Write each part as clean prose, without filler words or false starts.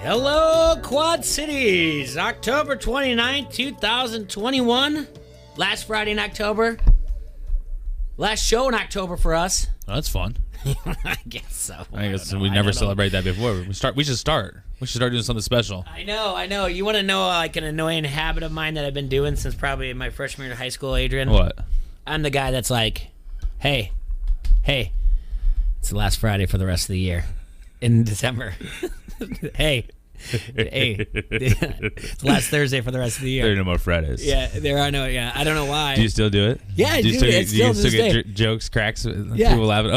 Hello, Quad Cities. October 29th, 2021. Last Friday in October. Last show in October for us. Oh, that's fun. I guess so. I guess we never celebrate that before. We should start doing something special. I know. You want to know like an annoying habit of mine that I've been doing since probably my freshman year of high school, Adrian? What? I'm the guy that's like, hey, it's the last Friday for the rest of the year in December. Hey, it's the last Thursday for the rest of the year. There are no more Fridays. Yeah, there are no. Yeah, I don't know why. Do you still do it? Yeah, I do. Do you still get jokes, cracks? Yeah. People laughing.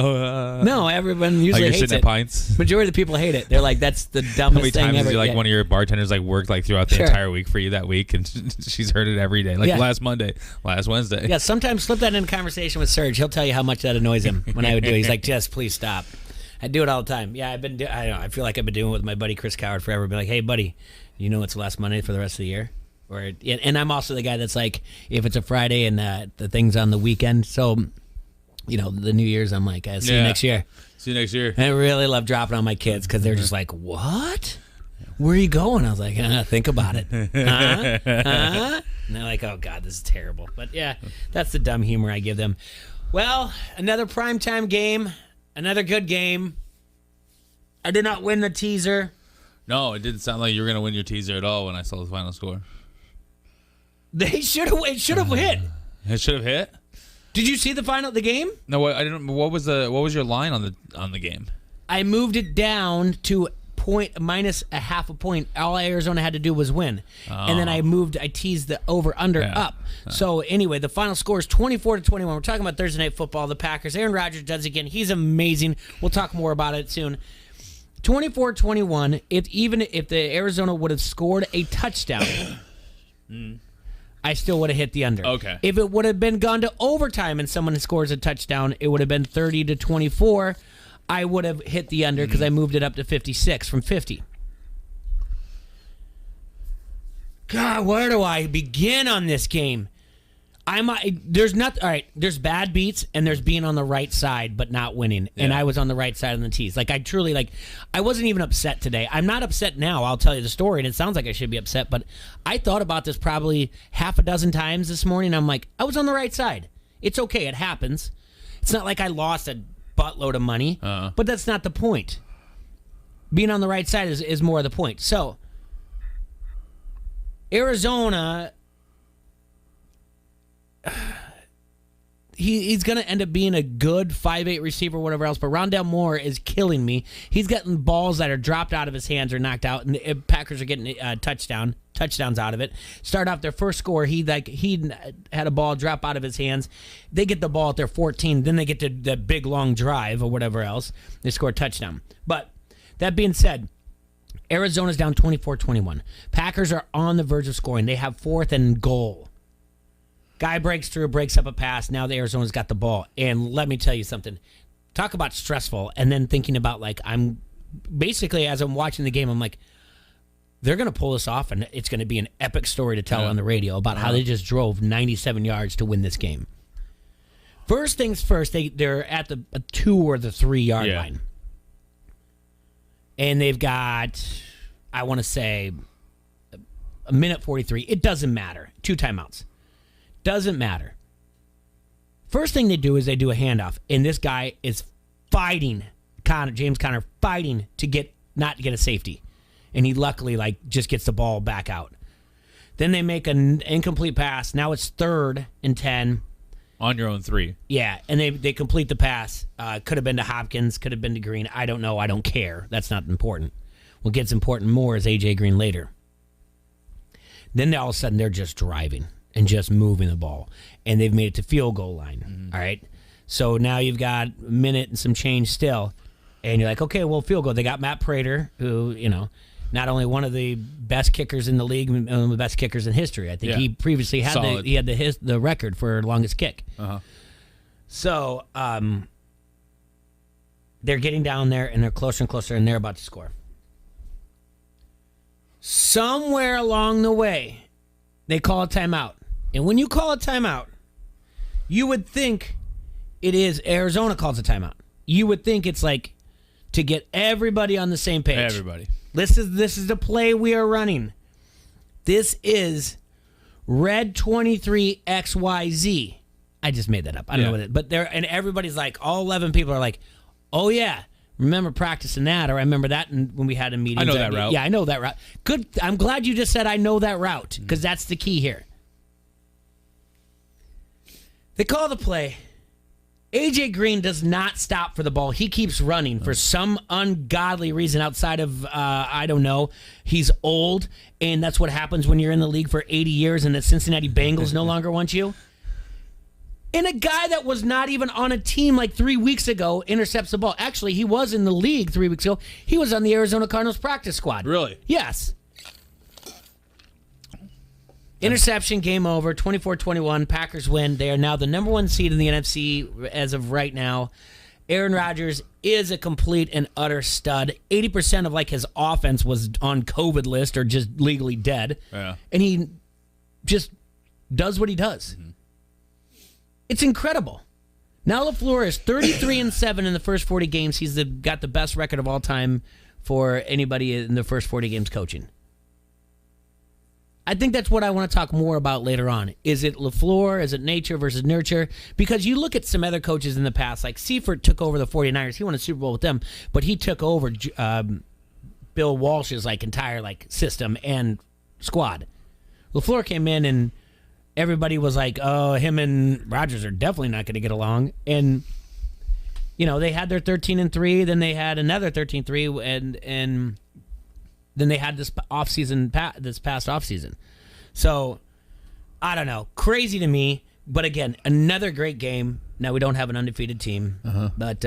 No, everyone usually like hates sitting it. at pints. Majority of the people hate it. They're like, that's the dumbest How many thing times ever. is like one of your bartenders like worked like throughout the Sure. entire week for you that week, and she's heard it every day, like Yeah. last Monday, last Wednesday. Yeah, sometimes slip that in conversation with Serge. He'll tell you how much that annoys him when I would do it. He's like, Jess, please stop. I do it all the time. Yeah, I don't know. I feel like I've been doing it with my buddy Chris Coward forever. Be like, hey, buddy, you know it's the last Monday for the rest of the year? And I'm also the guy that's like, if it's a Friday and the thing's on the weekend, so, the New Year's, I'm like, see you next year. See you next year. And I really love dropping on my kids because they're just like, what? Where are you going? I was like, think about it. Huh? And they're like, oh, God, this is terrible. But, yeah, that's the dumb humor I give them. Well, another primetime game. Another good game. I did not win the teaser. No, it didn't sound like you were going to win your teaser at all when I saw the final score. It should have hit. It should have hit? Did you see the game? No, I didn't. What was your line on the game? I moved it down to minus a half a point. All Arizona had to do was win. And then I teased the over-under up. So anyway, the final score is 24-21. We're talking about Thursday Night Football. The Packers. Aaron Rodgers does it again. He's amazing. We'll talk more about it soon. 24-21. If the Arizona would have scored a touchdown, I still would have hit the under. Okay. If it would have been gone to overtime and someone scores a touchdown, it would have been 30-24. I would have hit the under because I moved it up to 56 from 50. God, where do I begin on this game? There's bad beats and there's being on the right side but not winning. Yeah. And I was on the right side of the tees. Like I wasn't even upset today. I'm not upset now. I'll tell you the story, and it sounds like I should be upset, but I thought about this probably half a dozen times this morning. I'm like, I was on the right side. It's okay. It happens. It's not like I lost a buttload of money, but that's not the point. Being on the right side is more of the point. So, Arizona, he's going to end up being a good 5'8" receiver, whatever else, but Rondale Moore is killing me. He's getting balls that are dropped out of his hands or knocked out, and the Packers are getting touchdowns out of it. Start off their first score, he had a ball drop out of his hands. They get the ball at their 14, then they get to the big long drive or whatever else. They score a touchdown. But that being said, Arizona's down 24-21. Packers are on the verge of scoring. They have 4th and goal. Guy breaks through, breaks up a pass. Now the Arizona's got the ball. And let me tell you something. Talk about stressful. And then thinking about, I'm basically, as I'm watching the game, I'm like, they're going to pull this off, and it's going to be an epic story to tell on the radio about how they just drove 97 yards to win this game. First things first, they're at the 2 or the 3 yard line. And they've got, I want to say, a minute 43. It doesn't matter. 2 timeouts. Doesn't matter. First thing they do is they do a handoff, and this guy is fighting, James Conner, fighting not to get a safety. And he luckily just gets the ball back out. Then they make an incomplete pass. Now it's 3rd and 10. On your own 3. Yeah, and they complete the pass. Could have been to Hopkins, could have been to Green. I don't know. I don't care. That's not important. What gets important more is A.J. Green later. Then all of a sudden they're just driving and just moving the ball. And they've made it to field goal line. Mm-hmm. All right? So now you've got a minute and some change still. And you're like, okay, well, field goal. They got Matt Prater, who, not only one of the best kickers in the league, one of the best kickers in history. I think he previously had the record for longest kick. Uh-huh. So they're getting down there, and they're closer and closer, and they're about to score. Somewhere along the way, they call a timeout. And when you call a timeout, you would think it is Arizona calls a timeout. You would think it's to get everybody on the same page. Everybody. This is the play we are running. This is Red 23XYZ. I just made that up. I don't know what it is. But and everybody's like, all 11 people are like, oh, yeah. Remember practicing that, or I remember that when we had a meeting. I know that route. Yeah, I know that route. Good. I'm glad you just said I know that route, because that's the key here. They call the play. AJ Green does not stop for the ball. He keeps running for some ungodly reason outside of, I don't know. He's old, and that's what happens when you're in the league for 80 years and the Cincinnati Bengals no longer want you. And a guy that was not even on a team like 3 weeks ago intercepts the ball. Actually, he was in the league 3 weeks ago. He was on the Arizona Cardinals practice squad. Really? Yes. Interception, game over, 24-21. Packers win. They are now the number 1 seed in the NFC as of right now. Aaron Rodgers is a complete and utter stud. 80% of his offense was on COVID list or just legally dead. Yeah. And he just does what he does. Mm-hmm. It's incredible. Now LaFleur is 33-7 in the first 40 games. He's got the best record of all time for anybody in the first 40 games coaching. I think that's what I want to talk more about later on. Is it LaFleur? Is it nature versus nurture? Because you look at some other coaches in the past, like Seifert took over the 49ers. He won a Super Bowl with them, but he took over Bill Walsh's entire system and squad. LaFleur came in and everybody was like, oh, him and Rodgers are definitely not going to get along. And, they had their 13-3, then they had another 13-3, and then they had this past offseason. So, I don't know. Crazy to me. But again, another great game. Now, we don't have an undefeated team. But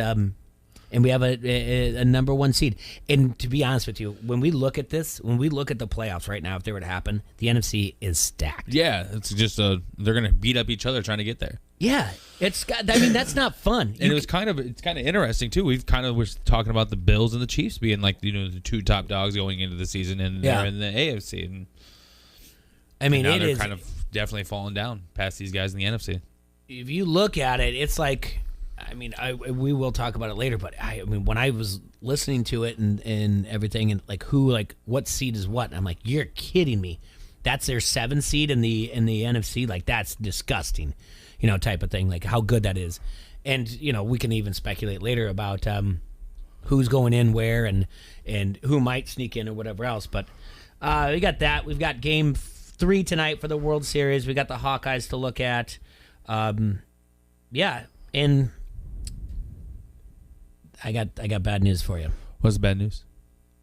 and we have a number 1 seed. And to be honest with you, when we look at this, when we look at the playoffs right now, if they were to happen, the NFC is stacked. Yeah, it's just they're going to beat up each other trying to get there. Yeah, that's not fun. And it's kind of interesting too. We've kind of was talking about the Bills and the Chiefs being the 2 top dogs going into the season, and they're in the AFC. And now they're kind of definitely falling down past these guys in the NFC. If you look at it, it's like, we will talk about it later, but when I was listening to it and everything, and what seed is what, I'm like, you're kidding me. That's their 7 seed in the NFC. That's disgusting. Type of thing, how good that is. And, we can even speculate later about who's going in where and who might sneak in or whatever else. But we got that. We've got game 3 tonight for the World Series. We got the Hawkeyes to look at. And I got bad news for you. What's the bad news?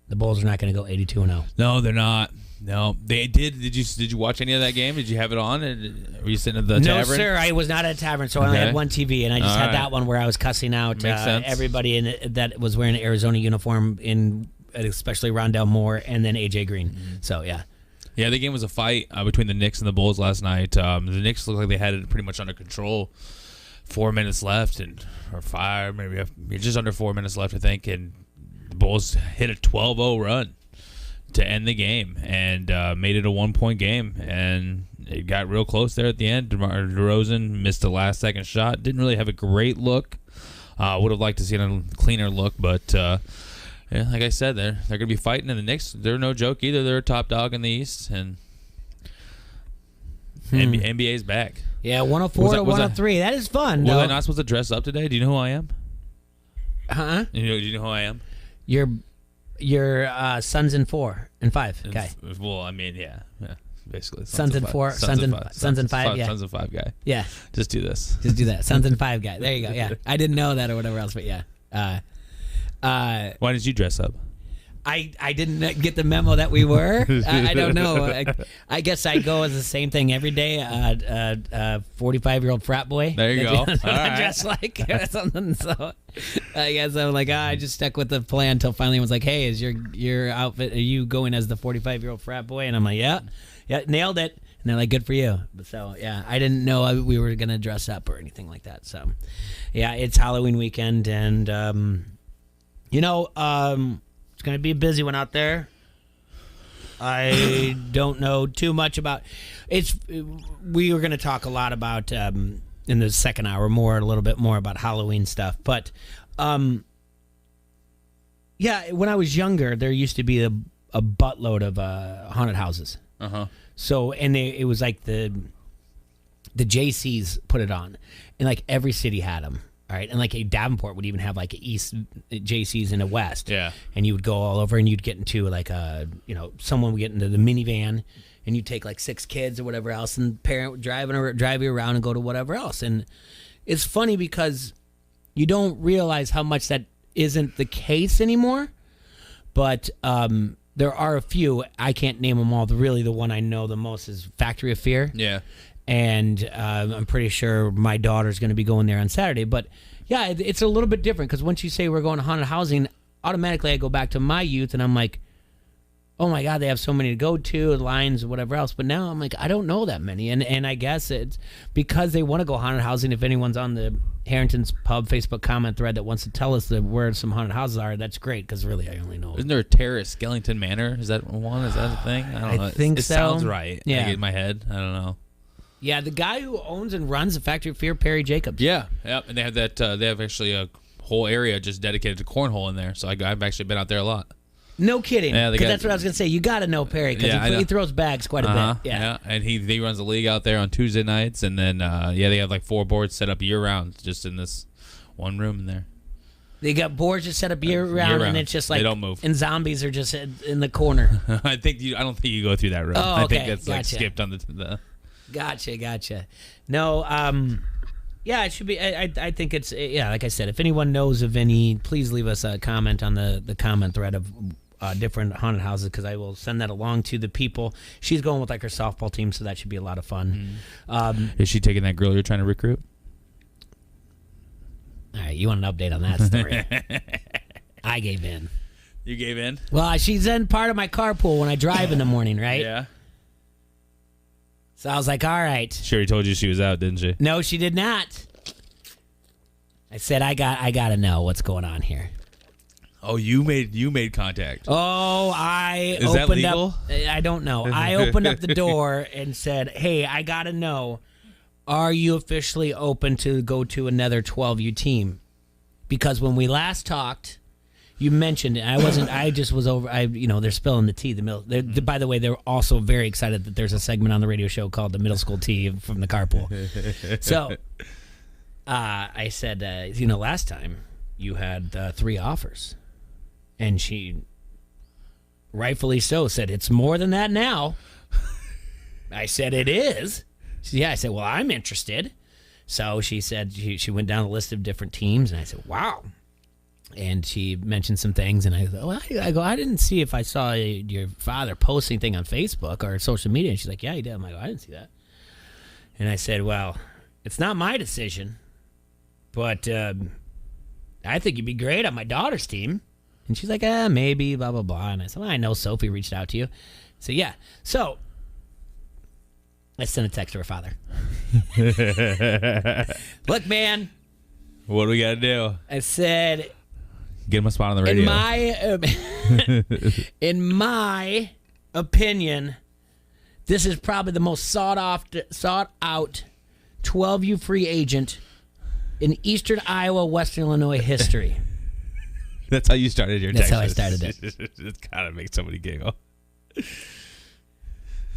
The Bulls are not going to go 82-0. No, they're not. No, they did. Did you watch any of that game? Did you have it on? Were you sitting at the tavern? No, sir. I was not at a tavern, so I only had one TV, and I just had that one where I was cussing out everybody that was wearing an Arizona uniform, especially Rondell Moore and then AJ Green. Mm-hmm. So yeah. Yeah, the game was a fight between the Knicks and the Bulls last night. The Knicks looked like they had it pretty much under control. 4 minutes left, or 5, maybe just under 4 minutes left, I think, and the Bulls hit a 12-0 run to end the game and made it a 1-point game, and it got real close there at the end. DeMar DeRozan missed the last-second shot. Didn't really have a great look. Would have liked to see a cleaner look, but like I said, they're going to be fighting, and the Knicks, they're no joke either. They're a top dog in the East, and NBA's back. Yeah, 104 to 103. That is fun. Was I not supposed to dress up today? Do you know who I am? Huh? Do you know who I am? Your Sons in 4 and 5 guy. Well, yeah, basically. Sons in 4, Sons in 5, yeah. Sons in 5 guy. Yeah. Just do this. Just do that. Sons in 5 guy. There you go. Yeah. I didn't know that or whatever else, but yeah. Why did you dress up? I didn't get the memo that we were. I don't know. I guess I go as the same thing every day. 45-year-old frat boy. There you go. All right. Dressed like something. So I guess I'm like, I just stuck with the plan until finally I was like, hey, is your outfit? Are you going as the 45-year-old frat boy? And I'm like, yeah, nailed it. And they're like, good for you. So yeah, I didn't know we were gonna dress up or anything like that. So yeah, it's Halloween weekend, and it's going to be a busy one out there. I don't know too much about it. We were going to talk a lot about in the second hour a little bit more about Halloween stuff. But when I was younger, there used to be a buttload of haunted houses. Uh-huh. So, and it was like the JCs put it on, and like every city had them. All right, and like a Davenport would even have like a East JCs and a West. Yeah. And you would go all over, and you'd get into like someone would get into the minivan, and you'd take like 6 kids or whatever else, and the parent would drive you around and go to whatever else. And it's funny because you don't realize how much that isn't the case anymore. But there are a few. I can't name them all. The one I know the most is Factory of Fear. Yeah. And I'm pretty sure my daughter's going to be going there on Saturday. But, yeah, it's a little bit different because once you say we're going to haunted housing, automatically I go back to my youth, and I'm like, oh, my God, they have so many to go to, lines, whatever else. But now I'm like, I don't know that many. And I guess it's because they want to go haunted housing. If anyone's on the Harrington's Pub Facebook comment thread that wants to tell us where some haunted houses are, that's great because really I only know. Isn't there a terrace, Skellington Manor? Is that one? Is that a thing? I don't know. Think it so. Sounds right. Yeah. Like in my head. I don't know. Yeah, the guy who owns and runs the Factory of Fear, Perry Jacobs. Yeah, yep. And they have that. They have actually a whole area just dedicated to cornhole in there. So I've actually been out there a lot. No kidding. Yeah, Because that's what I was going to say. You got to know Perry because he throws bags quite a bit. Yeah. And he runs a league out there on Tuesday nights, and then they have like 4 boards set up year round, just in this one room in there. They got boards just set up year round, and it's just like they don't move. And zombies are just in the corner. I don't think you go through that room. Oh, okay. I think that's like Gotcha. skipped on the. Gotcha. No, yeah, it should be. I think it's like I said. If anyone knows of any, please leave us a comment on the comment thread of different haunted houses because I will send that along to the people. She's going with like her softball team, so that should be a lot of fun. Is she taking that girl you're trying to recruit? All right, you want an update on that story? I gave in. You gave in? Well, she's in part of my carpool when I drive in the morning, right? Yeah. So I was like, all right. She already told you she was out, didn't she? No, she did not. I said, I got to know what's going on here. Oh, you made contact. Oh, I Is opened that legal? up. I don't know. I opened up the door and said, hey, I got to know, are you officially open to go to another 12U team? Because when we last talked, you mentioned it. I just was over. They're spilling the tea. By the way, they're also very excited that there's a segment on the radio show called the Middle School Tea from the carpool. So, I said, last time you had 3 offers, and she, rightfully so, said it's more than that now. I said it is. She said, yeah. I said, well, I'm interested. So she said she went down a list of different teams, and I said, wow. And she mentioned some things, and I go, I didn't see if I saw your father post anything on Facebook or social media. And she's like, yeah, he did. I'm like, I didn't see that. And I said, well, it's not my decision, but I think you'd be great on my daughter's team. And she's like, maybe, blah, blah, blah. And I said, well, I know Sophie reached out to you. So, yeah. So I sent a text to her father. Look, man. What do we got to do? I said... Get him a spot on the radio. In my opinion, this is probably the most sought out 12U free agent in Eastern Iowa, Western Illinois history. That's how you started your text. That's how I started it. It's gotta make somebody giggle.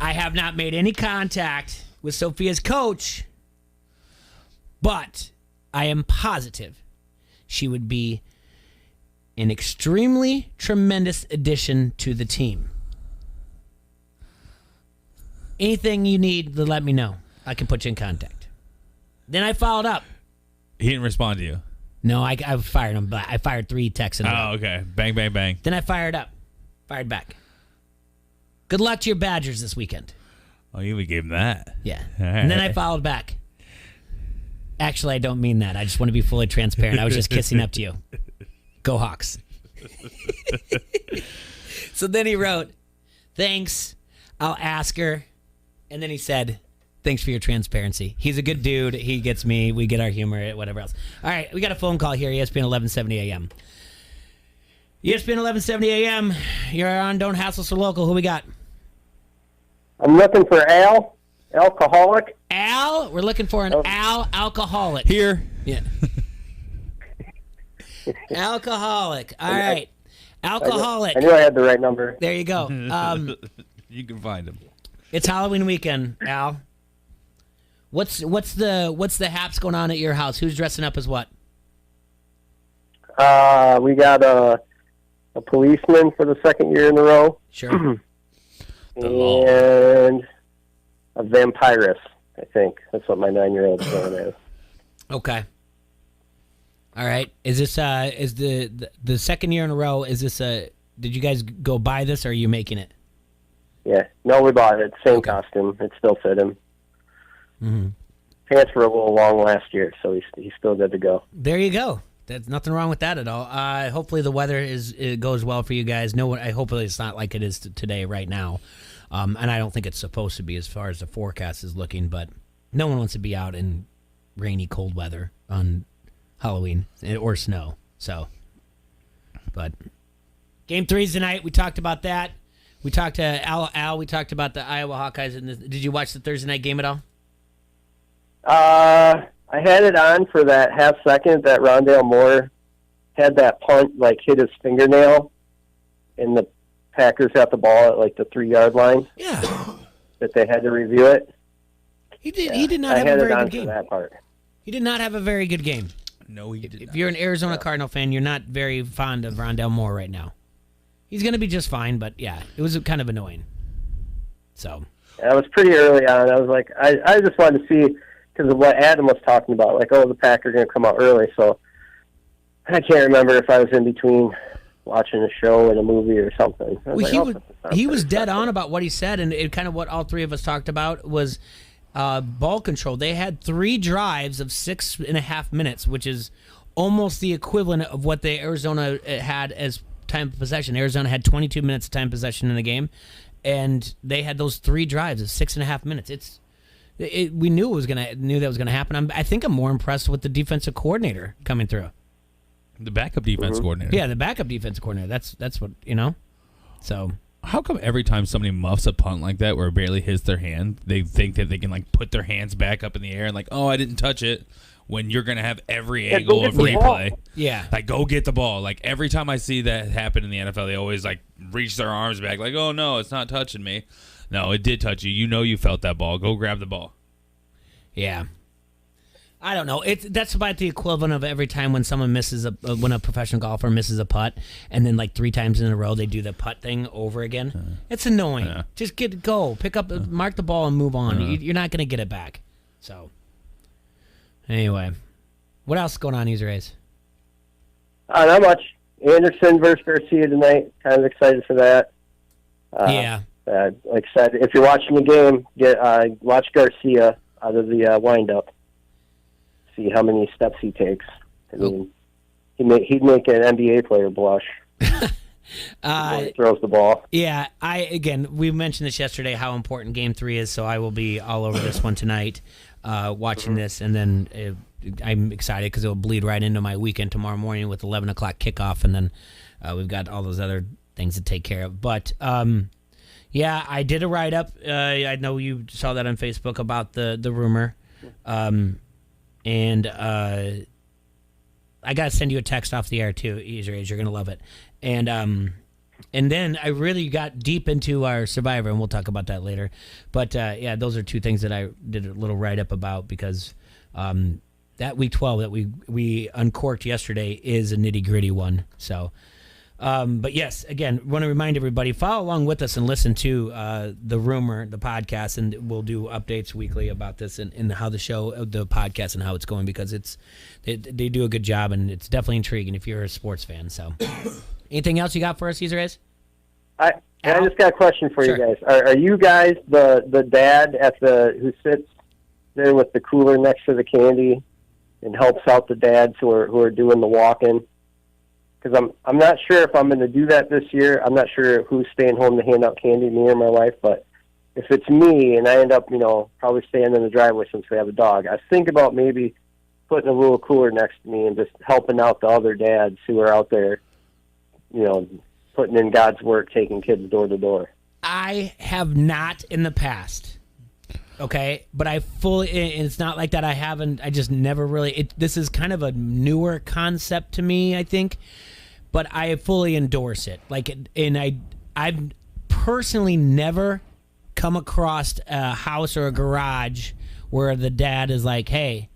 I have not made any contact with Sophia's coach, but I am positive she would be an extremely tremendous addition to the team. Anything you need, let me know. I can put you in contact. Then I followed up. He didn't respond to you. No, I fired him back. I fired 3 texts in a row. Oh, okay. Bang, bang, bang. Then I fired back. Good luck to your Badgers this weekend. Oh, you even gave him that. Yeah. And then I followed back. Actually, I don't mean that. I just want to be fully transparent. I was just kissing up to you. Go Hawks. So then he wrote, thanks, I'll ask her. And then he said, thanks for your transparency. He's a good dude. He gets me. We get our humor, whatever else. All right, we got a phone call here, ESPN 1170 AM. ESPN 1170 AM, you're on Don't Hassle So Local. Who we got? I'm looking for Al, alcoholic. Al? We're looking for an Al alcoholic. Here. Yeah. Alcoholic. All right. Alcoholic. I knew I had the right number. There you go. You can find him. It's Halloween weekend, Al. What's the haps going on at your house? Who's dressing up as what? We got a policeman for the second year in a row. Sure. And a vampirist, I think. That's what my 9-year-old's going as. Okay. All right. Is this is the second year in a row? Is this did you guys go buy this, or are you making it? Yeah. No, we bought it. Same costume. It still fit him. Mm-hmm. Pants were a little long last year, so he's still good to go. There you go. There's nothing wrong with that at all. Hopefully the weather it goes well for you guys. Hopefully it's not like it is today right now, and I don't think it's supposed to be as far as the forecast is looking. But no one wants to be out in rainy, cold weather on Halloween or snow. So, but Game 3's tonight. We talked about that. We talked to Al. We talked about the Iowa Hawkeyes. Did you watch the Thursday night game at all? I had it on for that half second that Rondale Moore had that punt, hit his fingernail, and the Packers got the ball at the 3-yard line. Yeah. That they had to review it. He did not have a very good game. That part. He did not have a very good game. No, he did not. If you're an Arizona Cardinal fan, you're not very fond of Rondale Moore right now. He's going to be just fine, but yeah, it was kind of annoying. So. And I was pretty early on. I was like, I just wanted to see, because of what Adam was talking about, the Packers are going to come out early. So I can't remember if I was in between watching a show and a movie or something. He was dead on about what he said, and it kind of what all three of us talked about was ball control. They had 3 drives of 6.5 minutes, which is almost the equivalent of what the Arizona had as time of possession. Arizona had 22 minutes of time possession in the game, and they had those 3 drives of 6.5 minutes. We knew that was gonna happen. I think I'm more impressed with the defensive coordinator coming through. The backup defense coordinator. Yeah, the backup defensive coordinator. That's what So how come every time somebody muffs a punt like that where it barely hits their hand, they think that they can put their hands back up in the air and oh, I didn't touch it, when you're gonna have every angle of replay. Yeah. Go get the ball. Every time I see that happen in the NFL, they always reach their arms back oh no, it's not touching me. No, it did touch you. You felt that ball. Go grab the ball. Yeah. I don't know. That's about the equivalent of every time when someone misses when a professional golfer misses a putt, and then 3 times in a row they do the putt thing over again. It's annoying. Yeah. Just go, pick up, mark the ball, and move on. You're not going to get it back. So, anyway, what else is going on, User A's? Not much. Anderson versus Garcia tonight. Kind of excited for that. Yeah. Like I said, if you're watching the game, watch Garcia out of the windup. See how many steps he takes. I mean, he'd make an NBA player blush. Before he throws the ball. Yeah, we mentioned this yesterday how important Game 3 is, so I will be all over this one tonight, watching this, and then I'm excited because it will bleed right into my weekend tomorrow morning with 11 o'clock kickoff, and then we've got all those other things to take care of. But yeah, I did a write-up. I know you saw that on Facebook about the rumor. And I got to send you a text off the air, too, Easer Age. You're going to love it. And then I really got deep into our Survivor, and we'll talk about that later. But, yeah, those are 2 things that I did a little write-up about because that Week 12 that we uncorked yesterday is a nitty-gritty one. So... but yes, again, want to remind everybody, follow along with us and listen to The Rumor, the podcast, and we'll do updates weekly about this and how the podcast and how it's going because they do a good job and it's definitely intriguing if you're a sports fan. So anything else you got for us, Cesar Reyes? I just got a question for Sure. you guys. Are you guys the dad who sits there with the cooler next to the candy and helps out the dads who are doing the walk-in? Because I'm not sure if I'm going to do that this year. I'm not sure who's staying home to hand out candy, me or my wife. But if it's me and I end up, probably staying in the driveway since we have a dog, I think about maybe putting a little cooler next to me and just helping out the other dads who are out there, putting in God's work, taking kids door to door. I have not in the past. Okay, but it's not like that. I just never really, this is kind of a newer concept to me, I think. but I fully endorse it. I've personally never come across a house or a garage where the dad is like, "Hey,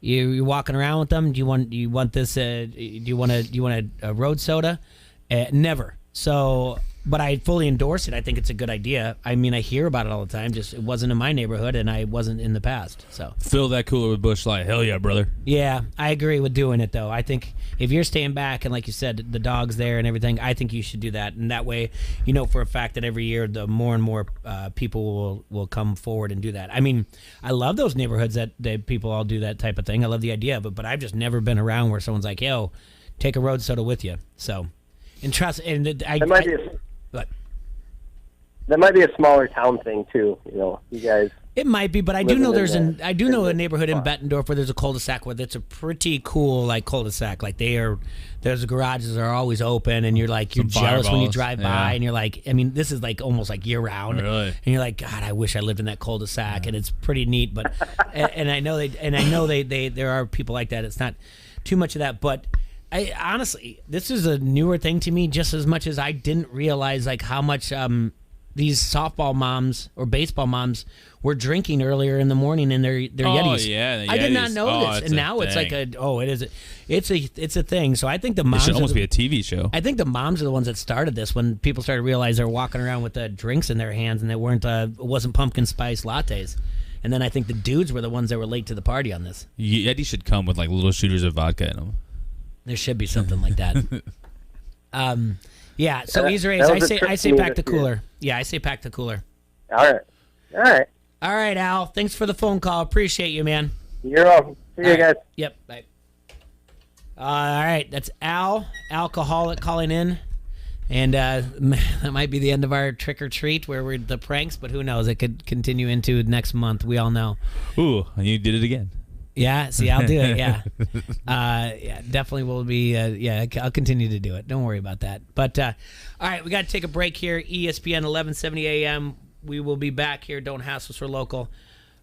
you're walking around with them. Do you want this? Do you want a road soda?" Never. So, but I fully endorse it. I think it's a good idea. I mean, I hear about it all the time. Just it wasn't in my neighborhood, and I wasn't in the past. So Fill that cooler with Busch Light. Hell yeah, brother. yeah, I agree with doing it though. I think if you're staying back and like you said, the dog's there and everything, I think you should do that. And that way, you know for a fact that every year, the more and more people will come forward and do that. I mean, I love those neighborhoods that people all do that type of thing. I love the idea of it, but I've just never been around where someone's like, "Yo, take a road soda with you." So, and trust, and That might be a smaller town thing too. You know, you guys. It might be, but I do know I do know a in neighborhood in Bettendorf where there's a cul-de-sac where it's a pretty cool like cul-de-sac. Like there's garages that are always open, and you're jealous when you drive by, and you're like, I mean, this is like almost like year round, really? And you're like, God, I wish I lived in that cul-de-sac, and it's pretty neat. But and I know they there are people like that. It's not too much of that, but. I honestly, this is a newer thing to me, just as much as I didn't realize like how much these softball moms or baseball moms were drinking earlier in the morning in their Yetis. Yeah, the I did not Yetis. know this, and now it's like it's a thing. So I think the moms It should almost be a TV show. I think the moms are the ones that started this when people started to realize they're walking around with drinks in their hands and they weren't it wasn't pumpkin spice lattes. And then I think the dudes were the ones that were late to the party on this. Yeti should come with like little shooters of vodka in them. There should be something like that. Yeah. So Easter eggs, that was a I trick say to me pack the this year. cooler. Yeah, I say pack the cooler. All right. All right, Al. Thanks for the phone call. Appreciate you, man. You're welcome. See you guys. Yep. Bye. All right. That's Al, alcoholic, calling in. And that might be the end of our trick or treat where we're the pranks, but who knows? It could continue into next month. We all know. Ooh, you did it again. Yeah, see, I'll do it. Yeah, yeah, definitely will be. Yeah, I'll continue to do it. Don't worry about that. But all right, we got to take a break here. ESPN 1170 AM. We will be back here. Don't hassle us for local.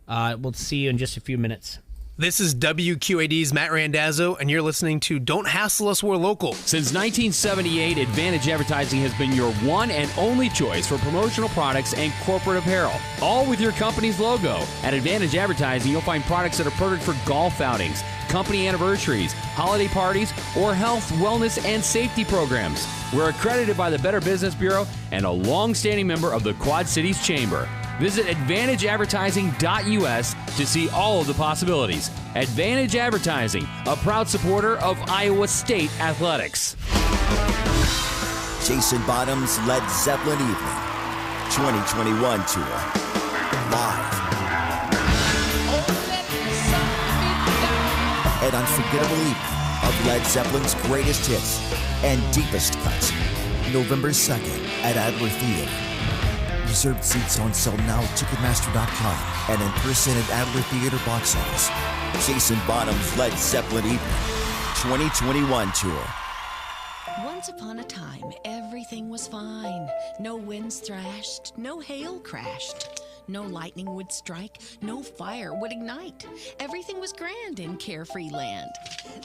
We'll see you in just a few minutes. This is WQAD's Matt Randazzo, and you're listening to Don't Hassle Us, We're Local. Since 1978, Advantage Advertising has been your one and only choice for promotional products and corporate apparel, all with your company's logo. At Advantage Advertising, you'll find products that are perfect for golf outings, company anniversaries, holiday parties, or health, wellness, and safety programs. We're accredited by the Better Business Bureau and a long-standing member of the Quad Cities Chamber. Visit AdvantageAdvertising.us to see all of the possibilities. Advantage Advertising, a proud supporter of Iowa State Athletics. Jason Bottom's Led Zeppelin Evening 2021 Tour. Live. An unforgettable evening of Led Zeppelin's greatest hits and deepest cuts. November 2nd at Adler Theater. Reserved seats on sale now at Ticketmaster.com and in person at Adler Theater box office. Jason Bottom's Led Zeppelin Evening 2021 Tour. Once upon a time, everything was fine. No winds thrashed, no hail crashed. No lightning would strike, no fire would ignite. Everything was grand in carefree land.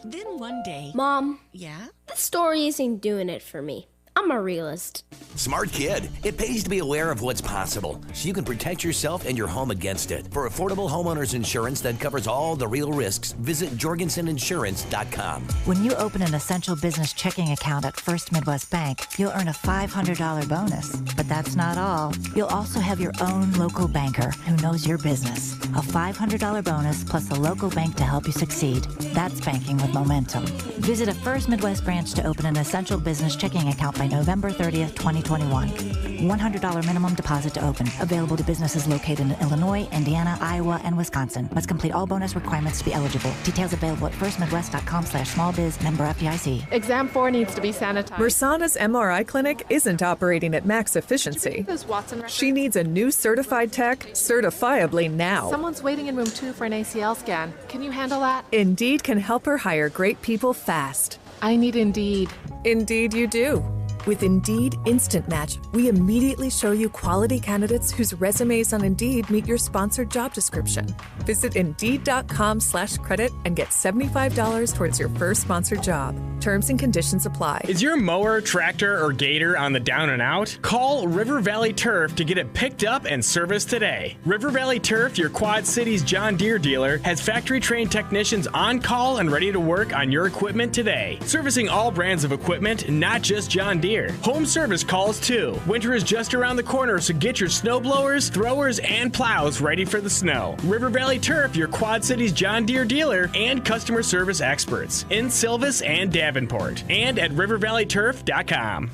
Then one day... Mom. Yeah? This story isn't doing it for me. I'm a realist. Smart kid. It pays to be aware of what's possible so you can protect yourself and your home against it. For affordable homeowners insurance that covers all the real risks, visit jorgenseninsurance.com. When you open an essential business checking account at First Midwest Bank, you'll earn a $500 bonus. But that's not all. You'll also have your own local banker who knows your business. A $500 bonus plus a local bank to help you succeed. That's banking with momentum. Visit a First Midwest branch to open an essential business checking account by November 30th, 2021. $100 minimum deposit to open. Available to businesses located in Illinois, Indiana, Iowa, and Wisconsin. Must complete all bonus requirements to be eligible. Details available at firstmidwest.com/smallbiz, member FDIC. Exam 4 needs to be sanitized. Mersana's MRI clinic isn't operating at max efficiency. She needs a new certified tech, certifiably now. Someone's waiting in room 2 for an ACL scan. Can you handle that? Indeed can help her hire great people fast. I need Indeed. Indeed you do. With Indeed Instant Match, we immediately show you quality candidates whose resumes on Indeed meet your sponsored job description. Visit Indeed.com/credit and get $75 towards your first sponsored job. Terms and conditions apply. Is your mower, tractor, or gator on the down and out? Call River Valley Turf to get it picked up and serviced today. River Valley Turf, your Quad Cities John Deere dealer, has factory-trained technicians on call and ready to work on your equipment today. Servicing all brands of equipment, not just John Deere. Home service calls too. Winter is just around the corner, so get your snow blowers, throwers, and plows ready for the snow. River Valley Turf, your Quad Cities John Deere dealer and customer service experts in Silvis and Davenport, and at rivervalleyturf.com.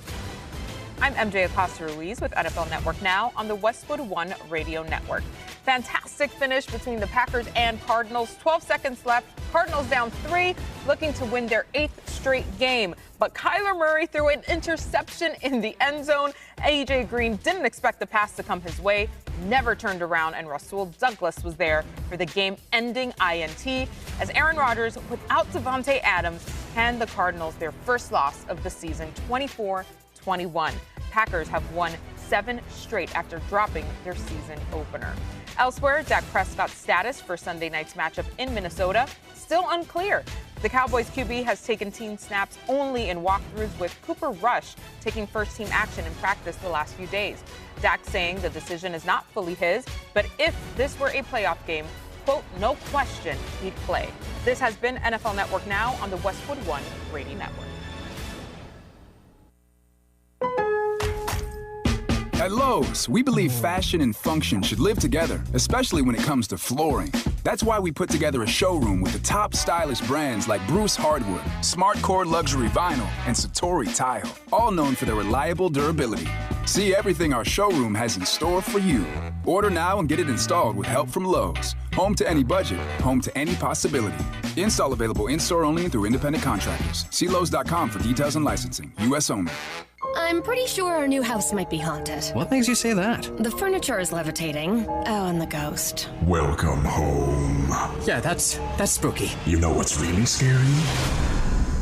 I'm MJ Acosta-Ruiz with NFL Network Now on the Westwood One Radio Network. Fantastic finish between the Packers and Cardinals. 12 seconds left. Cardinals down 3, looking to win their 8th straight game. But Kyler Murray threw an interception in the end zone. A.J. Green didn't expect the pass to come his way, never turned around, and Rasul Douglas was there for the game-ending INT as Aaron Rodgers, without Devontae Adams, hand the Cardinals their first loss of the season, 24-21. Packers have won 7 straight after dropping their season opener. Elsewhere, Dak Prescott's status for Sunday night's matchup in Minnesota still unclear. The Cowboys QB has taken team snaps only in walkthroughs, with Cooper Rush taking first-team action in practice the last few days. Dak saying the decision is not fully his, but if this were a playoff game, quote, no question he'd play. This has been NFL Network Now on the Westwood One Radio Network. At Lowe's, we believe fashion and function should live together, especially when it comes to flooring. That's why we put together a showroom with the top stylish brands like Bruce Hardwood, SmartCore Luxury Vinyl, and Satori Tile, all known for their reliable durability. See everything our showroom has in store for you. Order now and get it installed with help from Lowe's. Home to any budget, home to any possibility. Install available in-store only and through independent contractors. See Lowe's.com for details and licensing. U.S. only. I'm pretty sure our new house might be haunted. What makes you say that? The furniture is levitating. Oh, and the ghost. Welcome home. Yeah, that's spooky. You know what's really scary?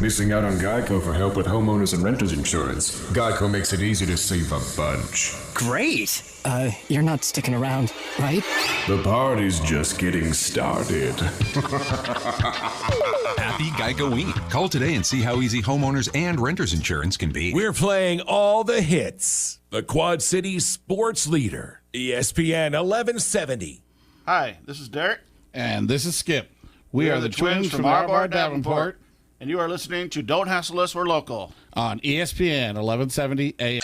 Missing out on Geico for help with homeowners and renters insurance. Geico makes it easy to save a bunch. Great. You're not sticking around, right? The party's just getting started. Happy Geico-ween. Call today and see how easy homeowners and renters insurance can be. We're playing all the hits. The Quad Cities sports leader, ESPN 1170. Hi, this is Derek. And this is Skip. We are the twins from R-Bar Davenport. And you are listening to Don't Hassle Us, We're Local. On ESPN 1170 AM.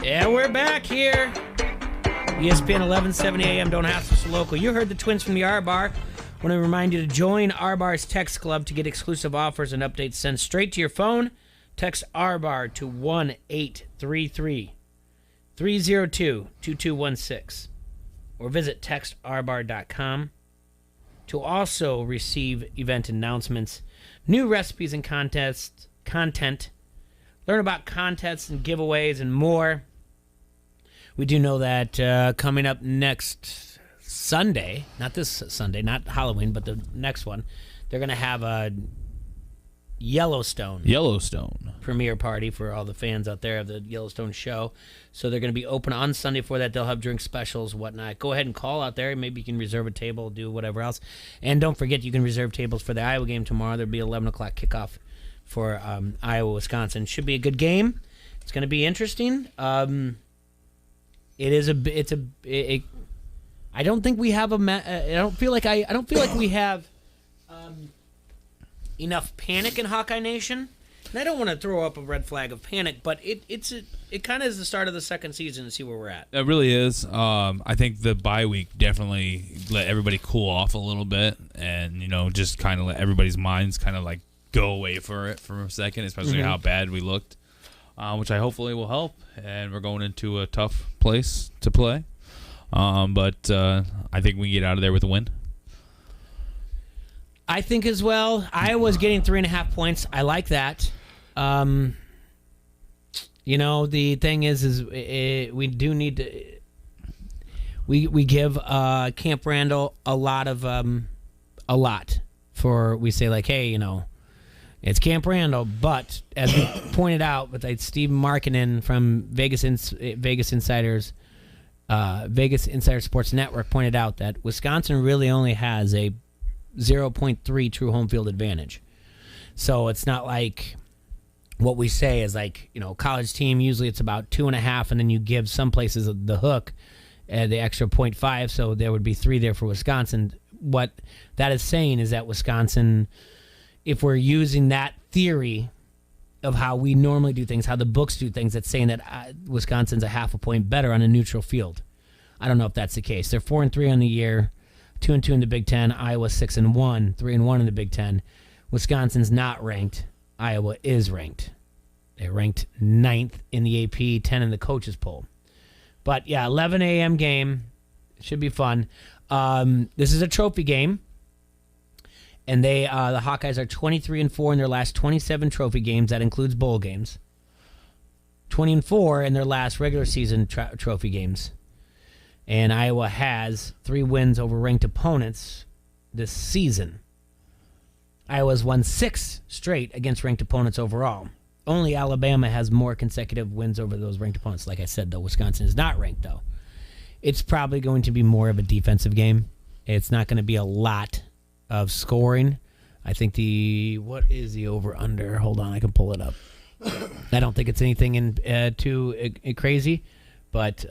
And we're back here. ESPN 1170 AM, Don't Hassle Us, We're Local. You heard the twins from the R-Bar. I want to remind you to join R-Bar's Text Club to get exclusive offers and updates sent straight to your phone. Text R-Bar to 1-833-302-2216 or visit textrbar.com to also receive event announcements, new recipes and content, learn about contests and giveaways and more. We do know that coming up next Sunday, not this Sunday, not Halloween, but the next one, they're going to have a Yellowstone premiere party for all the fans out there of the Yellowstone show. So they're going to be open on Sunday for that. They'll have drink specials, whatnot. Go ahead and call out there. Maybe you can reserve a table, do whatever else. And don't forget, you can reserve tables for the Iowa game tomorrow. There'll be 11 o'clock kickoff for Iowa-Wisconsin. Should be a good game. It's going to be interesting. I don't think we have I don't feel like we have enough panic in Hawkeye Nation. And I don't want to throw up a red flag of panic, but it kind of is the start of the second season to see where we're at. It really is. I think the bye week definitely let everybody cool off a little bit, and just kind of let everybody's minds kind of like go away for a second, especially how bad we looked, which I hopefully will help. And we're going into a tough place to play, but I think we can get out of there with a win. I think as well. Iowa's getting 3.5 points. I like that. The thing is we do need to. we give Camp Randall a lot for, we say like, hey, it's Camp Randall, but as we pointed out with Steve Markkinen from Vegas Insider Sports Network pointed out that Wisconsin really only has a 0.3 true home field advantage. So it's not like what we say is like, college team, usually it's about 2.5, and then you give some places the hook, the extra 0.5, so there would be 3 there for Wisconsin. What that is saying is that Wisconsin, if we're using that theory of how we normally do things, how the books do things, that's saying that Wisconsin's a 0.5 point better on a neutral field. I don't know if that's the case. They're 4-3 on the year, 2-2 in the Big Ten. Iowa 6-1, 3-1 in the Big Ten. Wisconsin's not ranked. Iowa is ranked. They're ranked 9th in the AP, 10 in the coaches poll. But yeah, 11 a.m. game. Should be fun. This is a trophy game. And the Hawkeyes are 23-4 in their last 27 trophy games. That includes bowl games. 20-4 in their last regular season trophy games. And Iowa has 3 wins over ranked opponents this season. Iowa's won 6 straight against ranked opponents overall. Only Alabama has more consecutive wins over those ranked opponents. Like I said, though, Wisconsin is not ranked, though. It's probably going to be more of a defensive game. It's not going to be a lot of scoring. I think what is the over-under? Hold on, I can pull it up. I don't think it's anything too crazy, but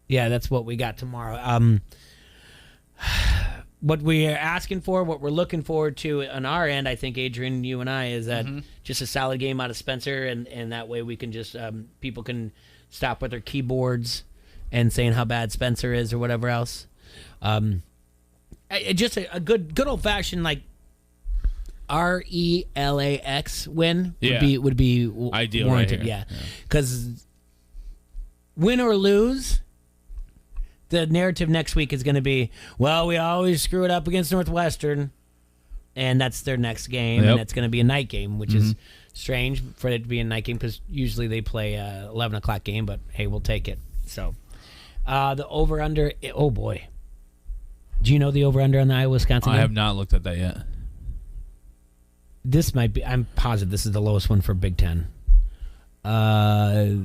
yeah, that's what we got tomorrow. What we are asking for, what we're looking forward to on our end, I think, Adrian, you and I, is that just a solid game out of Spencer, and that way we can just people can stop with their keyboards and saying how bad Spencer is or whatever else. Just a good old fashioned like RELAX win would be ideal, warranted. Right yeah, because win or lose, the narrative next week is going to be, well, we always screw it up against Northwestern, and that's their next game, and it's going to be a night game, which is strange for it to be a night game because usually they play 11 o'clock game, but hey, we'll take it. So the over-under, oh boy. Do you know the over-under on the Iowa-Wisconsin game? I have not looked at that yet. This might be, I'm positive this is the lowest one for Big Ten. 36.5.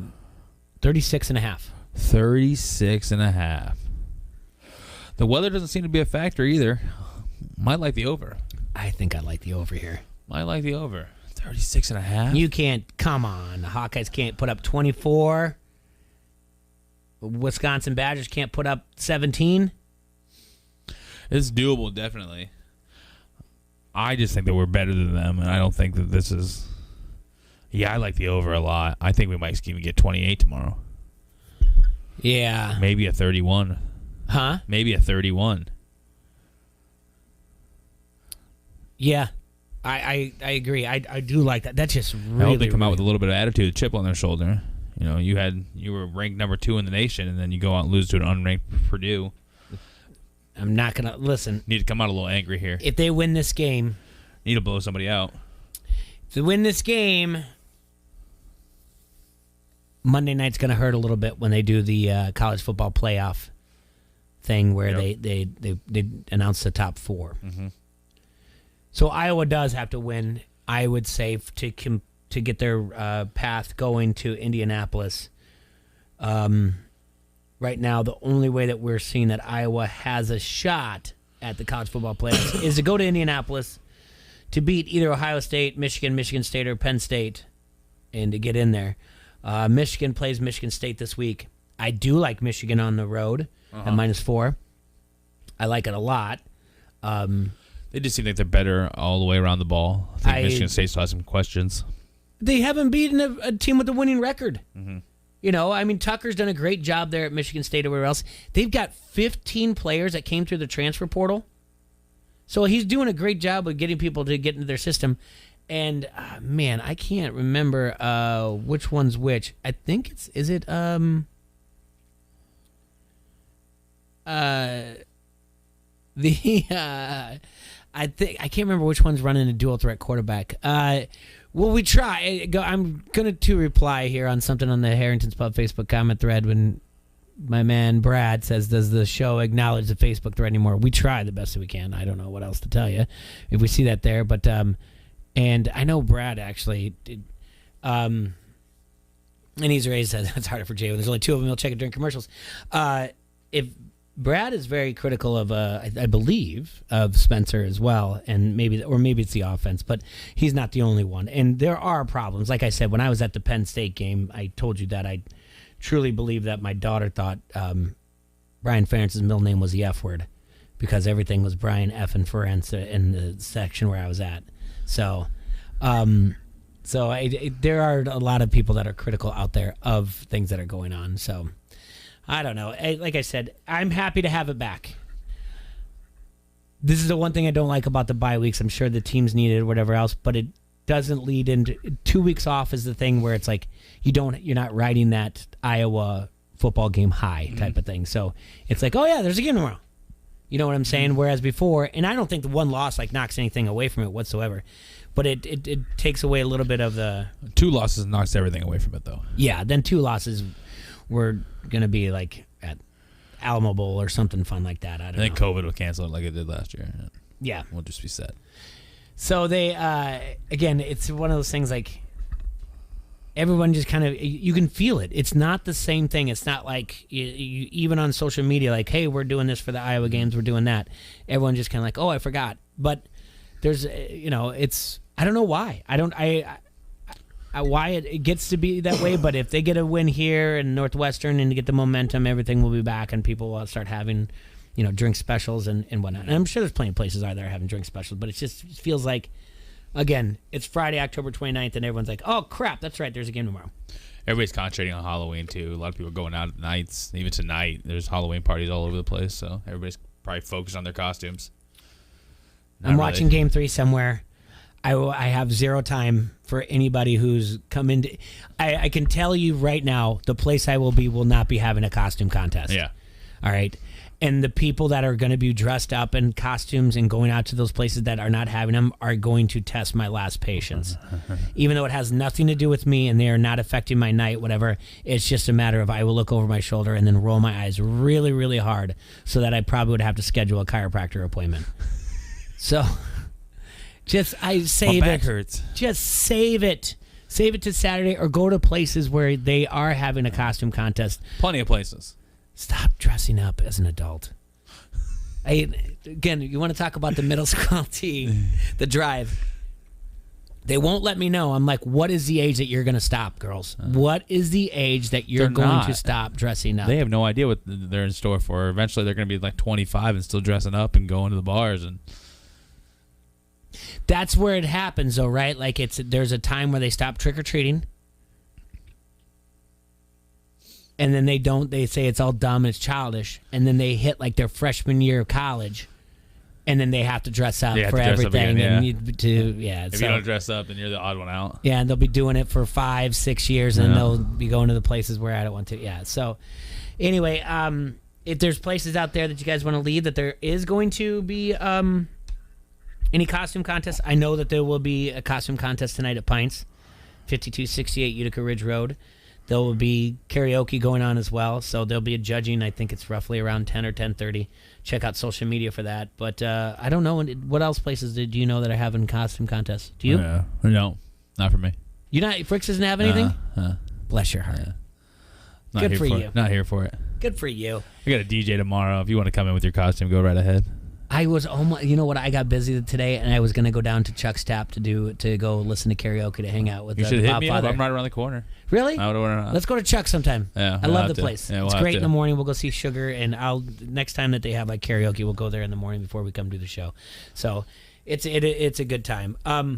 36.5. The weather doesn't seem to be a factor either. Might like the over. I think I like the over here. Might like the over. 36.5. You can't, come on. The Hawkeyes can't put up 24. Wisconsin Badgers can't put up 17. It's doable, definitely. I just think that we're better than them, and I don't think that this is... Yeah, I like the over a lot. I think we might even get 28 tomorrow. Yeah. Maybe a 31. Huh? Maybe a 31. Yeah. I agree. I do like that. That's just really... I hope they come out with a little bit of attitude, a chip on their shoulder. You know, you were ranked number 2 in the nation, and then you go out and lose to an unranked Purdue. I'm not going to... Listen. Need to come out a little angry here. If they win this game... Need to blow somebody out. If they win this game... Monday night's going to hurt a little bit when they do the college football playoff thing where they announce the top 4. Mm-hmm. So Iowa does have to win, I would say, to get their path going to Indianapolis. Right now, the only way that we're seeing that Iowa has a shot at the college football playoffs is to go to Indianapolis to beat either Ohio State, Michigan State, or Penn State, and to get in there. Michigan plays Michigan State this week. I do like Michigan on the road at -4. I like it a lot. They just seem like they're better all the way around the ball. I think Michigan State still has some questions. They haven't beaten a team with a winning record. Mm-hmm. You know, I mean, Tucker's done a great job there at Michigan State or wherever else. They've got 15 players that came through the transfer portal. So he's doing a great job of getting people to get into their system. And, man, I can't remember which one's which. I think I can't remember which one's running a dual threat quarterback. Well, we try. I'm going to reply here on something on the Harrington's Pub Facebook comment thread when my man Brad says, does the show acknowledge the Facebook thread anymore? We try the best that we can. I don't know what else to tell you if we see that there. But and I know Brad actually did, and he's raised says it's harder for Jay when there's only two of them. He'll check it during commercials. If Brad is very critical of, I believe, of Spencer as well, and maybe it's the offense, but he's not the only one. And there are problems. Like I said, when I was at the Penn State game, I told you that I truly believe that my daughter thought Brian Ferentz's middle name was the F word because everything was Brian F. and Ferentz in the section where I was at. So, there are a lot of people that are critical out there of things that are going on. So, I don't know. Like I said, I'm happy to have it back. This is the one thing I don't like about the bye weeks. I'm sure the teams need it or whatever else, but it doesn't lead into 2 weeks off is the thing where it's like you're not riding that Iowa football game high type of thing. So it's like, oh yeah, there's a game tomorrow. You know what I'm saying? Whereas before, and I don't think the one loss like knocks anything away from it whatsoever, but it takes away a little bit of the 2 losses knocks everything away from it though. Yeah, then 2 losses were gonna be like at Alamo Bowl or something fun like that. I think COVID will cancel it like it did last year. Yeah, we'll just be set. So they again, it's one of those things like everyone just kind of you can feel it. It's not the same thing. It's not like you even on social media like, hey, we're doing this for the Iowa games, we're doing that. Everyone just kind of like, oh, I forgot. But there's it's I don't know why. Why it gets to be that way, but if they get a win here in Northwestern and get the momentum, everything will be back and people will start having, drink specials and whatnot. And I'm sure there's plenty of places out there having drink specials, but it feels like, again, it's Friday, October 29th, and everyone's like, oh, crap, that's right, there's a game tomorrow. Everybody's concentrating on Halloween, too. A lot of people are going out at nights. Even tonight, there's Halloween parties all over the place, so everybody's probably focused on their costumes. I'm watching Game 3 somewhere. I have zero time for anybody who's come into. I can tell you right now, the place I will be will not be having a costume contest. Yeah. All right. And the people that are going to be dressed up in costumes and going out to those places that are not having them are going to test my last patience. Even though it has nothing to do with me and they are not affecting my night, whatever, it's just a matter of I will look over my shoulder and then roll my eyes really, really hard so that I probably would have to schedule a chiropractor appointment. So... save my back it. hurts. Just save it. Save it to Saturday or go to places where they are having a costume contest. Plenty of places. Stop dressing up as an adult. Again, you want to talk about the middle school team, the drive. They won't let me know. I'm like, what is the age that you're going to stop, girls? What is the age that you're going to stop dressing up? They have no idea what they're in store for. Eventually, they're going to be like 25 and still dressing up and going to the bars and... That's where it happens, though, right? Like there's a time where they stop trick or treating, and then they don't. They say it's all dumb and it's childish, and then they hit like their freshman year of college, and then they have to dress up for everything. Again, and if you don't dress up, then you're the odd one out. Yeah, and they'll be doing it for 5-6 years, and they'll be going to the places where I don't want to. Yeah. So, anyway, if there's places out there that you guys want to lead, that there is going to be any costume contests. I know that there will be a costume contest tonight at Pints, 5268 Utica Ridge Road. There will be karaoke going on as well, so there'll be a judging. I think it's roughly around 10 or 10:30. Check out social media for that. But I don't know what else places do you know that are having costume contests? Do you? No, not for me. You not Fricks doesn't have anything? Bless your heart. Good for you. Not here for it. Good for you. I got a DJ tomorrow. If you want to come in with your costume, go right ahead. I was almost, you know what? I got busy today, and I was going to go down to Chuck's Tap to go listen to karaoke to hang out with. You should hit me up. Father. I'm right around the corner. Really? I would Let's go to Chuck's sometime. Yeah, I love the place. Yeah, it's great in the morning. We'll go see Sugar, and next time that they have like karaoke, we'll go there in the morning before we come do the show. So it's a good time. All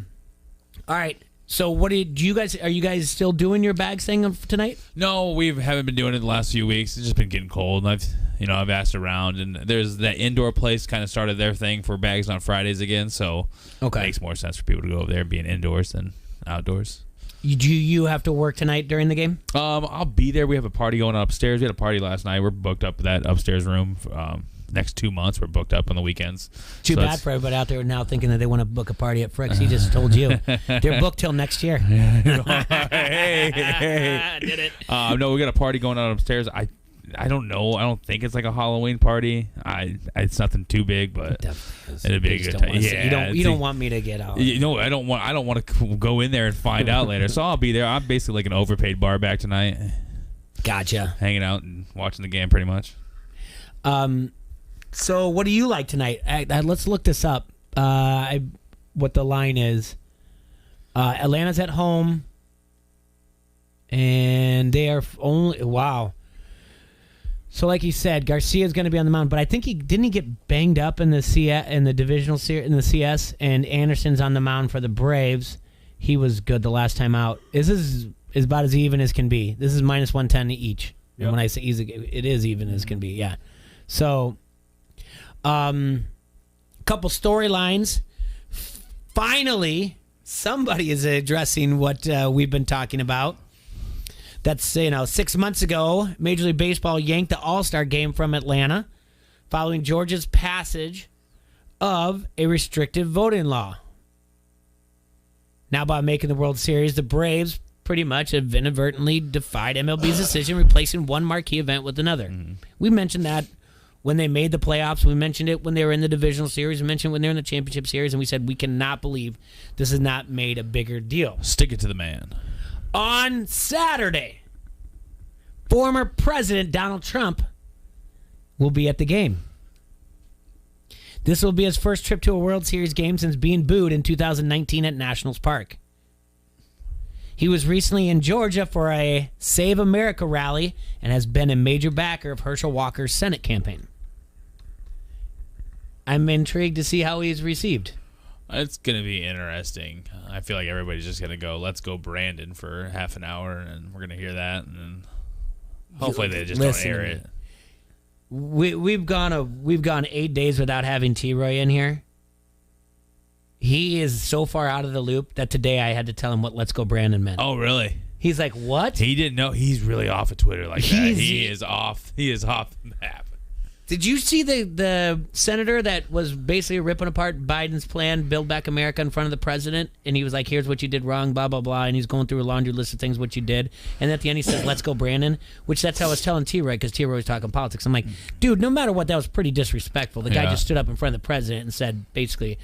right. So what are you guys still doing your bags thing tonight? No, we haven't been doing it the last few weeks. It's just been getting cold, and I've asked around, and there's that indoor place kind of started their thing for bags on Fridays again, so it makes more sense for people to go over there being indoors than outdoors. Do you have to work tonight during the game? I'll be there. We have a party going on upstairs. We had a party last night. We're booked up that upstairs room. Next 2 months, we're booked up on the weekends. Too bad for everybody out there now thinking that they want to book a party at Fricks. He just told you. They're booked till next year. hey. Did it. No, we got a party going on upstairs. I don't know. I don't think it's like a Halloween party. It's nothing too big, but it'd be a good time. Yeah, you don't want me to get out. You know, I don't want to go in there and find out later. So I'll be there. I'm basically like an overpaid bar back tonight. Gotcha. Hanging out and watching the game, pretty much. So what do you like tonight? Let's look this up. What the line is. Atlanta's at home, and they are only wow. So, like he said, Garcia's going to be on the mound, but I think he get banged up in the divisional series in the CS, and Anderson's on the mound for the Braves. He was good the last time out. This is about as even as can be. This is minus 110 each. Yep. And when I say easy, it is even as can be. Yeah. So, couple storylines. Finally, somebody is addressing what we've been talking about. That's, 6 months ago, Major League Baseball yanked the All-Star game from Atlanta following Georgia's passage of a restrictive voting law. Now, by making the World Series, the Braves pretty much have inadvertently defied MLB's decision, replacing one marquee event with another. Mm-hmm. We mentioned that when they made the playoffs. We mentioned it when they were in the divisional series. We mentioned it when they were in the championship series, and we said we cannot believe this has not made a bigger deal. Stick it to the man. On Saturday, former President Donald Trump will be at the game. This will be his first trip to a World Series game since being booed in 2019 at Nationals Park. He was recently in Georgia for a Save America rally and has been a major backer of Herschel Walker's Senate campaign. I'm intrigued to see how he's received. It's going to be interesting. I feel like everybody's just going to go, let's go Brandon for half an hour, and we're going to hear that, and then hopefully they just don't air it. We've gone 8 days without having T-Roy in here. He is so far out of the loop that today I had to tell him what "Let's Go Brandon" meant. Oh, really? He's like, what? He didn't know. He's really off of Twitter like that. He is off. He is off the map. Did you see the senator that was basically ripping apart Biden's plan, Build Back America, in front of the president? And he was like, here's what you did wrong, blah, blah, blah. And he's going through a laundry list of things what you did. And at the end he says, "Let's go, Brandon," which that's how I was telling T-Roy, because T-Roy was talking politics. I'm like, dude, no matter what, that was pretty disrespectful. The guy just stood up in front of the president and said, basically,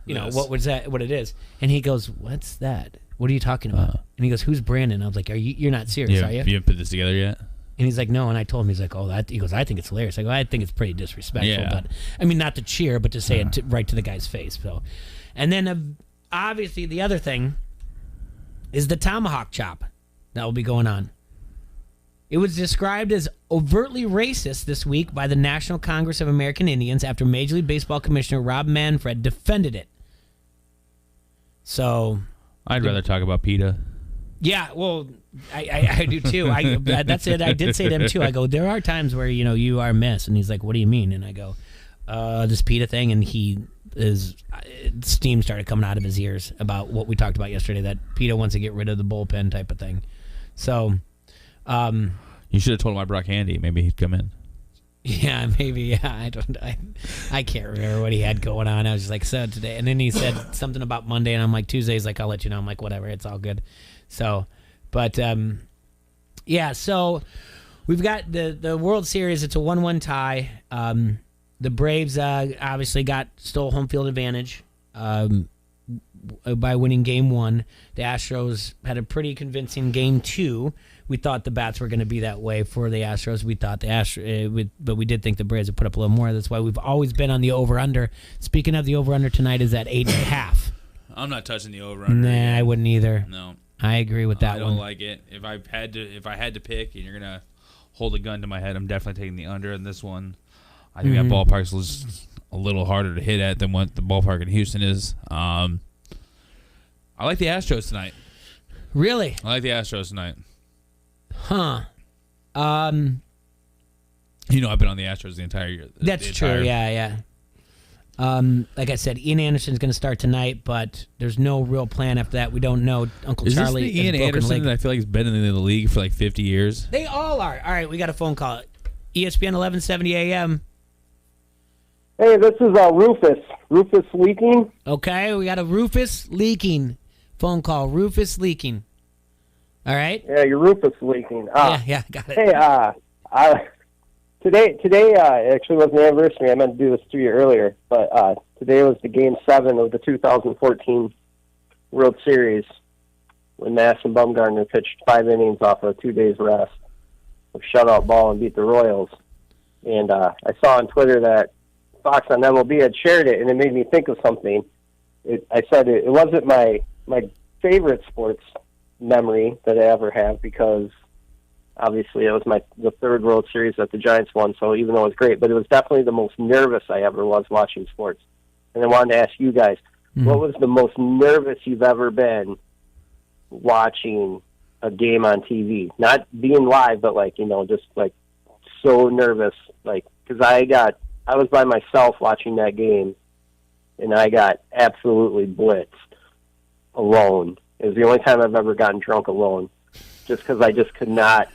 what was that, what it is. And he goes, what's that? What are you talking about? And he goes, who's Brandon? I was like, you're not serious, are you? You haven't put this together yet? And he's like, no. And I told him, he's like, he goes, I think it's hilarious. I go, I think it's pretty disrespectful. But I mean, not to cheer, but to say it right to the guy's face. So, and then obviously the other thing is the tomahawk chop that will be going on. It was described as overtly racist this week by the National Congress of American Indians after Major League Baseball Commissioner Rob Manfred defended it. So, I'd rather talk about PETA. Yeah, well, I do too. That's it. I did say to him too. I go, there are times where you are missed, and he's like, "What do you mean?" And I go, "This PETA thing," and steam started coming out of his ears about what we talked about yesterday. That PETA wants to get rid of the bullpen type of thing. So, you should have told him I brought candy. Maybe he'd come in. Yeah, maybe. Yeah, I can't remember what he had going on. I was just like, so today, and then he said something about Monday, and I'm like, Tuesday's like, I'll let you know. I'm like, whatever, it's all good. So, but so we've got the World Series. It's a 1-1 tie. The Braves obviously stole home field advantage by winning Game 1. The Astros had a pretty convincing Game 2. We thought the bats were going to be that way for the Astros. We thought but we did think the Braves would put up a little more. That's why we've always been on the over/under. Speaking of the over/under, tonight is at 8.5. I'm not touching the over/under. Nah, I wouldn't either. No, I agree with that. I don't like it. If I had to pick, and you're gonna hold a gun to my head, I'm definitely taking the under in this one. I think that ballpark's just a little harder to hit at than what the ballpark in Houston is. I like the Astros tonight. Really? I like the Astros tonight. Huh. I've been on the Astros the entire year. That's true. Yeah. Like I said, Ian Anderson's going to start tonight, but there's no real plan after that. We don't know. Uncle Charlie is this the Ian Anderson that I feel like has been in the league for like 50 years? They all are. All right, we got a phone call. ESPN 1170 AM. Hey, this is Rufus. Rufus Leaking. Okay, we got a Rufus Leaking phone call. Rufus Leaking. All right. Yeah, you're Rufus Leaking. Yeah, got it. Hey, Today actually was an anniversary. I meant to do this 2 years earlier, but today was the Game 7 of the 2014 World Series when Madison Bumgarner pitched 5 innings off of 2 days rest with shutout ball and beat the Royals. And I saw on Twitter that Fox on MLB had shared it, and it made me think of something. I said it wasn't my favorite sports memory that I ever have because obviously it was the third World Series that the Giants won, so even though it was great, but it was definitely the most nervous I ever was watching sports. And I wanted to ask you guys, what was the most nervous you've ever been watching a game on TV? Not being live, but just so nervous, because I was by myself watching that game, and I got absolutely blitzed alone. It was the only time I've ever gotten drunk alone, just because I just could not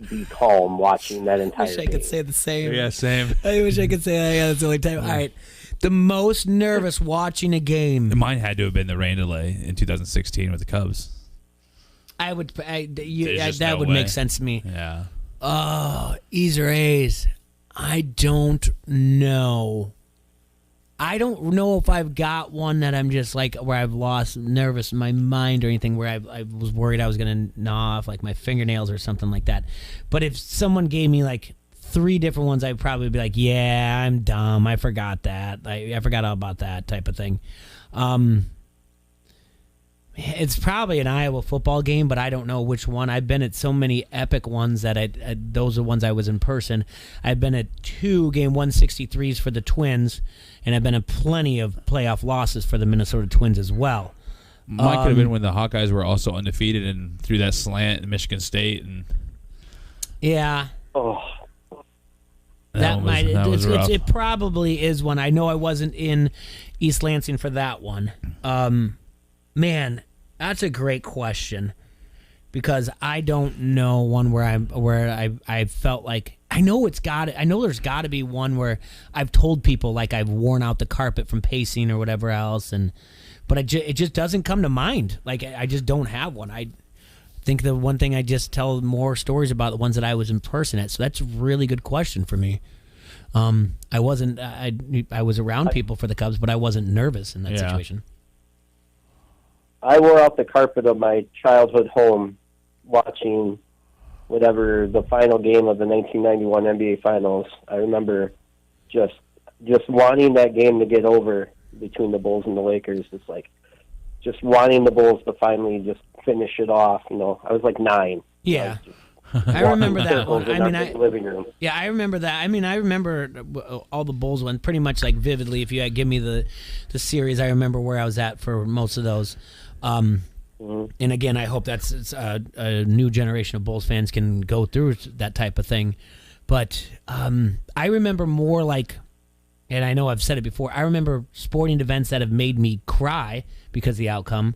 be calm watching that entire game. I wish I could say the same. Yeah, same. I wish I could say that. Yeah, that's the only time. All right. The most nervous watching a game. Mine had to have been the rain delay in 2016 with the Cubs. That would no make sense to me. Yeah. Oh, E's or A's. I don't know. I don't know if I've got one that I'm just where I've lost nervous in my mind or anything where I was worried I was going to gnaw off my fingernails or something like that. But if someone gave me 3 different ones, I'd probably be like, yeah, I'm dumb. I forgot that. I forgot all about that type of thing. It's probably an Iowa football game, but I don't know which one. I've been at so many epic ones that those are ones I was in person. I've been at 2 Game 163s for the Twins, and I've been at plenty of playoff losses for the Minnesota Twins as well. Mine could have been when the Hawkeyes were also undefeated and threw that slant in Michigan State. And yeah. Oh. It probably is one. I know I wasn't in East Lansing for that one. Man, that's a great question because I don't know one where I felt like I know there's got to be one where I've told people I've worn out the carpet from pacing or whatever else, but it just doesn't come to mind. I just don't have one. I think the one thing I just tell more stories about the ones that I was in person at. So that's a really good question for me. I wasn't. I was around people for the Cubs, but I wasn't nervous in that situation. I wore out the carpet of my childhood home watching whatever the final game of the 1991 NBA Finals. I remember just wanting that game to get over between the Bulls and the Lakers. It's just wanting the Bulls to finally just finish it off. I was 9. Yeah. I remember that one. Living room. Yeah, I remember that. I remember all the Bulls ones pretty much vividly. If you had give me the series, I remember where I was at for most of those. And again, I hope that's a new generation of Bulls fans can go through that type of thing. But I remember more and I know I've said it before, I remember sporting events that have made me cry because of the outcome,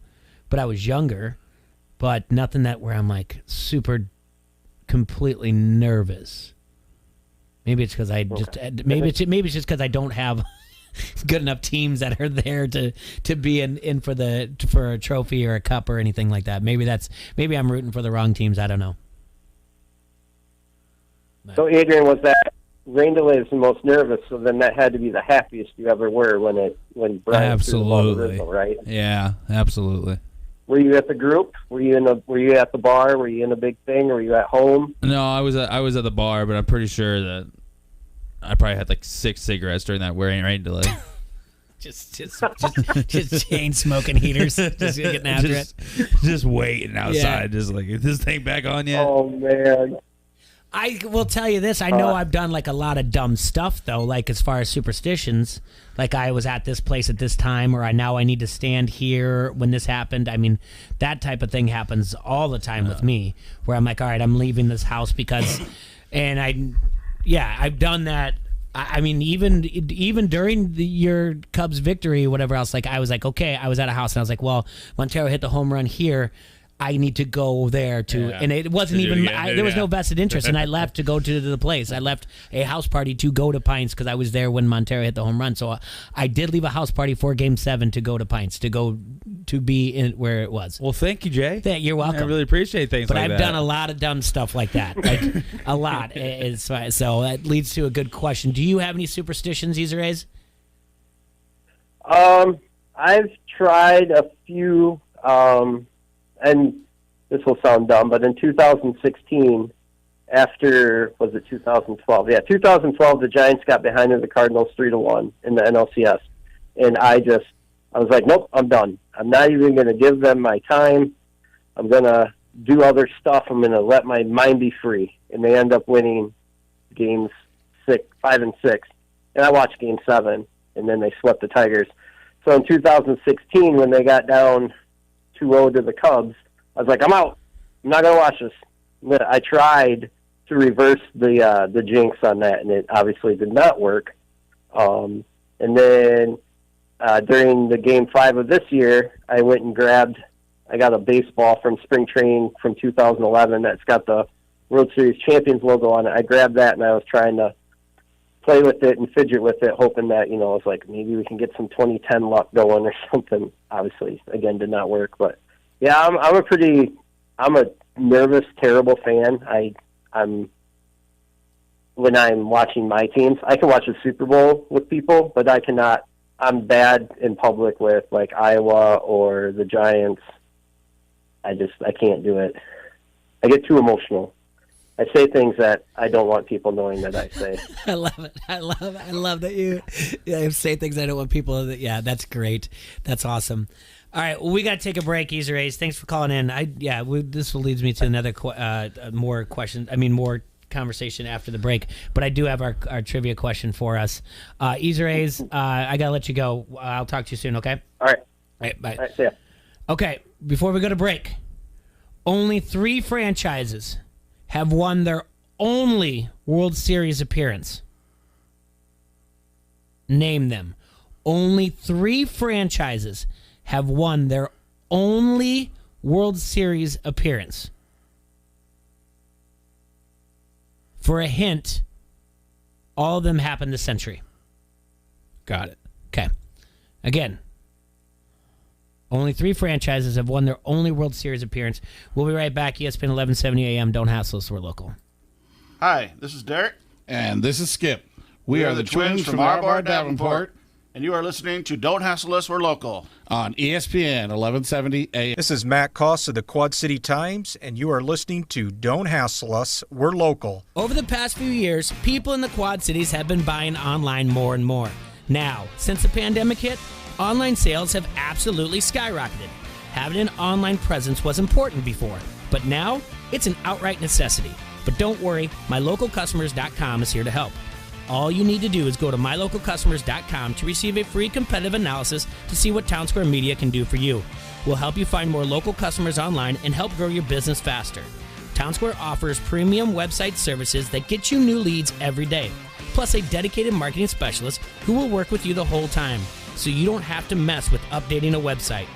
but I was younger. But nothing where I'm super completely nervous. Maybe it's because maybe it's just because I don't have good enough teams that are there to be in for a trophy or a cup or anything like that. Maybe I'm rooting for the wrong teams. I don't know. So Adrian, was that rain delay is the most nervous? So then that had to be the happiest you ever were when Brian threw the ball to Rizzo, right? Yeah, absolutely. Were you at the group? Were you at the bar? Were you in a big thing? Or were you at home? No, I was at the bar, but I'm pretty sure that I probably had 6 cigarettes during that rain delay. just chain smoking heaters, just getting after it. Just waiting outside, is this thing back on yet? Oh man. I will tell you this. I know I've done a lot of dumb stuff though, as far as superstitions. I was at this place at this time, or I need to stand here when this happened. That type of thing happens all the time with me, where I'm all right, I'm leaving this house because, and I've done that. Even during your Cubs victory or whatever else, I was okay, I was at a house and I was well, Montero hit the home run here. I need to go there and it wasn't even, there was no vested interest, and I left to go to the place. I left a house party to go to Pints because I was there when Montero hit the home run. So I did leave a house party for Game 7 to go to Pints, to be in where it was. Well, thank you, Jay. You're welcome. I really appreciate things but like I've that. done a lot of dumb stuff like that. Like, a lot. So that leads to a good question. Do you have any superstitions, Izraes? I've tried a few, and this will sound dumb, but in 2016, was it 2012? Yeah, 2012, the Giants got behind the Cardinals 3-1 in the NLCS. And I was like, nope, I'm done. I'm not even going to give them my time. I'm going to do other stuff. I'm going to let my mind be free. And they end up winning games 5 and 6. And I watched Game 7, and then they swept the Tigers. So in 2016, when they got down 2-0 to the Cubs, I was like, I'm out. I'm not going to watch this. I tried to reverse the jinx on that, and it obviously did not work. And then during the Game 5 of this year, I went and I got a baseball from spring training from 2011 that's got the World Series Champions logo on it. I grabbed that, and I was trying to play with it and fidget with it, hoping that, I was like, maybe we can get some 2010 luck going or something. Obviously, again, did not work. But, yeah, I'm a nervous, terrible fan. When I'm watching my teams, I can watch a Super Bowl with people, but I cannot. I'm bad in public with, like, Iowa or the Giants. I can't do it. I get too emotional. I say things that I don't want people knowing that I say. I love it. I love that you say things I don't want people. Yeah, that's great. That's awesome. All right, well, we got to take a break, Izraes. Thanks for calling in. This will leads me to another more questions. More conversation after the break. But I do have our trivia question for us. Izraes, I got to let you go. I'll talk to you soon, okay? All right. All right, bye. All right, see ya. Okay, before we go to break, only 3 franchises have won their only World Series appearance. Name them. Only 3 franchises have won their only World Series appearance. For a hint, all of them happened this century. Got it. Okay. Again, only 3 franchises have won their only World Series appearance. We'll be right back. ESPN 1170 AM. Don't hassle us. We're local. Hi, this is Derek. And this is Skip. We are the twins from Arbar, Davenport. And you are listening to Don't Hassle Us, We're Local. On ESPN 1170 AM. This is Matt Koss of the Quad City Times, and you are listening to Don't Hassle Us, We're Local. Over the past few years, people in the Quad Cities have been buying online more and more. Now, since the pandemic hit, online sales have absolutely skyrocketed. Having an online presence was important before, but now it's an outright necessity. But don't worry, MyLocalCustomers.com is here to help. All you need to do is go to MyLocalCustomers.com to receive a free competitive analysis to see what Town Square Media can do for you. We'll help you find more local customers online and help grow your business faster. Town Square offers premium website services that get you new leads every day, plus a dedicated marketing specialist who will work with you the whole time, so you don't have to mess with updating a website.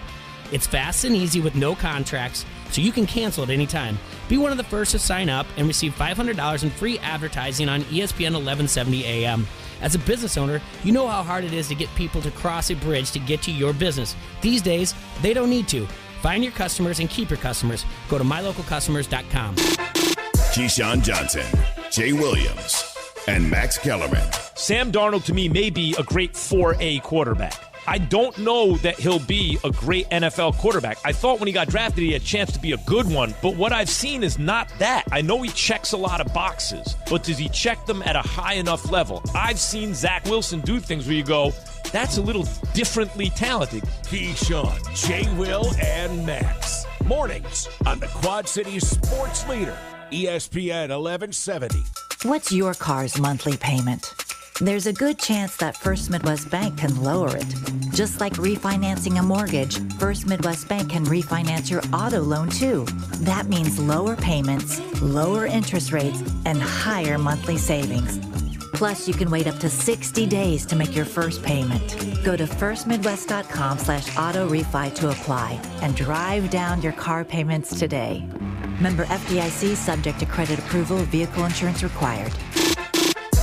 It's fast and easy with no contracts, so you can cancel at any time. Be one of the first to sign up and receive $500 in free advertising on ESPN 1170 AM. As a business owner, you know how hard it is to get people to cross a bridge to get to your business. These days, they don't need to. Find your customers and keep your customers. Go to MyLocalCustomers.com. Keyshawn Johnson, Jay Williams, and Max Kellerman. Sam Darnold, to me, may be a great 4A quarterback. I don't know that he'll be a great NFL quarterback. I thought when he got drafted, he had a chance to be a good one, but what I've seen is not that. I know he checks a lot of boxes, but does he check them at a high enough level? I've seen Zach Wilson do things where you go, that's a little differently talented. Keyshawn, Jay Will, and Max. Mornings on the Quad Cities Sports Leader, ESPN 1170. What's your car's monthly payment? There's a good chance that First Midwest Bank can lower it. Just like refinancing a mortgage, First Midwest Bank can refinance your auto loan too. That means lower payments, lower interest rates, and higher monthly savings. Plus, you can wait up to 60 days to make your first payment. Go to firstmidwest.com/auto refi to apply and drive down your car payments today. Member FDIC, subject to credit approval, vehicle insurance required.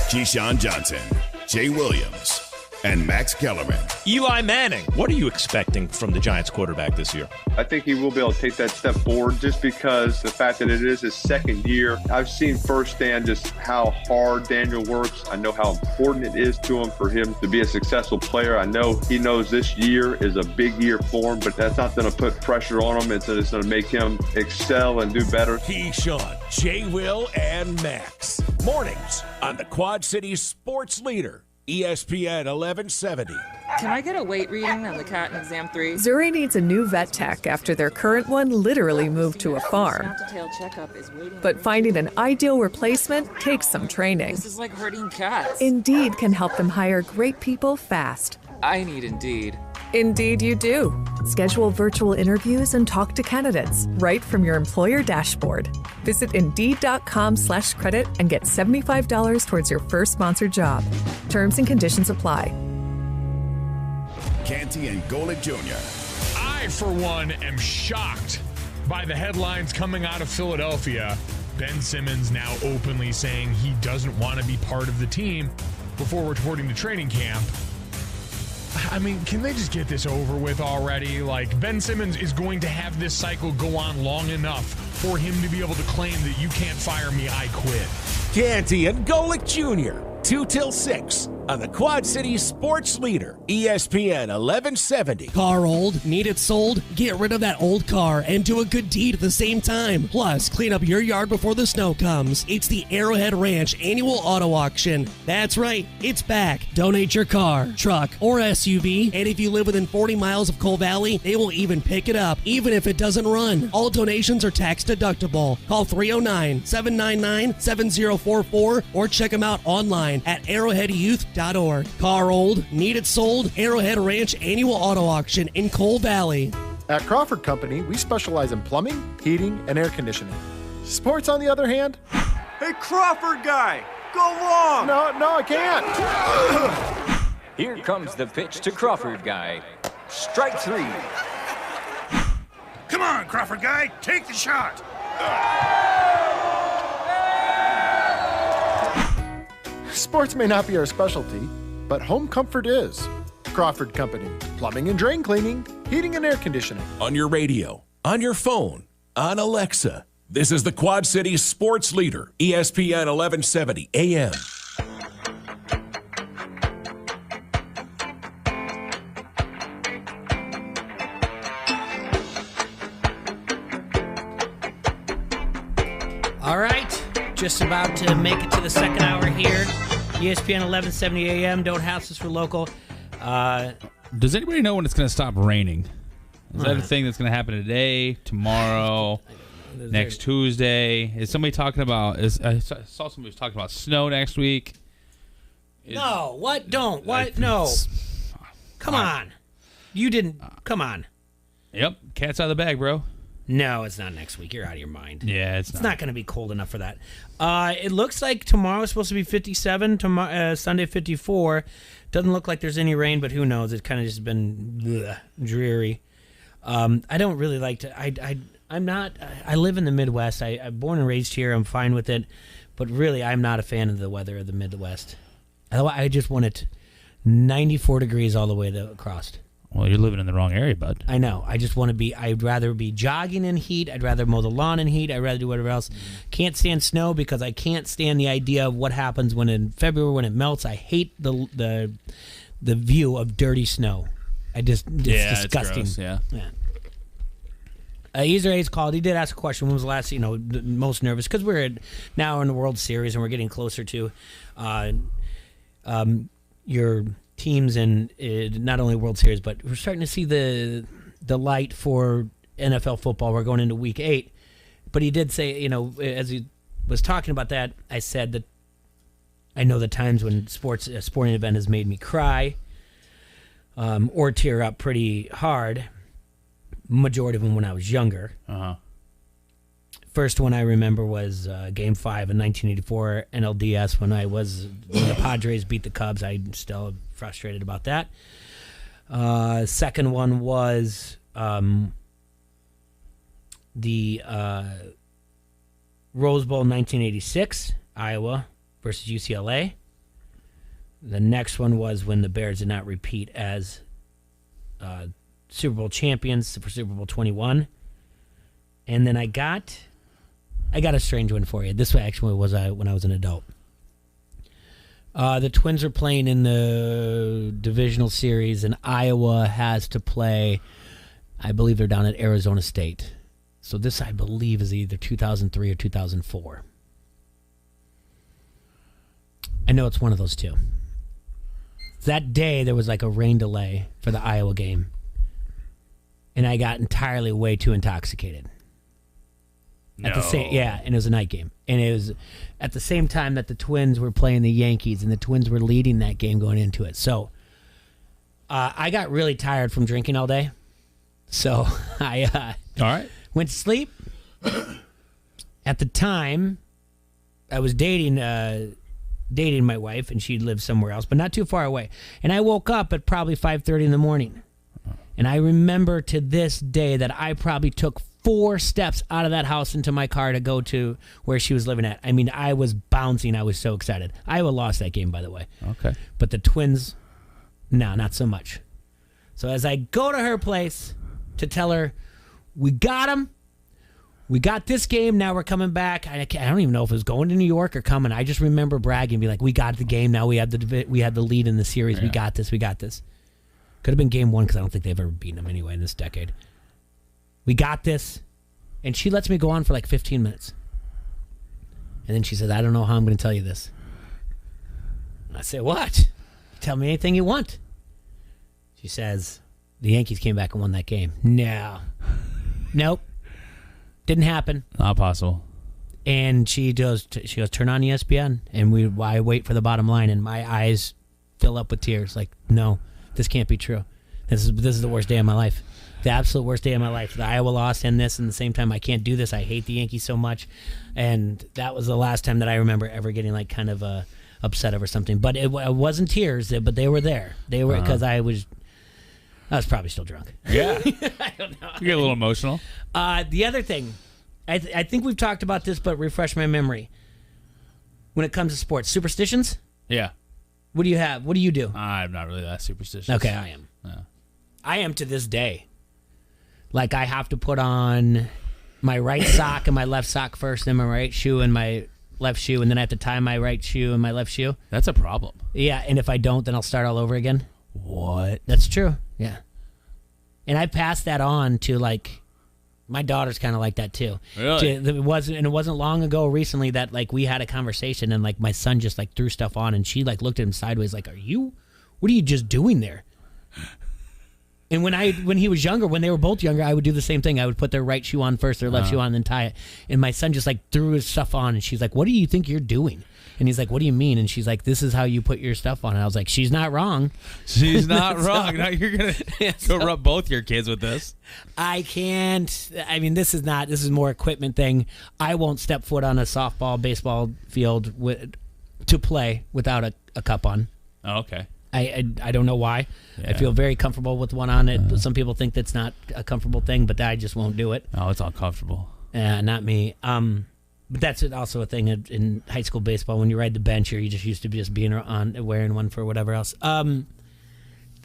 Keyshawn Johnson, Jay Williams, and Max Kellerman. Eli Manning, what are you expecting from the Giants quarterback this year? I think he will be able to take that step forward just because the fact that it is his second year. I've seen firsthand just how hard Daniel works. I know how important it is to him for him to be a successful player. I know he knows this year is a big year for him, but that's not going to put pressure on him. It's going to make him excel and do better. Keyshawn, Jay Will, and Max. Mornings on the Quad Cities Sports Leader, ESPN 1170. Can I get a weight reading on the cat in exam 3? Zuri needs a new vet tech after their current one literally moved to a farm. Snap-to-tail checkup is waiting. But finding an ideal replacement takes some training. This is like herding cats. Indeed can help them hire great people fast. I need Indeed. Indeed you do. Schedule virtual interviews and talk to candidates right from your employer dashboard. Visit Indeed.com/credit and get $75 towards your first sponsored job. Terms and conditions apply. Canty and Golick Jr. I, for one, am shocked by the headlines coming out of Philadelphia. Ben Simmons now openly saying he doesn't want to be part of the team before reporting to training camp. I mean, can they just get this over with already? Like, Ben Simmons is going to have this cycle go on long enough for him to be able to claim that you can't fire me, I quit. Canty and Golick Jr., 2 till 6 on the Quad Cities Sports Leader, ESPN 1170. Car old? Need it sold? Get rid of that old car and do a good deed at the same time. Plus, clean up your yard before the snow comes. It's the Arrowhead Ranch Annual Auto Auction. That's right, it's back. Donate your car, truck, or SUV, and if you live within 40 miles of Coal Valley, they will even pick it up, even if it doesn't run. All donations are tax deductible. Call 309-799-7044 or check them out online at arrowheadyouth.org. Car old? Need it sold? Arrowhead Ranch Annual Auto Auction in Coal Valley. At Crawford Company, we specialize in plumbing, heating, and air conditioning. Sports, on the other hand? Hey, Crawford guy, go long! No, I can't. Here comes the pitch to Crawford guy. Strike 3. Come on, Crawford guy, take the shot! Sports may not be our specialty, but home comfort is. Crawford Company, plumbing and drain cleaning, heating and air conditioning. On your radio, on your phone, on Alexa. This is the Quad Cities Sports Leader, ESPN 1170 AM. All right, just about to make it to the second hour here. ESPN 1170 AM. Don't house us for local. Does anybody know when it's going to stop raining? Is that a thing that's going to happen today, tomorrow, next Tuesday? Is somebody talking about? I saw somebody was talking about snow next week. No, what? Don't. What? No. Come on. You didn't. Come on. Yep, cat's out of the bag, bro. No, it's not next week. You're out of your mind. Yeah, it's not going to be cold enough for that. It looks like tomorrow's supposed to be 57, Sunday 54. Doesn't look like there's any rain, but who knows? It's kind of just been dreary. I don't really like to. I'm not. I live in the Midwest. I'm born and raised here. I'm fine with it, but really, I'm not a fan of the weather of the Midwest. I just want it 94 degrees all the way across. Well, you're living in the wrong area, bud. I know. I just want to be. I'd rather be jogging in heat. I'd rather mow the lawn in heat. I'd rather do whatever else. Can't stand snow because I can't stand the idea of what happens when in February when it melts. I hate the view of dirty snow. It's disgusting. It's gross, yeah. Easer A's called. He did ask a question. When was the last, the most nervous? Because we're now in the World Series and we're getting closer to your teams in not only World Series, but we're starting to see the light for NFL football. We're going into Week 8. But he did say, as he was talking about that, I said that I know the times when a sporting event has made me cry or tear up pretty hard. Majority of them when I was younger. first one I remember was Game 5 in 1984 NLDS when the Padres beat the Cubs. I'm still frustrated about that. Second one was the Rose Bowl 1986, Iowa versus UCLA. The next one was when the Bears did not repeat as Super Bowl champions for Super Bowl 21. And then I got a strange one for you. This one actually was when I was an adult. The Twins are playing in the divisional series, and Iowa has to play, I believe they're down at Arizona State. So this, I believe, is either 2003 or 2004. I know it's one of those two. That day, there was like a rain delay for the Iowa game, and I got entirely way too intoxicated. And it was a night game. And it was at the same time that the Twins were playing the Yankees, and the Twins were leading that game going into it. So I got really tired from drinking all day. So I all right. Went to sleep. At the time, I was dating my wife, and she lived somewhere else, but not too far away. And I woke up at probably 5:30 in the morning. And I remember to this day that I probably took 4 steps out of that house into my car to go to where she was living at. I mean, I was bouncing. I was so excited. Iowa lost that game, by the way. Okay. But the Twins, no, not so much. So as I go to her place to tell her, we got them. We got this game. Now we're coming back. I don't even know if it was going to New York or coming. I just remember bragging, be like, we got the game. Now we had the lead in the series. Yeah. We got this. We got this. Could have been game 1 because I don't think they've ever beaten them anyway in this decade. We got this. And she lets me go on for like 15 minutes. And then she says, I don't know how I'm going to tell you this. And I say, what? Tell me anything you want. She says, the Yankees came back and won that game. No. Nope. Didn't happen. Not possible. And she goes, turn on ESPN. And I wait for the bottom line, and my eyes fill up with tears. Like, no, this can't be true. This is the worst day of my life. The absolute worst day of my life. The Iowa loss and this, and at the same time, I can't do this. I hate the Yankees so much. And that was the last time that I remember ever getting like kind of upset over something. But it wasn't tears, but they were there. They were because I was probably still drunk. Yeah. I don't know. You get a little emotional. The other thing, I think we've talked about this, but refresh my memory. When it comes to sports, superstitions? Yeah. What do you have? What do you do? I'm not really that superstitious. Okay, I am. Yeah. I am to this day. Like, I have to put on my right sock and my left sock first, then my right shoe and my left shoe, and then I have to tie my right shoe and my left shoe. That's a problem. Yeah, and if I don't, then I'll start all over again. What? That's true. Yeah. And I passed that on to, like, my daughter's kind of like that too. Really? It wasn't long ago recently that, like, we had a conversation, and, like, my son just, like, threw stuff on, and she, like, looked at him sideways like, what are you just doing there? And when he was younger, when they were both younger, I would do the same thing. I would put their right shoe on first, their left shoe on, and then tie it. And my son just, like, threw his stuff on, and she's like, what do you think you're doing? And he's like, what do you mean? And she's like, this is how you put your stuff on. And I was like, she's not wrong. She's not wrong. Now you're going to go rub both your kids with this. I can't. I mean, this is more equipment thing. I won't step foot on a softball, baseball field to play without a cup on. Oh, okay. I don't know why. Yeah. I feel very comfortable with one on it. Some people think that's not a comfortable thing, but I just won't do it. Oh, it's uncomfortable. Not me. But that's also a thing in high school baseball. When you ride the bench, you're just used to just being wearing one for whatever else.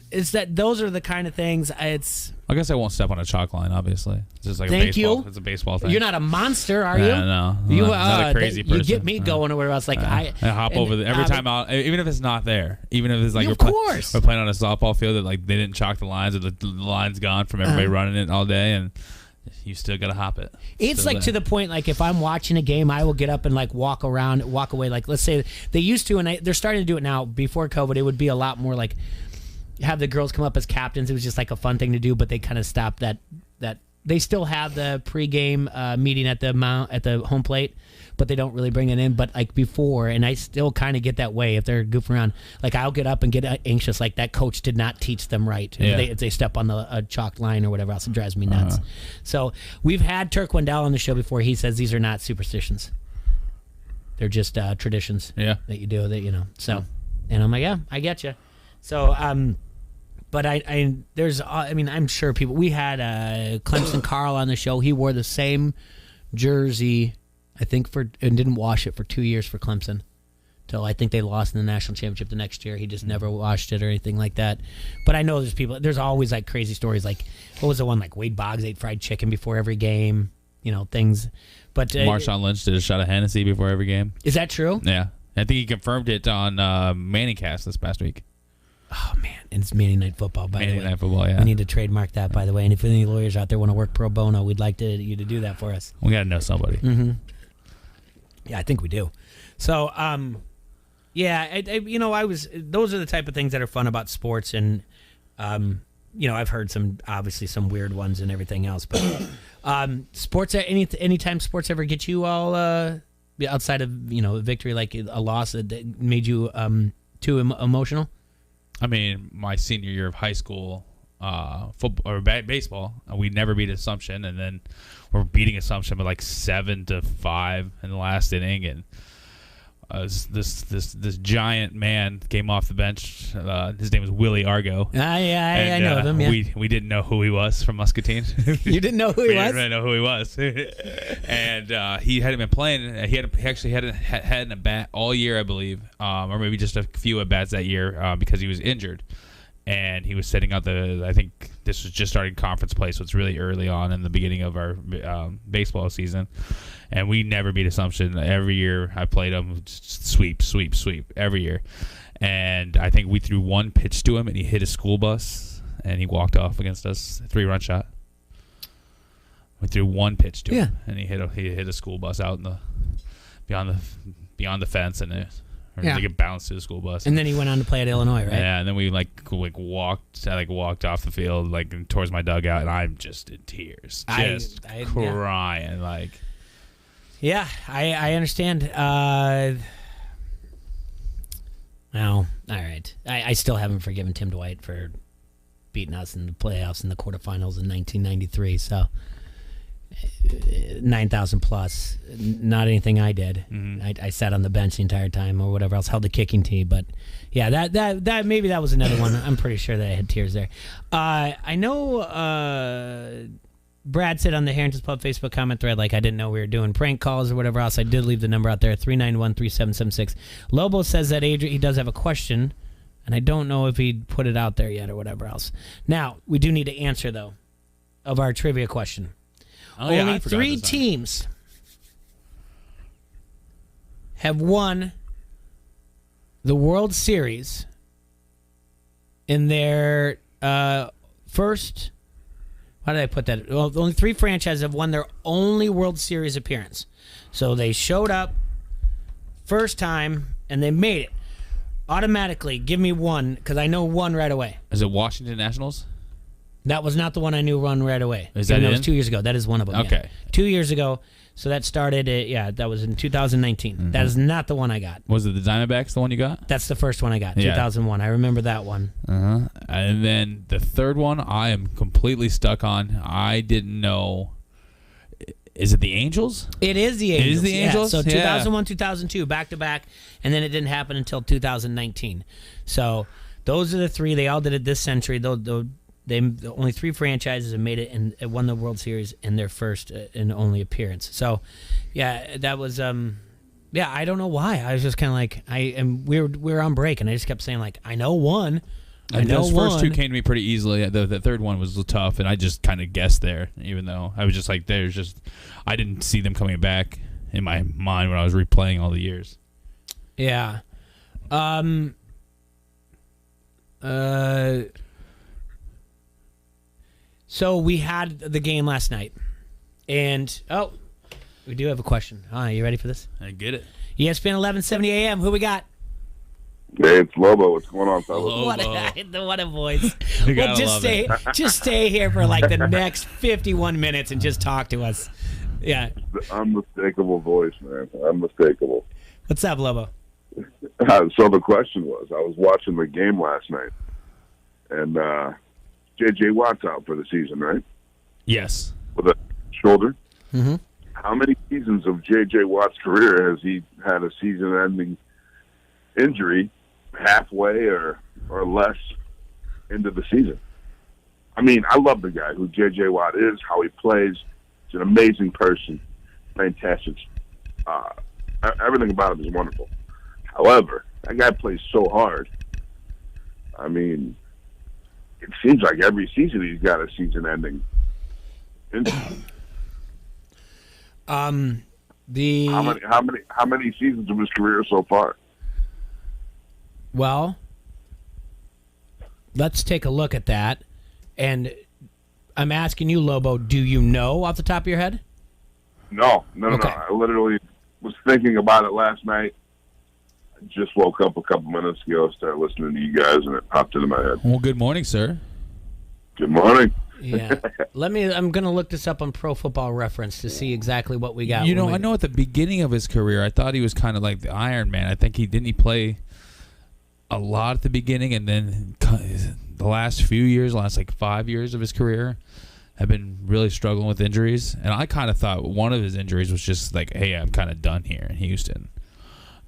It's that those are the kind of things. I guess I won't step on a chalk line. Obviously, it's just like Thank a baseball. you. It's a baseball thing. You're not a monster, are you? No, you not a crazy person. You get me going where I was like, I hop over every time out, even if it's not there. Even if it's like of course we're playing on a softball field that like they didn't chalk the lines or the line's gone from everybody running it all day and. You still gotta hop it. It's like to the point, like if I'm watching a game, I will get up and like walk away. Like let's say they used to, and they're starting to do it now. Before COVID, it would be a lot more like have the girls come up as captains. It was just like a fun thing to do, but they kind of stopped that they still have the pregame meeting at the home plate, but they don't really bring it in. But like before, and I still kind of get that way if they're goofing around. Like I'll get up and get anxious, like that coach did not teach them right. Yeah. If they step on the chalk line or whatever else, it drives me nuts. So we've had Turk Wendell on the show before. He says these are not superstitions; they're just traditions that you do. That you know. So, and I'm like, yeah, I get you. So, but I'm sure people. We had Clemson Carl on the show. He wore the same jersey, I think, and didn't wash it for 2 years for Clemson. Till I think they lost in the national championship the next year. He just never washed it or anything like that. But I know there's people. There's always like crazy stories. Like what was the one? Like Wade Boggs ate fried chicken before every game. You know things. But Marshawn Lynch did a shot of Hennessy before every game. Is that true? Yeah, I think he confirmed it on Manningcast this past week. Oh, man. And it's Manning Night Football, by the way. Manning Night Football, yeah. We need to trademark that, by the way. And if any lawyers out there want to work pro bono, we'd like you to do that for us. We got to know somebody. Mm-hmm. Yeah, I think we do. So, yeah, those are the type of things that are fun about sports. And, I've heard obviously some weird ones and everything else. But sports, anytime sports ever get you all outside of, a victory, like a loss that made you too emotional? I mean, my senior year of high school football or baseball, we never beat Assumption, and then we're beating Assumption by like 7-5 in the last inning, and this giant man came off the bench. His name was Willie Argo. I know him. Yeah. We didn't know who he was from Muscatine. You didn't know who he was? We didn't really know who he was, and he hadn't been playing. He actually hadn't had a bat all year, I believe, or maybe just a few at bats that year because he was injured. And he was setting out I think this was just starting conference play, so it's really early on in the beginning of our baseball season. And we never beat Assumption. Every year I played them, sweep every year. And I think we threw one pitch to him, and he hit a school bus, and he walked off against us, 3-run shot. We threw one pitch to him, and he hit a school bus out in beyond the fence, and I think it bounced to the school bus. And then he went on to play at Illinois, right? Yeah, and then we walked off the field and towards my dugout, and I'm just in tears, crying. Yeah, I understand. All right. I still haven't forgiven Tim Dwight for beating us in the playoffs in the quarterfinals in 1993. So 9,000 plus, not anything I did. I sat on the bench the entire time or whatever else, held the kicking tee. But yeah, that maybe that was another one. I'm pretty sure that I had tears there. I know Brad said on the Harrington's Pub Facebook comment thread, I didn't know we were doing prank calls or whatever else. I did leave the number out there, 391-3776. Lobo says that he does have a question, and I don't know if he put it out there yet or whatever else. Now, we do need to answer, though, of our trivia question. Only 3 teams have won the World Series in their first. How did I put that? Well, only 3 franchises have won their only World Series appearance. So they showed up first time and they made it. Automatically, give me one because I know one right away. Is it Washington Nationals? That was not the one I knew run right away. Is that it? That was 2 years ago. That is one of them. Okay. Yeah. 2 years ago. So that started, that was in 2019. Mm-hmm. That is not the one I got. Was it the Diamondbacks, the one you got? That's the first one I got, 2001. I remember that one. Uh-huh. And then the third one I am completely stuck on. I didn't know. Is it the Angels? It is the Angels. It is the Angels? So 2001, 2002, back-to-back, and then it didn't happen until 2019. So those are the 3. They all did it this century. Only 3 franchises have made it and won the World Series in their first and only appearance. So, yeah, that was I don't know why. I was just kind of like we were on break and I just kept saying I know one. I know those one. first 2 came to me pretty easily. The third one was tough, and I just kind of guessed there, even though I was just I didn't see them coming back in my mind when I was replaying all the years. Yeah. So we had the game last night, and we do have a question. You ready for this? I get it. ESPN 1170 AM. Who we got? Hey, it's Lobo. What's going on, fellas? What a voice. You Well, gotta just stay here for like the next 51 minutes and just talk to us. Yeah. The unmistakable voice, man. Unmistakable. What's up, Lobo? So the question was, I was watching the game last night, and J.J. Watt's out for the season, right? Yes. With a shoulder. Mm-hmm. How many seasons of J.J. Watt's career has he had a season-ending injury halfway or less into the season? I mean, I love the guy who J.J. Watt is, how he plays. He's an amazing person, fantastic. Everything about him is wonderful. However, that guy plays so hard. I mean, it seems like every season he's got a season-ending injury. How many seasons of his career so far? Well, let's take a look at that. And I'm asking you, Lobo, do you know off the top of your head? No. Okay. I literally was thinking about it last night. I just woke up a couple minutes ago, started listening to you guys, and it popped into my head. Well, good morning, sir. Good morning. Yeah. I'm going to look this up on Pro Football Reference to see exactly what we got. I know at the beginning of his career, I thought he was kind of like the Iron Man. I think he play a lot at the beginning, and then the last few years, last like 5 years of his career, have been really struggling with injuries. And I kind of thought one of his injuries was just like, hey, I'm kind of done here in Houston.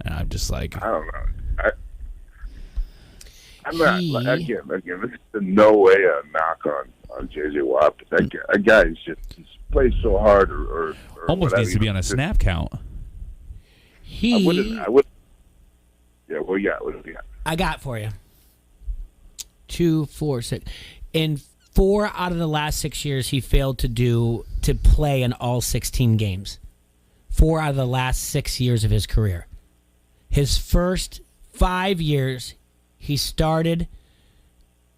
And I'm just like, I don't know. I'm not, again, this is in no way a knock on J.J. Watt, but that guy is just, he plays so hard or almost whatever. needs to be on a snap count. I would. Yeah, well, yeah. I got for you. 2, 4, 6. In 4 out of the last 6 years, he failed to play in all 16 games. 4 out of the last 6 years of his career. His first 5 years, he started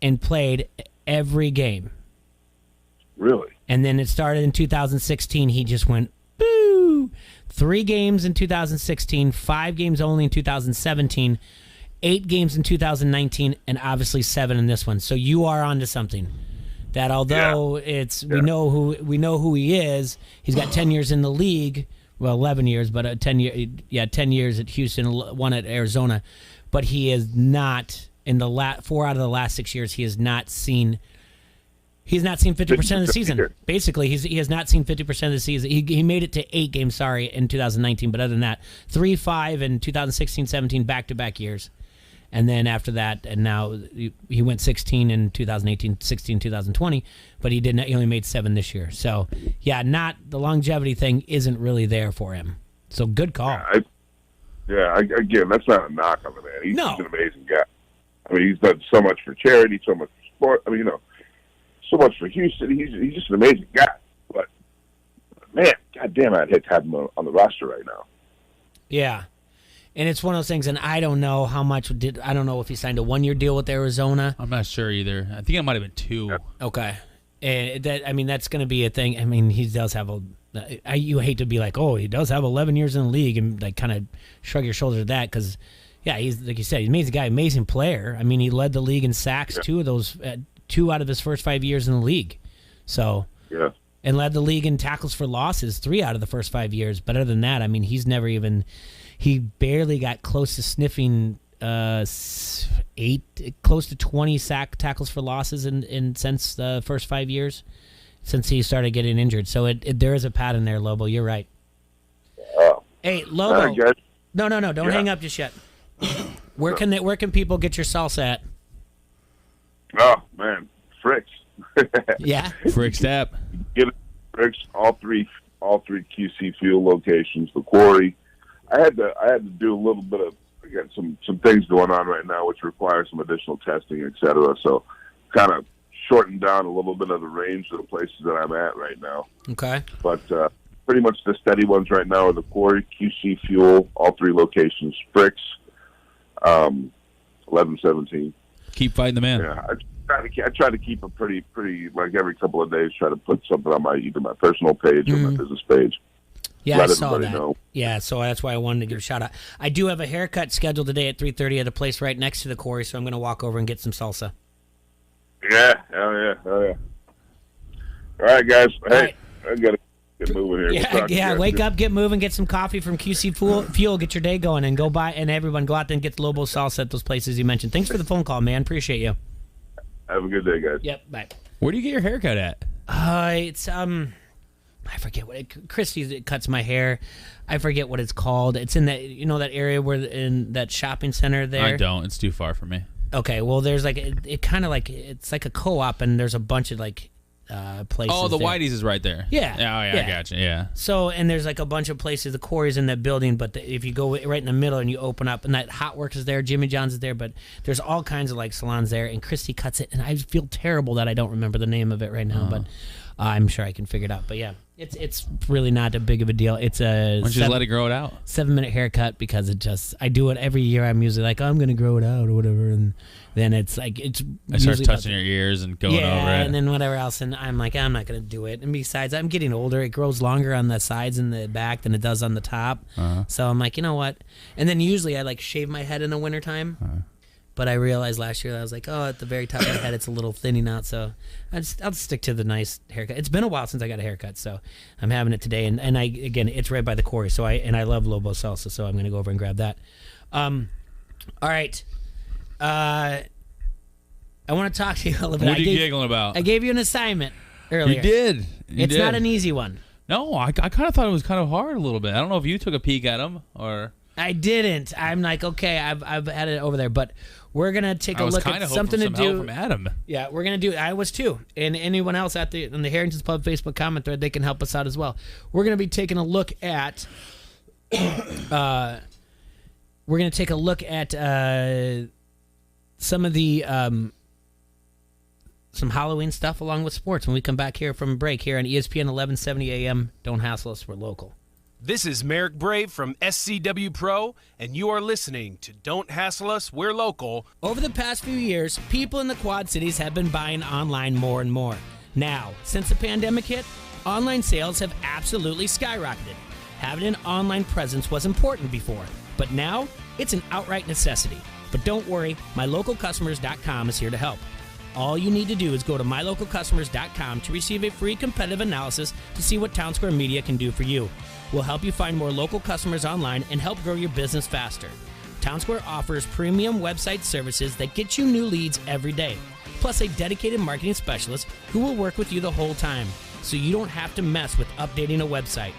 and played every game. Really? And then it started in 2016. He just went, boo! 3 games in 2016, 5 games only in 2017, 8 games in 2019, and obviously 7 in this one. So you are onto something. That although we know who he is, he's got 10 years in the league. Well, 11 years, but 10 years at Houston, 1 at Arizona. But he is not in the 4 out of the last 6 years. He has not seen. He's not seen 50% of the season. Basically, he has not seen 50% of the season. He made it to 8 games, in 2019. But other than that, 3, 5 in 2016, 17, back-to-back years. And then after that, and now he went 16 in 2018, 16 2020, but he didn't. He only made 7 this year. So, yeah, the longevity thing isn't really there for him. So, good call. Again, that's not a knock on the man. He's an amazing guy. I mean, he's done so much for charity, so much for sport. I mean, so much for Houston. He's just an amazing guy. But man, goddamn, I'd hate to have him on the roster right now. Yeah. And it's one of those things, and I don't know how much I don't know if he signed a 1-year deal with Arizona. I'm not sure either. I think it might have been 2. Yeah. Okay. And that's going to be a thing. I mean, he does have you hate to be like, oh, he does have 11 years in the league and like kind of shrug your shoulders at that because, yeah, he's, like you said, he's an amazing guy, amazing player. I mean, he led the league in sacks 2 of those, 2 out of his first 5 years in the league. So, yeah. And led the league in tackles for losses 3 out of the first 5 years. But other than that, I mean, he's never even. He barely got close to sniffing close to 20 sack tackles for losses in since the first 5 years, since he started getting injured. So there is a pattern there, Lobo. You're right. Hey, Lobo. No. Don't hang up just yet. Where can people get your salsa at? Oh man, Frick's. Yeah. Frick's Tap. Get it, Frick's. All three QC Fuel locations. The Quarry. I had to do a little bit of some things going on right now, which require some additional testing, et cetera. So, kind of shortened down a little bit of the range of the places that I'm at right now. Okay. But pretty much the steady ones right now are the Quarry, QC Fuel, all 3 locations, Frick's, 1117. Keep fighting the man. Yeah, I try to keep it pretty like every couple of days. Try to put something on either my personal page or my business page. Yeah, let I saw everybody that. know. Yeah, so that's why I wanted to give a shout out. I do have a haircut scheduled today at 3:30 at a place right next to the quarry, so I'm going to walk over and get some salsa. Yeah, hell yeah. All right, guys. Hey, I got to get moving here. Yeah, wake up, get moving, get some coffee from QC Fuel, get your day going, and go buy, and everyone go out there and get the Lobo salsa at those places you mentioned. Thanks for the phone call, man. Appreciate you. Have a good day, guys. Yep, bye. Where do you get your haircut at? It's I forget what Christy cuts my hair. I forget what it's called. It's in that that area where in that shopping center there. I don't. It's too far for me. Okay, well, there's like it kind of like it's like a co-op, and there's a bunch of like places. Oh, the there. Whitey's is right there. Yeah. Oh, yeah, I gotcha. Yeah. So, and there's like a bunch of places. The quarry's in that building, but if you go right in the middle and you open up, and that Hot Works is there, Jimmy John's is there, but there's all kinds of like salons there, and Christy cuts it, and I feel terrible that I don't remember the name of it right now, but I'm sure I can figure it out. But yeah, it's really not a big of a deal. It's a Why don't you just let it grow it out? 7-minute haircut because I do it every year. I'm usually like, I'm going to grow it out or whatever, and then it's like I start touching your ears and going over it. and then whatever else, and I'm like, I'm not going to do it. And besides, I'm getting older. It grows longer on the sides and the back than it does on the top. So I'm like, you know what? And then usually I like shave my head in the wintertime. But I realized last year that I was like, oh, at the very top of my head, it's a little thinning out. So I'll stick to the nice haircut. It's been a while since I got a haircut, so I'm having it today. And again, it's right by the quarry. So I love Lobo salsa, so I'm going to go over and grab that. All right. I want to talk to you a little bit. What are you giggling about? I gave you an assignment earlier. You did. It's not an easy one. No, I kind of thought it was kind of hard a little bit. I don't know if you took a peek at them or. I didn't. I'm like, okay, I've had it over there, but we're gonna take a look at something to do. From Adam. Yeah, we're gonna do. I was too, and anyone else in the Harrington's Pub Facebook comment thread, they can help us out as well. We're gonna be taking a look at. We're gonna take a look at some of the some Halloween stuff along with sports when we come back here from a break here on ESPN 1170 AM. Don't hassle us. We're local. This is Merrick Brave from SCW Pro, and you are listening to Don't Hassle Us, We're Local. Over the past few years, people in the Quad Cities have been buying online more and more. Now, since the pandemic hit, online sales have absolutely skyrocketed. Having an online presence was important before, but now it's an outright necessity. But don't worry, MyLocalCustomers.com is here to help. All you need to do is go to MyLocalCustomers.com to receive a free competitive analysis to see what Town Square Media can do for you. We'll help you find more local customers online and help grow your business faster. Town Square offers premium website services that get you new leads every day, plus a dedicated marketing specialist who will work with you the whole time, so you don't have to mess with updating a website.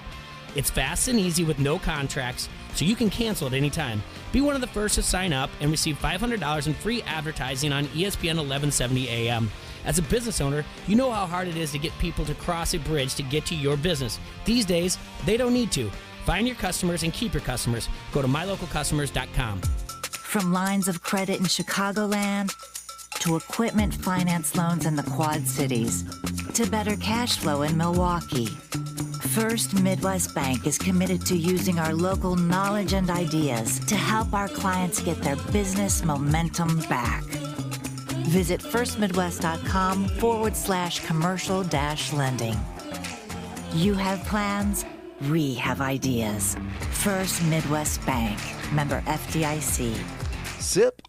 It's fast and easy with no contracts, so you can cancel at any time. Be one of the first to sign up and receive $500 in free advertising on ESPN 1170 AM. As a business owner, you know how hard it is to get people to cross a bridge to get to your business. These days, they don't need to. Find your customers and keep your customers. Go to MyLocalCustomers.com. From lines of credit in Chicagoland to equipment finance loans in the Quad Cities to better cash flow in Milwaukee, First Midwest Bank is committed to using our local knowledge and ideas to help our clients get their business momentum back. Visit firstmidwest.com/commercial-lending. You have plans, we have ideas. First Midwest Bank, member FDIC. Sip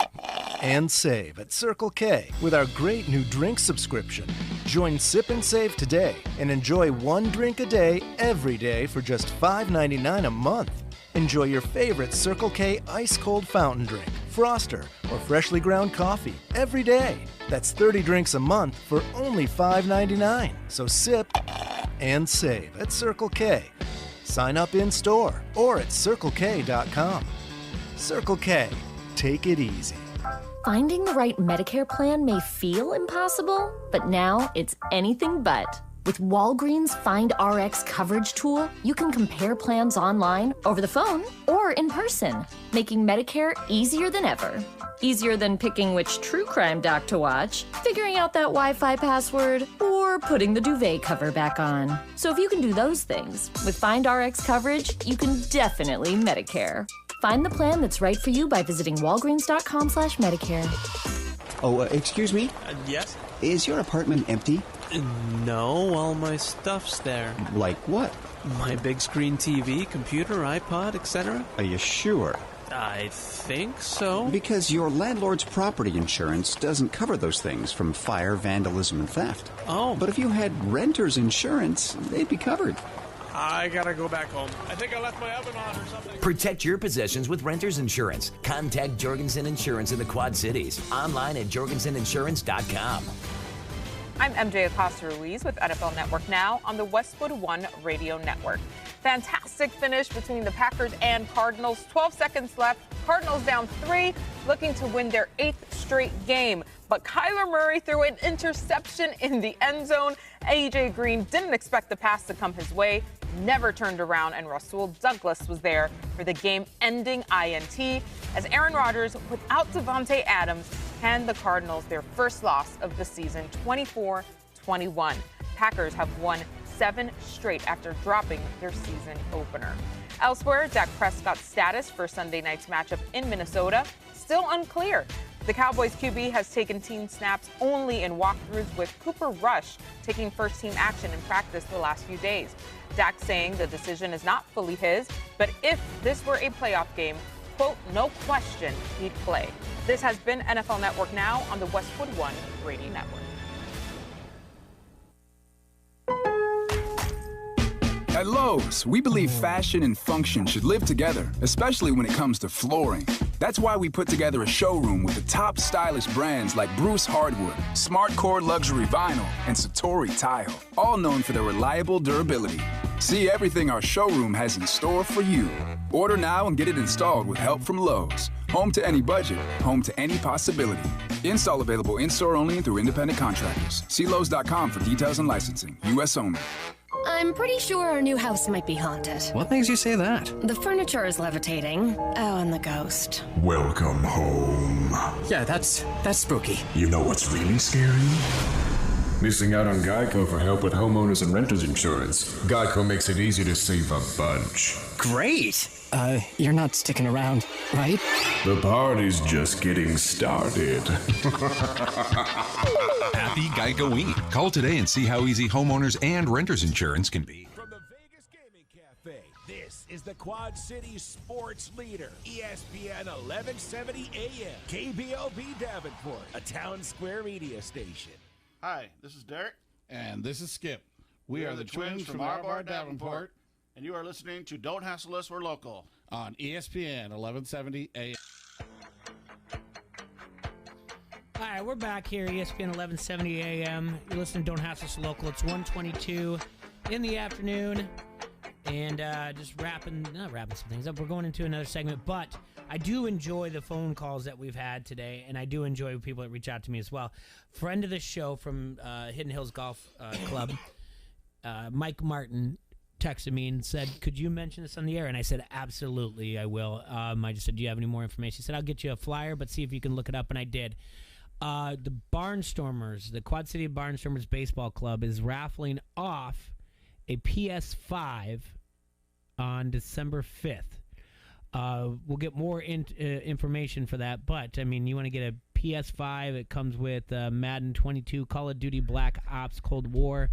and save at Circle K with our great new drink subscription. Join Sip and Save today and enjoy one drink a day every day for just $5.99 a month. Enjoy your favorite Circle K ice-cold fountain drink, Froster, or freshly ground coffee every day. That's 30 drinks a month for only $5.99. So sip and save at Circle K. Sign up in-store or at CircleK.com. Circle K. Take it easy. Finding the right Medicare plan may feel impossible, but now it's anything but. With Walgreens Find RX coverage tool, you can compare plans online, over the phone, or in person, making Medicare easier than ever. Easier than picking which true crime doc to watch, figuring out that Wi-Fi password, or putting the duvet cover back on. So if you can do those things, with Find RX coverage, you can definitely Medicare. Find the plan that's right for you by visiting walgreens.com/Medicare. Oh, excuse me? Yes? Is your apartment empty? No, all my stuff's there. Like what? My big screen TV, computer, iPod, etc. Are you sure? I think so. Because your landlord's property insurance doesn't cover those things from fire, vandalism, and theft. Oh. But if you had renter's insurance, they'd be covered. I gotta go back home. I think I left my oven on or something. Protect your possessions with renter's insurance. Contact Jorgensen Insurance in the Quad Cities. Online at jorgenseninsurance.com. I'm MJ Acosta-Ruiz with NFL Network Now on the Westwood One Radio Network. Fantastic finish between the Packers and Cardinals. 12 seconds left. Cardinals down 3, looking to win their 8th straight game. But Kyler Murray threw an interception in the end zone. A.J. Green didn't expect the pass to come his way, never turned around, and Rasul Douglas was there for the game-ending INT as Aaron Rodgers, without Devontae Adams, hand the Cardinals their first loss of the season, 24-21. Packers have won 7 straight after dropping their season opener. Elsewhere, Dak Prescott's status for Sunday night's matchup in Minnesota still unclear. The Cowboys QB has taken team snaps only in walkthroughs, with Cooper Rush taking first-team action in practice the last few days. Dak saying the decision is not fully his, but if this were a playoff game, quote, no question he'd play. This has been NFL Network Now on the Westwood One Radio Network. At Lowe's, we believe fashion and function should live together, especially when it comes to flooring. That's why we put together a showroom with the top stylish brands like Bruce Hardwood, SmartCore Luxury Vinyl, and Satori Tile, all known for their reliable durability. See everything our showroom has in store for you. Order now and get it installed with help from Lowe's. Home to any budget, home to any possibility. Install available in-store only and through independent contractors. See Lowe's.com for details and licensing. U.S. only. I'm pretty sure our new house might be haunted. What makes you say that? The furniture is levitating. Oh, and the ghost. Welcome home. Yeah, that's spooky. You know what's really scary? Missing out on Geico for help with homeowners and renters insurance. Geico makes it easy to save a bunch. Great! You're not sticking around, right? The party's just getting started. Happy Geico Week. Call today and see how easy homeowners and renters insurance can be. From the Vegas Gaming Cafe, this is the Quad City Sports Leader, ESPN 1170 AM, KBLB Davenport, a Town Square media station. Hi, this is Derek. And this is Skip. We are the twins from our bar Davenport. And you are listening to Don't Hassle Us, We're Local. On ESPN 1170 AM. All right, we're back here, ESPN 1170 AM. You're listening to Don't Hassle Us Local. It's 1:22 in the afternoon. And just not wrapping some things up. We're going into another segment, but I do enjoy the phone calls that we've had today, and I do enjoy people that reach out to me as well. Friend of the show from Hidden Hills Golf Club, Mike Martin, texted me and said, could you mention this on the air? And I said, absolutely, I will. I just said, do you have any more information? He said, I'll get you a flyer, but see if you can look it up, and I did. The Barnstormers, the Quad City Barnstormers Baseball Club, is raffling off a PS5 on December 5th. We'll get more information for that, but, I mean, you want to get a PS5, it comes with Madden 22, Call of Duty Black Ops Cold War,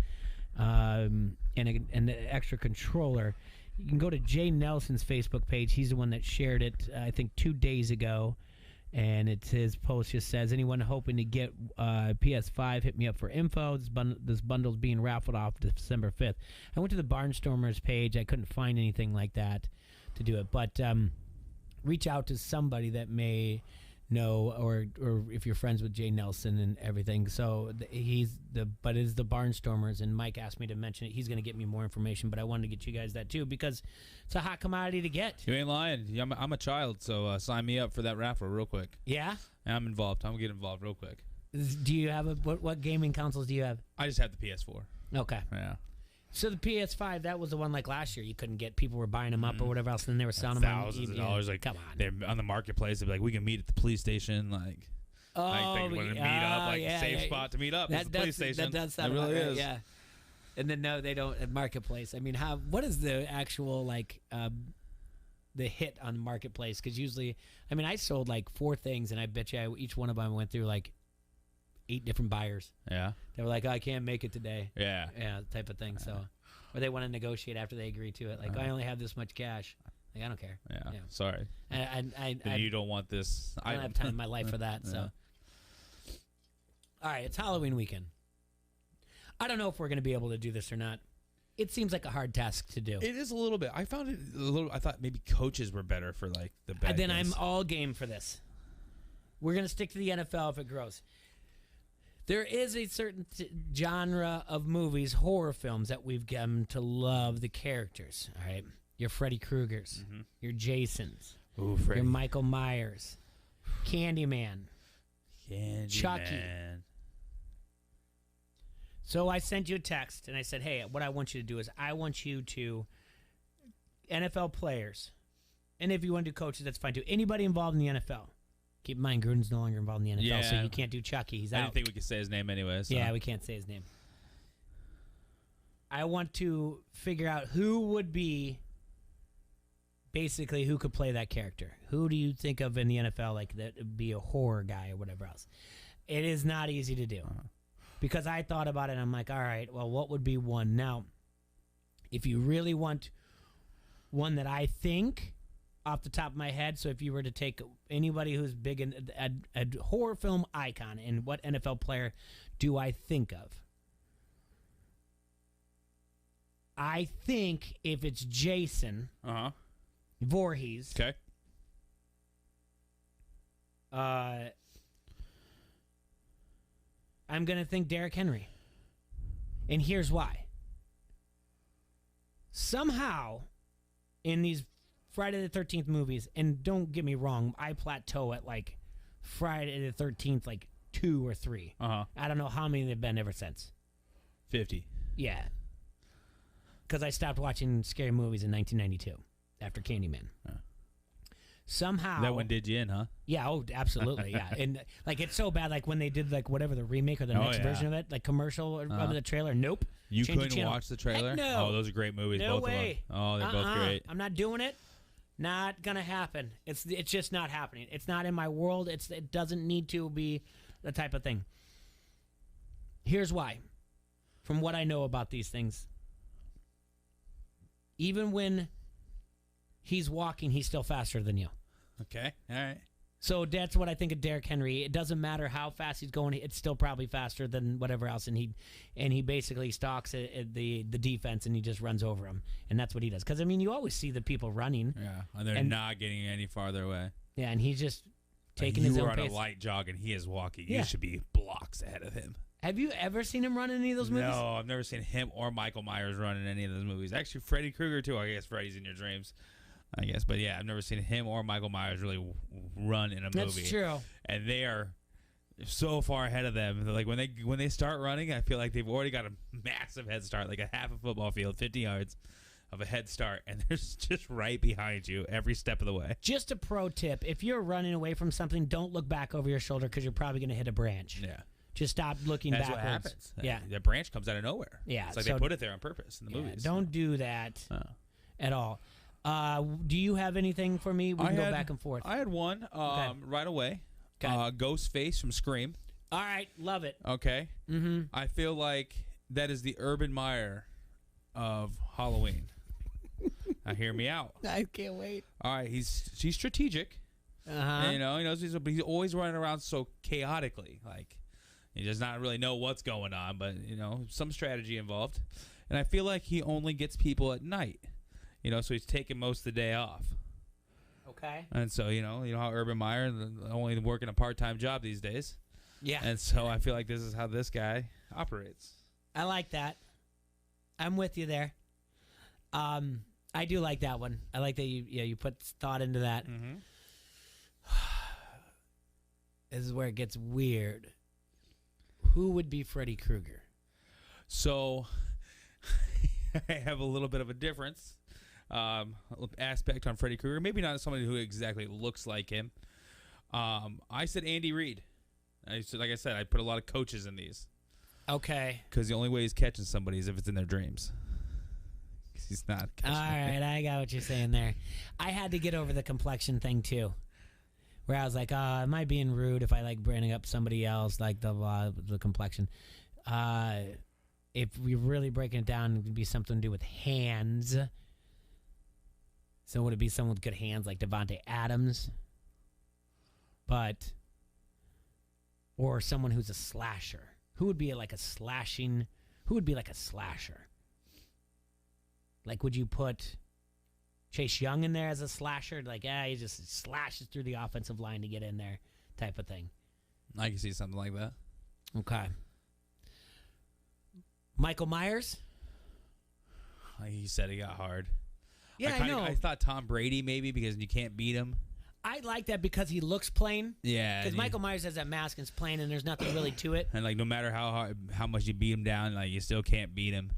and an extra controller. You can go to Jay Nelson's Facebook page. He's the one that shared it, I think, 2 days ago. And it's his post just says, anyone hoping to get PS5, hit me up for info. This bundle's being raffled off December 5th. I went to the Barnstormers page. I couldn't find anything like that to do it. But reach out to somebody that may know, or if you're friends with Jay Nelson and everything. So but it's the Barnstormers, and Mike asked me to mention it. He's going to get me more information, but I wanted to get you guys that too because it's a hot commodity to get. You ain't lying. I'm a child, so sign me up for that raffle real quick. Yeah? I'm involved. I'm going to get involved real quick. Do you have what gaming consoles do you have? I just have the PS4. Okay. Yeah. So the PS5, that was the one like last year. You couldn't get, people were buying them up or whatever else, and then they were selling them thousands of dollars. Like, come on, they're on the marketplace. They'd be like, we can meet at the police station. Like, they want to meet up, like safe spot to meet up. It's the police station. That does sound it really right, is. Yeah. And then no, they don't at marketplace. I mean, what is the actual like the hit on marketplace? Because usually, I mean, I sold like 4 things, and I bet you each one of them went through like 8 different buyers. Yeah. They were like, oh, I can't make it today. Yeah. Yeah, type of thing. So. Or they want to negotiate after they agree to it. Like, I only have this much cash. Like, I don't care. Yeah. Sorry. Then you don't want this. I don't have time in my life for that. So, all right, it's Halloween weekend. I don't know if we're going to be able to do this or not. It seems like a hard task to do. It is a little bit. I found it a little. I thought maybe coaches were better for like the bad Then guys. I'm all game for this. We're going to stick to the NFL if it grows. There is a certain genre of movies, horror films, that we've come to love the characters. All right, your Freddy Kruegers, your Jasons, Freddy. your Michael Myers, Candyman, Chucky. So I sent you a text and I said, hey, what I want you to do is I want you to NFL players, and if you want to do coaches, that's fine too. Anybody involved in the NFL. Keep in mind, Gruden's no longer involved in the NFL, so you can't do Chucky. He's out. I didn't think we could say his name anyway. So. Yeah, we can't say his name. I want to figure out who would be, basically, who could play that character. Who do you think of in the NFL like that would be a horror guy or whatever else? It is not easy to do. Because I thought about it and I'm like, all right, well, what would be one? Now, if you really want one that I think off the top of my head, so if you were to take anybody who's big in a horror film icon, and what NFL player do I think of? I think if it's Jason Voorhees, okay, I'm going to think Derrick Henry. And here's why. Somehow, in these Friday the 13th movies, and don't get me wrong, I plateau at like Friday the 13th, like 2 or 3. I don't know how many they've been ever since. 50. Yeah. Because I stopped watching scary movies in 1992 after Candyman. Somehow that one did you in, huh? Yeah, oh, absolutely, yeah. And like it's so bad, like when they did like whatever the remake or the next version of it, like commercial of the trailer. Nope. You Change the couldn't channel. watch the trailer? Heck no. Oh, those are great movies. No both way. of them. Oh, they're both great. I'm not doing it. Not gonna happen. It's just not happening. It's not in my world. It doesn't need to be the type of thing. Here's why. From what I know about these things, even when he's walking, he's still faster than you. Okay, all right. So that's what I think of Derrick Henry. It doesn't matter how fast he's going; it's still probably faster than whatever else. And he basically stalks the defense and he just runs over him, and that's what he does. Because I mean, you always see the people running. Yeah, and they're not getting any farther away. Yeah, and he's just taking his own pace. You are on a light jog and he is walking. Yeah. You should be blocks ahead of him. Have you ever seen him run in any of those movies? No, I've never seen him or Michael Myers run in any of those movies. Actually, Freddy Krueger too. I guess Freddy's in your dreams. I guess, but yeah, I've never seen him or Michael Myers really run in a movie. That's true. And they are so far ahead of them. Like when they start running, I feel like they've already got a massive head start, like a half a football field, 50 yards of a head start, and they're just right behind you every step of the way. Just a pro tip: if you're running away from something, don't look back over your shoulder because you're probably going to hit a branch. Yeah. Just stop looking That's backwards. what happens. Yeah. The branch comes out of nowhere. Yeah. It's like they put it there on purpose in the movies. Don't do that at all. Do you have anything for me? We can go back and forth. I had one right away. Ghostface from Scream. All right, love it. Okay. Mm-hmm. I feel like that is the Urban Meyer of Halloween. Now hear me out. I can't wait. All right, he's strategic. Uh-huh. You know, he knows but he's always running around so chaotically. Like he does not really know what's going on, but you know, some strategy involved. And I feel like he only gets people at night. You know, so he's taking most of the day off. Okay. And so, you know how Urban Meyer only working a part-time job these days. Yeah. And so I feel like this is how this guy operates. I like that. I'm with you there. I do like that one. I like that you put thought into that. Mm-hmm. This is where it gets weird. Who would be Freddy Krueger? So I have a little bit of a difference. Aspect on Freddy Krueger. Maybe not somebody who exactly looks like him. I said Andy Reid. Like I said, I put a lot of coaches in these. Okay. Because the only way he's catching somebody is if it's in their dreams. Because he's not catching All right, I got what you're saying there. I had to get over the complexion thing too, where I was like, am I being rude if I like bringing up somebody else like the complexion? if we're really breaking it down, it would be something to do with hands. So would it be someone with good hands like Devontae Adams? Or someone who's a slasher. Who would be like a slasher? Like, would you put Chase Young in there as a slasher? Like, he just slashes through the offensive line to get in there type of thing. I can see something like that. Okay. Michael Myers? He said he got hard. Yeah, I know. I thought Tom Brady maybe because you can't beat him. I like that because he looks plain. Yeah. Because Michael Myers has that mask and it's plain and there's nothing really to it. And, like, no matter how much you beat him down, like, you still can't beat him.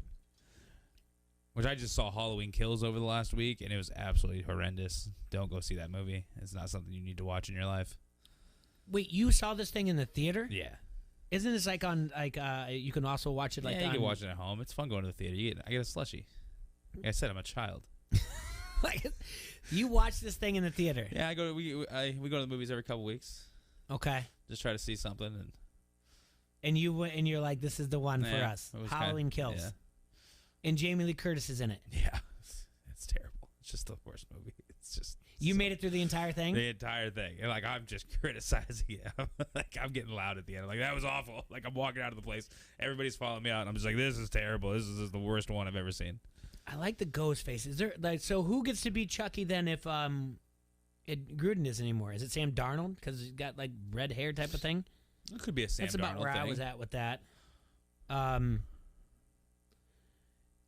Which I just saw Halloween Kills over the last week, and it was absolutely horrendous. Don't go see that movie. It's not something you need to watch in your life. Wait, you saw this thing in the theater? Yeah. Isn't this like on, like, you can also watch it like you can watch it at home. It's fun going to the theater. I get a slushie. Like I said, I'm a child. Like, you watch this thing in the theater? Yeah, we go to the movies every couple weeks. Okay. Just try to see something, and you're like, this is the one for us. Halloween Kills. Yeah. And Jamie Lee Curtis is in it. Yeah, it's terrible. It's just the worst movie. It's just made it through the entire thing. The entire thing, and like I'm just criticizing it. Like I'm getting loud at the end. Like that was awful. Like I'm walking out of the place. Everybody's following me out. And I'm just like, this is terrible. This is the worst one I've ever seen. I like the ghost face. Is there like so? Who gets to be Chucky then? If Gruden isn't anymore, is it Sam Darnold because he's got like red hair type of thing? It could be a Sam Darnold thing. That's about where I was at with that.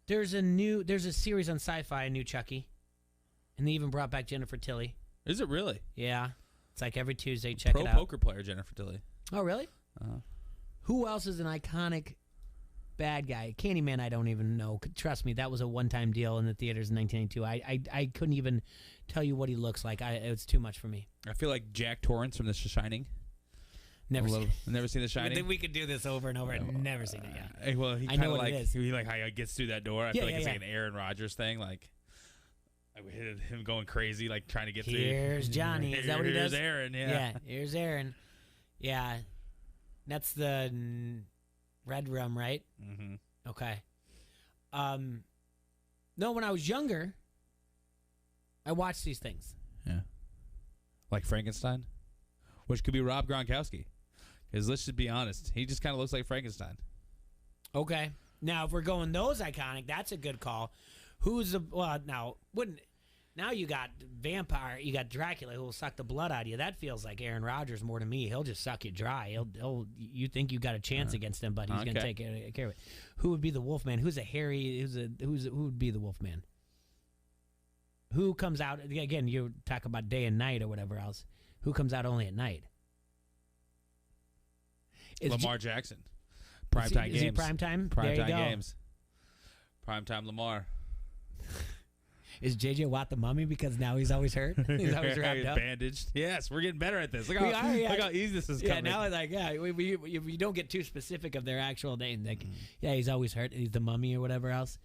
There's a series on Sci-Fi, a new Chucky, and they even brought back Jennifer Tilly. Is it really? Yeah, it's like every Tuesday. Check it out. Pro poker player Jennifer Tilly. Oh, really? Who else is an iconic bad guy? Candyman, I don't even know. Trust me, that was a one-time deal in the theaters in 1992. I couldn't even tell you what he looks like. It was too much for me. I feel like Jack Torrance from The Shining. Never seen The Shining. We could do this over and over. I've never seen it yet. Well, he kind of like he like how he gets through that door. I feel like it's like an Aaron Rodgers thing. Like I hit him going crazy, like trying to get through. Here's Johnny. Is that what he does? Here's Aaron. Yeah. Here's Aaron. Yeah, that's the Red Room, right? Mm-hmm. Okay. No, when I was younger, I watched these things. Yeah. Like Frankenstein, which could be Rob Gronkowski. Because let's just be honest, he just kind of looks like Frankenstein. Okay. Now, if we're going those iconic, that's a good call. Now you got vampire, you got Dracula who will suck the blood out of you. That feels like Aaron Rodgers more to me. He'll just suck you dry. You think you got a chance against him, but he's going to take care of it. Who would be the Wolfman? Who would be the Wolfman? Who comes out again? You talk about day and night or whatever else. Who comes out only at night? Lamar Jackson. Primetime games. Is he primetime? Primetime games. Primetime Lamar. Is J.J. Watt the mummy because now he's always hurt? He's always wrapped up? Bandaged. Yes, we're getting better at this. Look how easy this is coming. Yeah, now it's like, we don't get too specific of their actual name. Like, he's always hurt. He's the mummy or whatever else.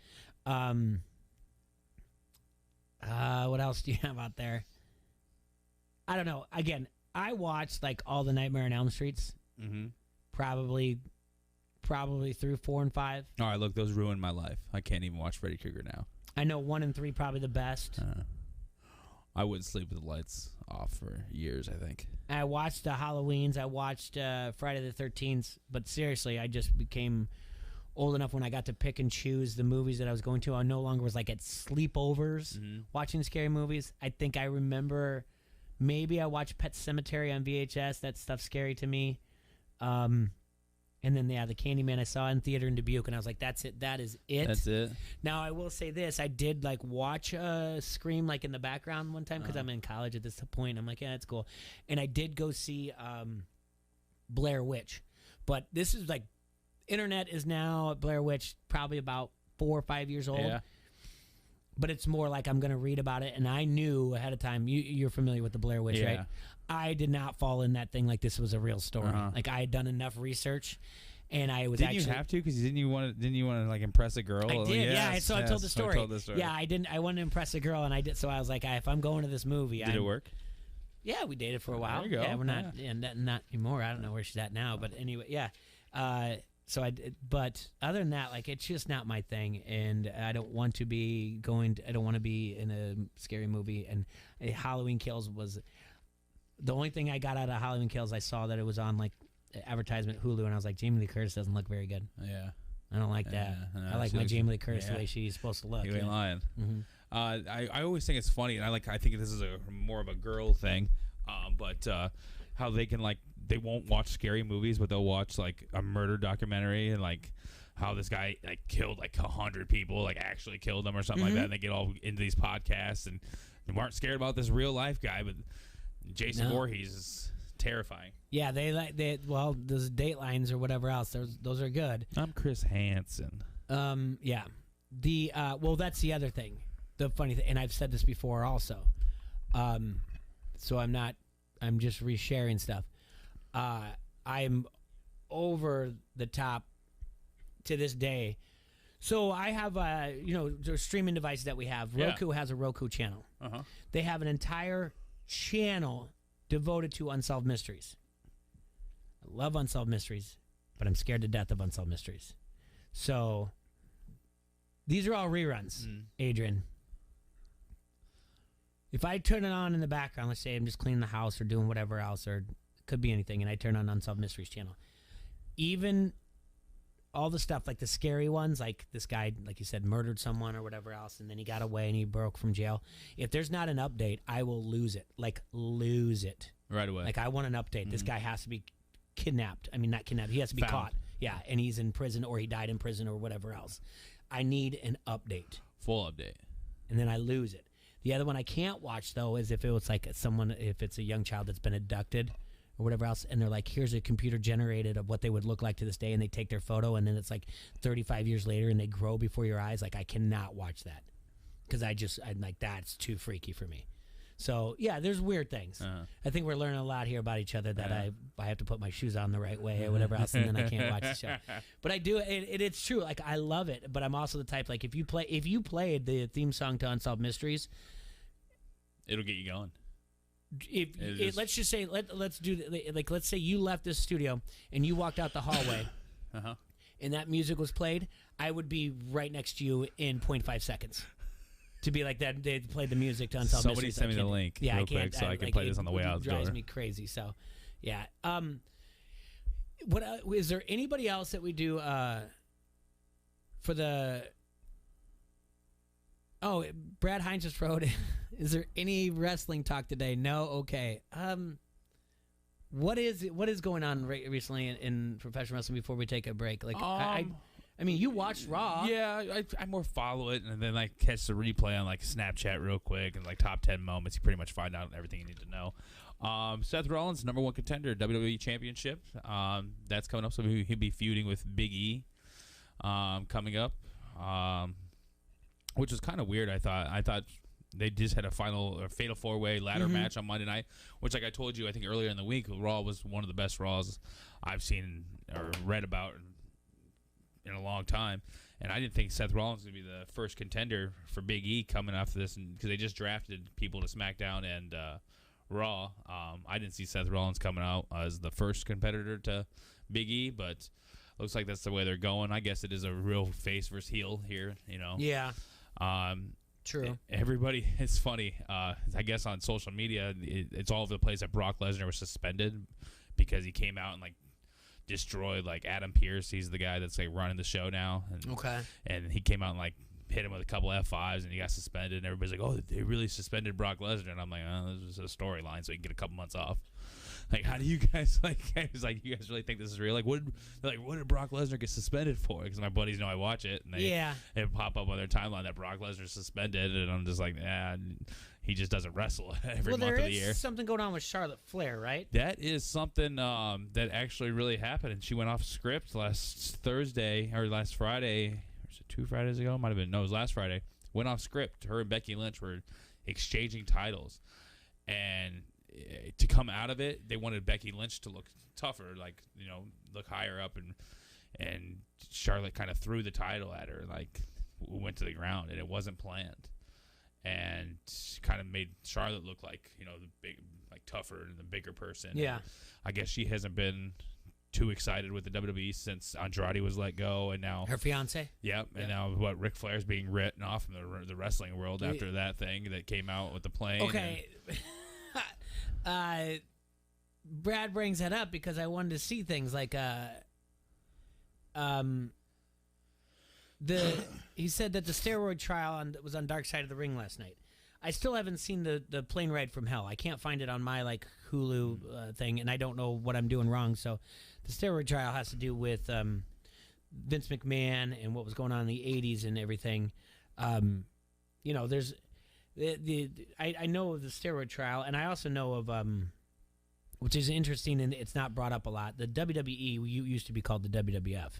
What else do you have out there? I don't know. Again, I watched like all the Nightmare on Elm Streets. Mm-hmm. Probably through 4 and 5. All right, look, those ruined my life. I can't even watch Freddy Krueger now. I know 1 and 3 probably the best. I wouldn't sleep with the lights off for years, I think. I watched the Halloweens. I watched Friday the 13th. But seriously, I just became old enough when I got to pick and choose the movies that I was going to. I no longer was like at sleepovers watching scary movies. I think I remember maybe I watched Pet Sematary on VHS. That stuff's scary to me. And then, the Candyman I saw in theater in Dubuque, and I was like, that's it. That is it. That's it. Now, I will say this. I did, like, watch Scream, like, in the background one time because I'm in college at this point. I'm like, yeah, that's cool. And I did go see Blair Witch. But this is, like, internet is now, Blair Witch, probably about 4 or 5 years old. Yeah. But it's more like I'm going to read about it, and I knew ahead of time. You're familiar with the Blair Witch, right? I did not fall in that thing like this was a real story. Like I had done enough research, and I was Didn't you have to? Because didn't you want to like impress a girl? I did. Yes, So I told the story. story. Yeah, I didn't. I wanted to impress a girl, and I did. So I was like, if I'm going to this movie, did it work? Yeah, we dated for a while. There you go. Yeah, we're not. Yeah, not anymore. I don't know where she's at now, but anyway, yeah. But other than that, like, it's just not my thing, and I don't want to be I don't want to be in a scary movie. And Halloween Kills was the only thing I got out of Halloween Kills. I saw that it was on like advertisement Hulu, and I was like, Jamie Lee Curtis doesn't look very good. Yeah, I don't like that. I like my Jamie Lee Curtis the way she's supposed to look. You ain't lying. Mm-hmm. I always think it's funny, and I think this is more of a girl thing, but how they can they won't watch scary movies, but they'll watch like a murder documentary, and like how this guy like killed like 100 people, like actually killed them or something like that. And they get all into these podcasts and they weren't scared about this real life guy, but Jason Voorhees is terrifying. Yeah, those Datelines or whatever else. Those are good. I'm Chris Hansen. Yeah. That's the other thing. The funny thing, and I've said this before also. So I'm just resharing stuff. I'm over the top to this day. So I have the streaming devices that we have. Roku has a Roku channel. They have an entire channel devoted to unsolved mysteries. I love unsolved mysteries, but I'm scared to death of unsolved mysteries. So these are all reruns, Adrian. If I turn it on in the background, let's say I'm just cleaning the house or doing whatever else, or it could be anything, and I turn on Unsolved Mysteries channel, even all the stuff like the scary ones, like this guy, like you said, murdered someone or whatever else, and then he got away and he broke from jail. If there's not an update, I will lose it. Like, lose it. Right away. Like, I want an update. This guy has to be kidnapped. I mean, not kidnapped. He has to be caught. Yeah, and he's in prison or he died in prison or whatever else. I need an update. Full update. And then I lose it. The other one I can't watch, though, is if it was like if it's a young child that's been abducted or whatever else, and they're like, here's a computer generated of what they would look like to this day, and they take their photo, and then it's like 35 years later, and they grow before your eyes. Like, I cannot watch that because I'm like, that's too freaky for me. So, yeah, there's weird things. I think we're learning a lot here about each other that I have to put my shoes on the right way or whatever else, and then I can't watch the show. But I do, it's true. Like, I love it, but I'm also the type, like, if you played the theme song to Unsolved Mysteries, it'll get you going. Let's just say, let's say you left this studio and you walked out the hallway, and that music was played, I would be right next to you in 0.5 seconds. To be like that, they played the music to Unsolved Mysteries. Somebody send me the link real quick so I can play this on the way out the door. It drives me crazy. So, yeah. What is there anybody else that we do for the? Oh, Brad Hines just wrote, is there any wrestling talk today? No? Okay. What is going on recently in professional wrestling before we take a break? Like, I mean, you watched Raw. Yeah, I more follow it and then like catch the replay on like Snapchat real quick and like top 10 moments. You pretty much find out everything you need to know. Seth Rollins, number 1 contender, WWE Championship. That's coming up, so he'll be feuding with Big E coming up. Which was kind of weird. I thought they just had a fatal 4-way ladder match on Monday night, which, like I told you, I think earlier in the week, Raw was one of the best Raws I've seen or read about in a long time. And I didn't think Seth Rollins was going to be the first contender for Big E coming after this, because they just drafted people to SmackDown and Raw. I didn't see Seth Rollins coming out as the first competitor to Big E, but looks like that's the way they're going. I guess it is a real face versus heel here, you know. Yeah. True. Everybody, it's funny. I guess on social media, it's all over the place that Brock Lesnar was suspended because he came out and like destroyed like Adam Pearce. He's the guy that's like running the show now. And he came out and like hit him with a couple F5s and he got suspended. And everybody's like, "Oh, they really suspended Brock Lesnar." And I'm like, "Oh, this is a storyline, so he can get a couple months off." Like, how do you guys you guys really think this is real? Like, what did Brock Lesnar get suspended for? Because my buddies know I watch it, and they pop up on their timeline that Brock Lesnar's suspended, and I'm just like, he just doesn't wrestle every month of the year. There is something going on with Charlotte Flair, right? That is something that actually really happened, and she went off script last Thursday or last Friday. Or was it 2 Fridays ago? Might have been. No, it was last Friday. Went off script. Her and Becky Lynch were exchanging titles, and to come out of it, they wanted Becky Lynch to look tougher, like, you know, look higher up, and Charlotte kind of threw the title at her, like, went to the ground, and it wasn't planned, and kind of made Charlotte look like, you know, the big, like, tougher and the bigger person. Yeah. I guess she hasn't been too excited with the WWE since Andrade was let go, and now her fiance. Yep, and now Ric Flair's being written off from the wrestling world after that thing that came out with the plane. Okay. Brad brings that up because I wanted to see things like he said that the steroid trial was on Dark Side of the Ring last night. I still haven't seen the plane ride from hell. I can't find it on my Hulu thing, and I don't know what I'm doing wrong. So the steroid trial has to do with Vince McMahon and what was going on in the 80s and everything. There's I know of the steroid trial, and I also know of which is interesting, and it's not brought up a lot. The WWE used to be called the WWF.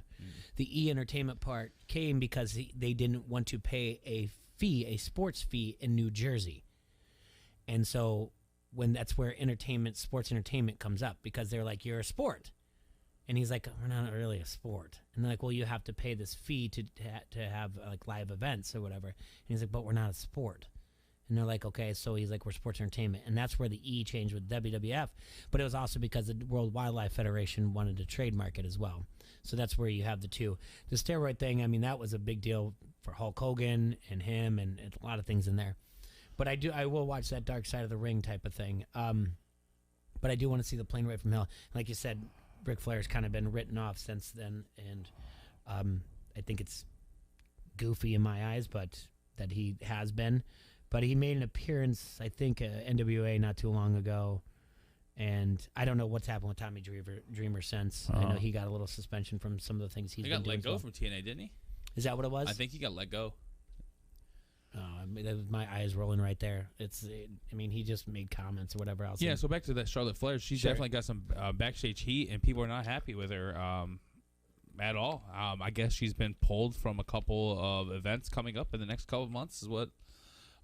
The E Entertainment part came because they didn't want to pay a sports fee in New Jersey. And so that's where sports entertainment comes up, because they're like, you're a sport. And he's like, we're not really a sport. And they're like, well, you have to pay this fee to have live events or whatever. And he's like, but we're not a sport. And they're like, okay. So he's like, we're sports entertainment. And that's where the E changed with WWF. But it was also because the World Wildlife Federation wanted to trademark it as well. So that's where you have the two. The steroid thing, I mean, that was a big deal for Hulk Hogan and him and a lot of things in there. But I will watch that Dark Side of the Ring type of thing. But I do want to see the plane ride from hell. Like you said, Ric Flair's kind of been written off since then. And I think it's goofy in my eyes, but that he has been. But he made an appearance, I think, NWA not too long ago. And I don't know what's happened with Tommy Dreamer since. I know he got a little suspension from some of the things he's been doing. He got let go from TNA, didn't he? Is that what it was? I think he got let go. Oh, I mean, that was my eyes rolling right there. He just made comments or whatever else. Yeah, so back to that Charlotte Flair. She's definitely got some backstage heat, and people are not happy with her at all. I guess she's been pulled from a couple of events coming up in the next couple of months, is what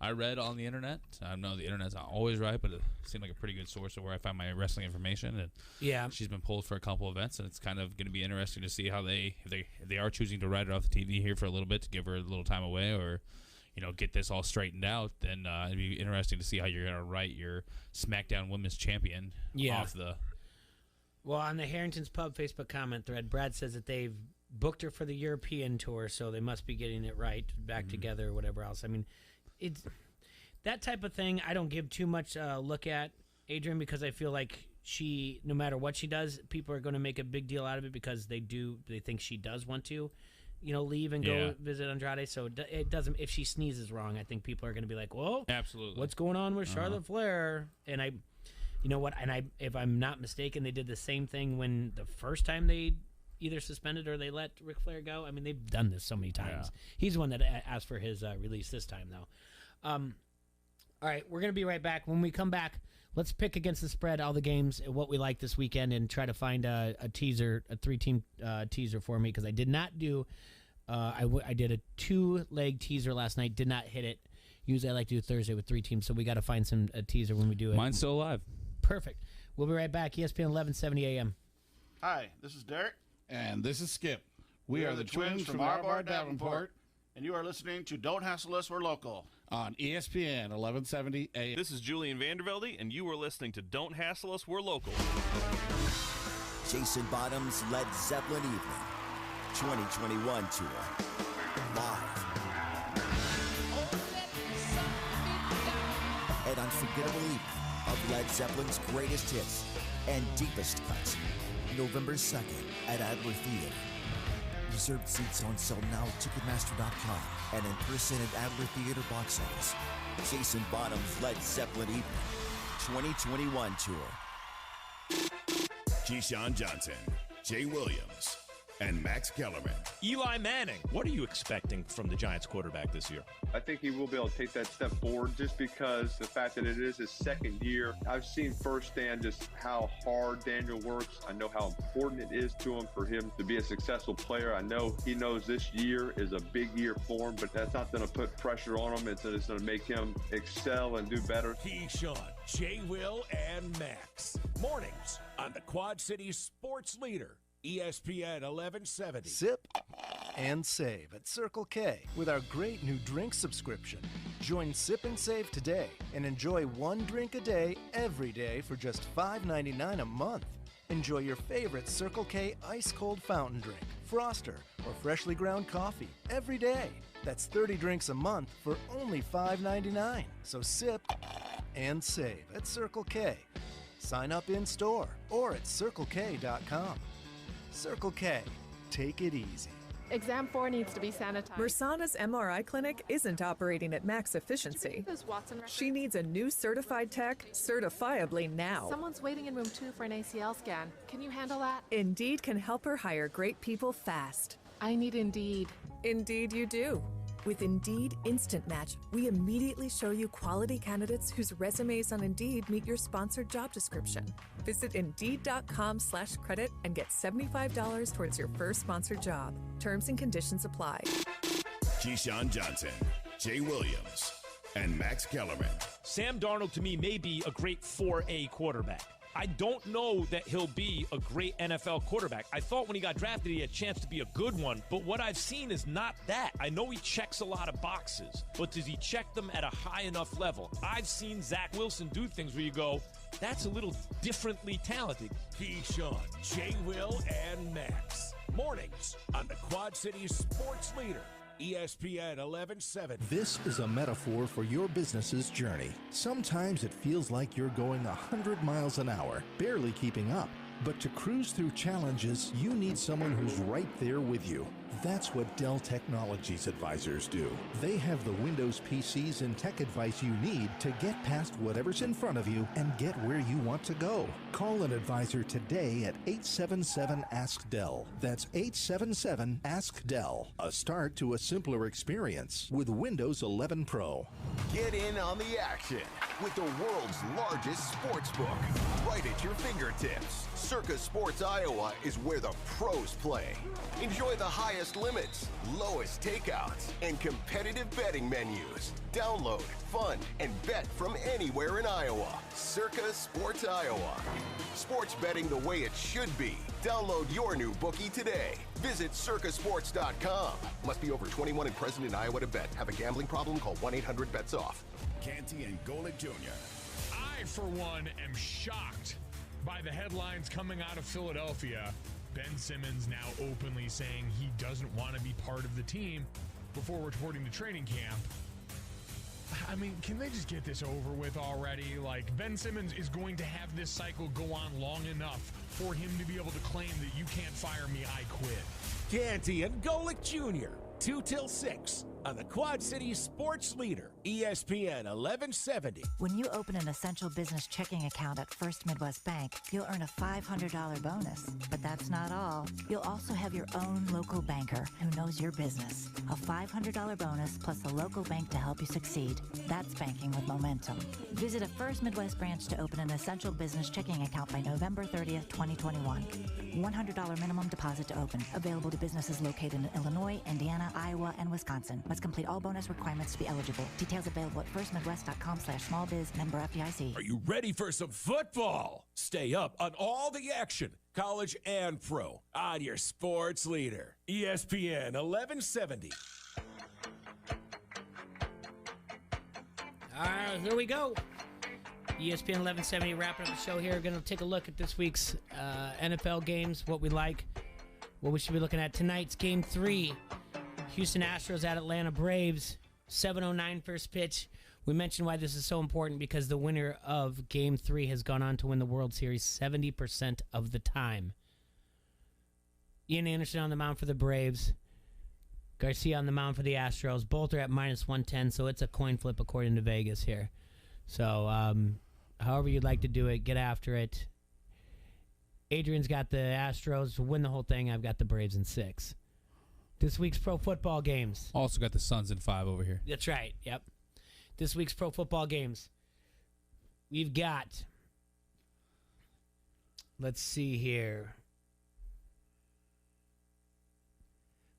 I read on the internet. I know the internet's not always right, but it seemed like a pretty good source of where I find my wrestling information. And yeah, she's been pulled for a couple events, and it's kind of going to be interesting to see how if they are choosing to write her off the TV here for a little bit to give her a little time away, or get this all straightened out. Then it'd be interesting to see how you're going to write your SmackDown Women's Champion off the. Well, on the Harrington's Pub Facebook comment thread, Brad says that they've booked her for the European tour, so they must be getting it right back together or whatever else. I mean, it's that type of thing I don't give too much look at, Adrian, because I feel like no matter what she does, people are going to make a big deal out of it because they think she does want to, leave and go visit Andrade. So it doesn't. If she sneezes wrong, I think people are going to be like, "Whoa, absolutely, what's going on with Charlotte Flair?" And if I'm not mistaken, they did the same thing when the first time they either suspended or they let Ric Flair go. I mean, they've done this so many times. Yeah. He's the one that asked for his release this time, though. All right, we're going to be right back. When we come back, let's pick against the spread all the games and what we like this weekend and try to find a teaser, a 3-team teaser for me, because I did not do I did a 2-leg teaser last night, did not hit it. Usually I like to do Thursday with 3 teams, so we got to find a teaser when we do it. Mine's still alive. Perfect. We'll be right back. ESPN 1170 AM. Hi, this is Derek. And this is Skip. We are the twins from Arbar Davenport. And you are listening to Don't Hassle Us, We're Local. On ESPN 1170 AM. This is Julian Vandervelde, and you are listening to Don't Hassle Us, We're Local. Jason Bottom's Led Zeppelin Evening 2021 Tour. Live. An unforgettable evening of Led Zeppelin's greatest hits and deepest cuts. November 2nd at Adler Theater. Reserved seats on sale now at Ticketmaster.com and in person at Adler Theater box office. Jason Bottom's Led Zeppelin Evening 2021 Tour. Keyshawn Johnson, Jay Williams, and Max Kellerman. Eli Manning, what are you expecting from the Giants quarterback this year? I think he will be able to take that step forward just because the fact that it is his second year. I've seen firsthand just how hard Daniel works. I know how important it is to him for him to be a successful player. I know he knows this year is a big year for him, but that's not going to put pressure on him. It's going to make him excel and do better. Keyshawn, Jay Will, and Max. Mornings on the Quad Cities Sports Leader. ESPN 1170. Sip and save at Circle K with our great new drink subscription. Join Sip and Save today and enjoy 1 drink a day every day for just $5.99 a month. Enjoy your favorite Circle K ice-cold fountain drink, Froster, or freshly ground coffee every day. That's 30 drinks a month for only $5.99. So sip and save at Circle K. Sign up in-store or at CircleK.com. Circle K. Take it easy. Exam 4 needs to be sanitized. Mersana's MRI clinic isn't operating at max efficiency. She needs a new certified tech certifiably now. Someone's waiting in room 2 for an ACL scan. Can you handle that? Indeed can help her hire great people fast. I need Indeed. Indeed you do. With Indeed Instant Match, we immediately show you quality candidates whose resumes on Indeed meet your sponsored job description. Visit Indeed.com/credit and get $75 towards your first sponsored job. Terms and conditions apply. Keyshawn Johnson, Jay Williams, and Max Kellerman. Sam Darnold, to me, may be a great 4A quarterback. I don't know that he'll be a great NFL quarterback. I thought when he got drafted, he had a chance to be a good one, but what I've seen is not that. I know he checks a lot of boxes, but does he check them at a high enough level? I've seen Zach Wilson do things where you go, that's a little differently talented. Keyshawn, J. Will, and Max. Mornings on the Quad Cities Sports Leader, ESPN 1170. This is a metaphor for your business's journey. Sometimes it feels like you're going 100 miles an hour, barely keeping up. But to cruise through challenges, you need someone who's right there with you. That's what Dell Technologies advisors do. They have the Windows PCs and tech advice you need to get past whatever's in front of you and get where you want to go. Call an advisor today at 877-ASK-DELL. That's 877-ASK-DELL. A start to a simpler experience with Windows 11 Pro. Get in on the action with the world's largest sports book right at your fingertips. Circa Sports Iowa is where the pros play. Enjoy the highest limits, lowest takeouts, and competitive betting menus. Download, fund, and bet from anywhere in Iowa. Circa Sports Iowa. Sports betting the way it should be. Download your new bookie today. Visit circasports.com. Must be over 21 and present in Iowa to bet. Have a gambling problem? Call 1-800-BETS-OFF. Canty and Golick Jr. I, for one, am shocked by the headlines coming out of Philadelphia. Ben Simmons now openly saying he doesn't want to be part of the team before reporting to training camp. I mean, can they just get this over with already? Like, Ben Simmons is going to have this cycle go on long enough for him to be able to claim that you can't fire me, I quit. Canty and Golick Jr., 2 till 6 on the Quad Cities Sports Leader, ESPN 1170. When you open an essential business checking account at First Midwest Bank, you'll earn a $500 bonus. But that's not all. You'll also have your own local banker who knows your business. A $500 bonus plus a local bank to help you succeed. That's banking with momentum. Visit a First Midwest branch to open an essential business checking account by November 30th, 2021. $100 minimum deposit to open. Available to businesses located in Illinois, Indiana, Iowa, and Wisconsin. Must complete all bonus requirements to be eligible. Details available at firstmidwest.com/smallbiz, member FDIC. Are you ready for some football? Stay up on all the action, college and pro, on your sports leader, ESPN 1170. All right, here we go. ESPN 1170, wrapping up the show here. Going to take a look at this week's NFL games, what we like, what we should be looking at. Tonight's Game 3, Houston Astros at Atlanta Braves, 7:09 first pitch. We mentioned why this is so important because the winner of Game 3 has gone on to win the World Series 70% of the time. Ian Anderson on the mound for the Braves. Garcia on the mound for the Astros. Both are at -110, so it's a coin flip according to Vegas here. So, however you'd like to do it, get after it. Adrian's got the Astros to win the whole thing. I've got the Braves in 6. This week's pro football games. Also got the Suns in 5 over here. That's right, yep. This week's pro football games. We've got, let's see here.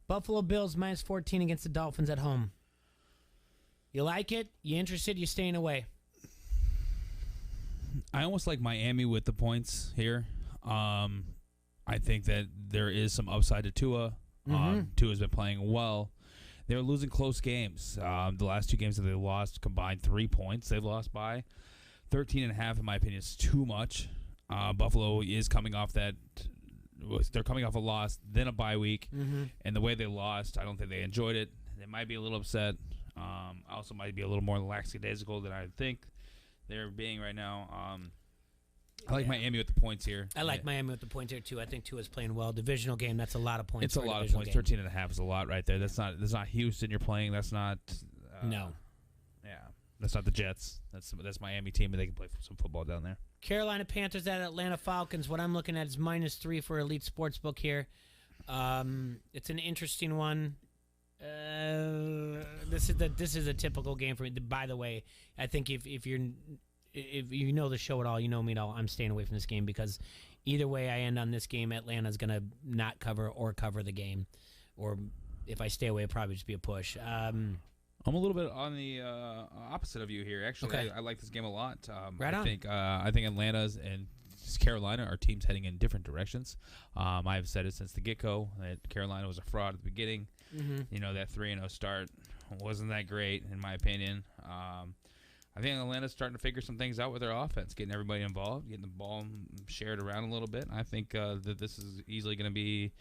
Buffalo Bills -14 against the Dolphins at home. You like it? You interested? You staying away? I almost like Miami with the points here. I think that there is some upside to Tua. Tua's been playing well. They're losing close games. The last 2 games that they lost combined 3 points. They've lost by 13.5, in my opinion, is too much. Buffalo is coming off that. They're coming off a loss, then a bye week, and the way they lost, I don't think they enjoyed it. They might be a little upset. Also might be a little more lackadaisical than I think they're being right now. I like Miami with the points here. I like Miami with the points here, too. I think Tua's playing well. Divisional game, that's a lot of points. It's a lot of points. 13.5 is a lot right there. That's not Houston you're playing. That's not... no. Yeah. That's not the Jets. That's Miami team, and they can play some football down there. Carolina Panthers at Atlanta Falcons. What I'm looking at is -3 for Elite Sportsbook here. It's an interesting one. This is a typical game for me. By the way, I think if you know the show at all, you know me at all, I'm staying away from this game because either way I end on this game, Atlanta's going to not cover or cover the game. Or if I stay away, it'll probably just be a push. I'm a little bit on the opposite of you here. Actually, okay. I like this game a lot. Right on. I think Atlanta's and Carolina are teams heading in different directions. I've said it since the get-go that Carolina was a fraud at the beginning. Mm-hmm. You know, that 3-0 start wasn't that great, in my opinion. I think Atlanta's starting to figure some things out with their offense, getting everybody involved, getting the ball shared around a little bit. I think that this is easily going to be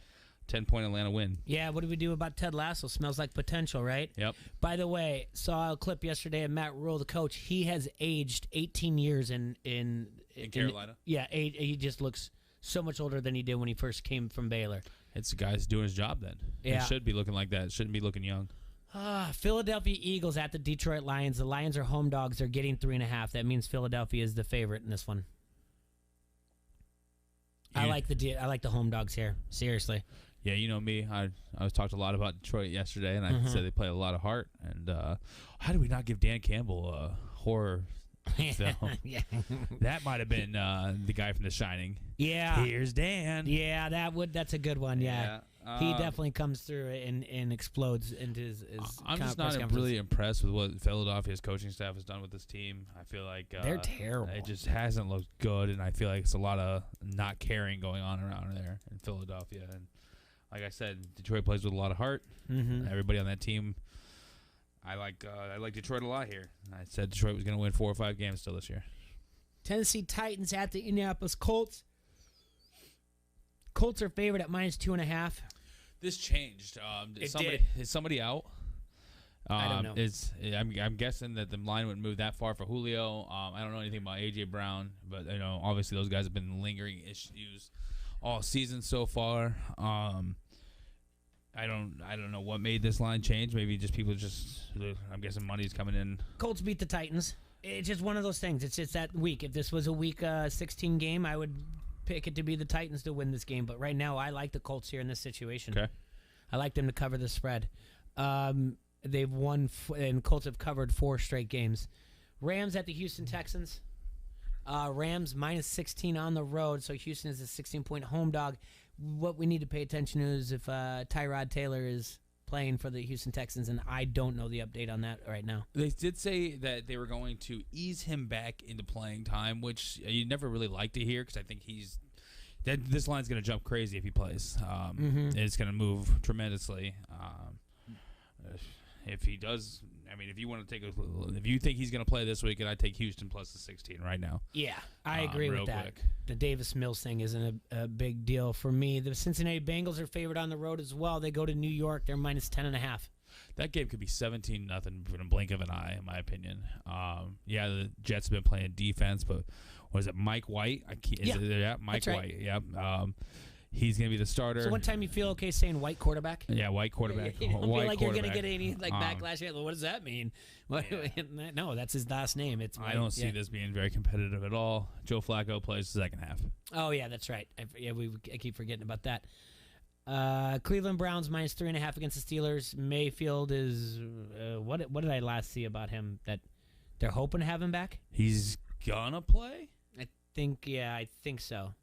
a 10-point Atlanta win. Yeah, what do we do about Ted Lasso? Smells like potential, right? Yep. By the way, saw a clip yesterday of Matt Rule, the coach. He has aged 18 years in Carolina. He just looks so much older than he did when he first came from Baylor. It's the guy's doing his job then. Yeah. It should be looking like that. It shouldn't be looking young. Philadelphia Eagles at the Detroit Lions. The Lions are home dogs. They're getting 3.5. That means Philadelphia is the favorite in this one. I like the home dogs here. Seriously. Yeah, you know me. I was talked a lot about Detroit yesterday, and I said they play a lot of heart. And how do we not give Dan Campbell a horror film? Yeah. That might have been the guy from The Shining. Yeah. Here's Dan. Yeah, that's a good one. Yeah. He definitely comes through and explodes into his I'm just not really impressed with what Philadelphia's coaching staff has done with this team. I feel like they're terrible. It just hasn't looked good, and I feel like it's a lot of not caring going on around there in Philadelphia. And like I said, Detroit plays with a lot of heart. Mm-hmm. Everybody on that team, I like Detroit a lot here. I said Detroit was going to win 4 or 5 games still this year. Tennessee Titans at the Indianapolis Colts. Colts are favored at -2.5. This changed. Is somebody out? I don't know. I'm guessing that the line wouldn't move that far for Julio. I don't know anything about A.J. Brown, but obviously those guys have been lingering issues all season so far. I don't know what made this line change. Maybe just people I'm guessing money's coming in. Colts beat the Titans. It's just one of those things. It's just that week. If this was a week 16 game, I would pick it to be the Titans to win this game. But right now, I like the Colts here in this situation. Okay. I like them to cover the spread. They've won, and Colts have covered 4 straight games. Rams at the Houston Texans. Rams -16 on the road, so Houston is a 16-point home dog. What we need to pay attention to is if Tyrod Taylor is playing for the Houston Texans, and I don't know the update on that right now. They did say that they were going to ease him back into playing time, which you never really like to hear because I think this line's going to jump crazy if he plays. It's going to move tremendously. If he does, if you want to if you think he's going to play this week, and I take Houston plus the 16 right now. Yeah, I agree with that. Quick. The Davis Mills thing isn't a big deal for me. The Cincinnati Bengals are favored on the road as well. They go to New York. They're -10.5. That game could be 17-0 in a blink of an eye, in my opinion. The Jets have been playing defense, but was it Mike White? Mike White. Yep. He's going to be the starter. So one time you feel okay saying white quarterback? Yeah, white quarterback. You don't feel like you're going to get any backlash. What does that mean? No, that's his last name. I don't see this being very competitive at all. Joe Flacco plays the second half. Oh, yeah, that's right. I keep forgetting about that. Cleveland Browns -3.5 against the Steelers. Mayfield is what did I last see about him? That they're hoping to have him back? He's going to play? I think so.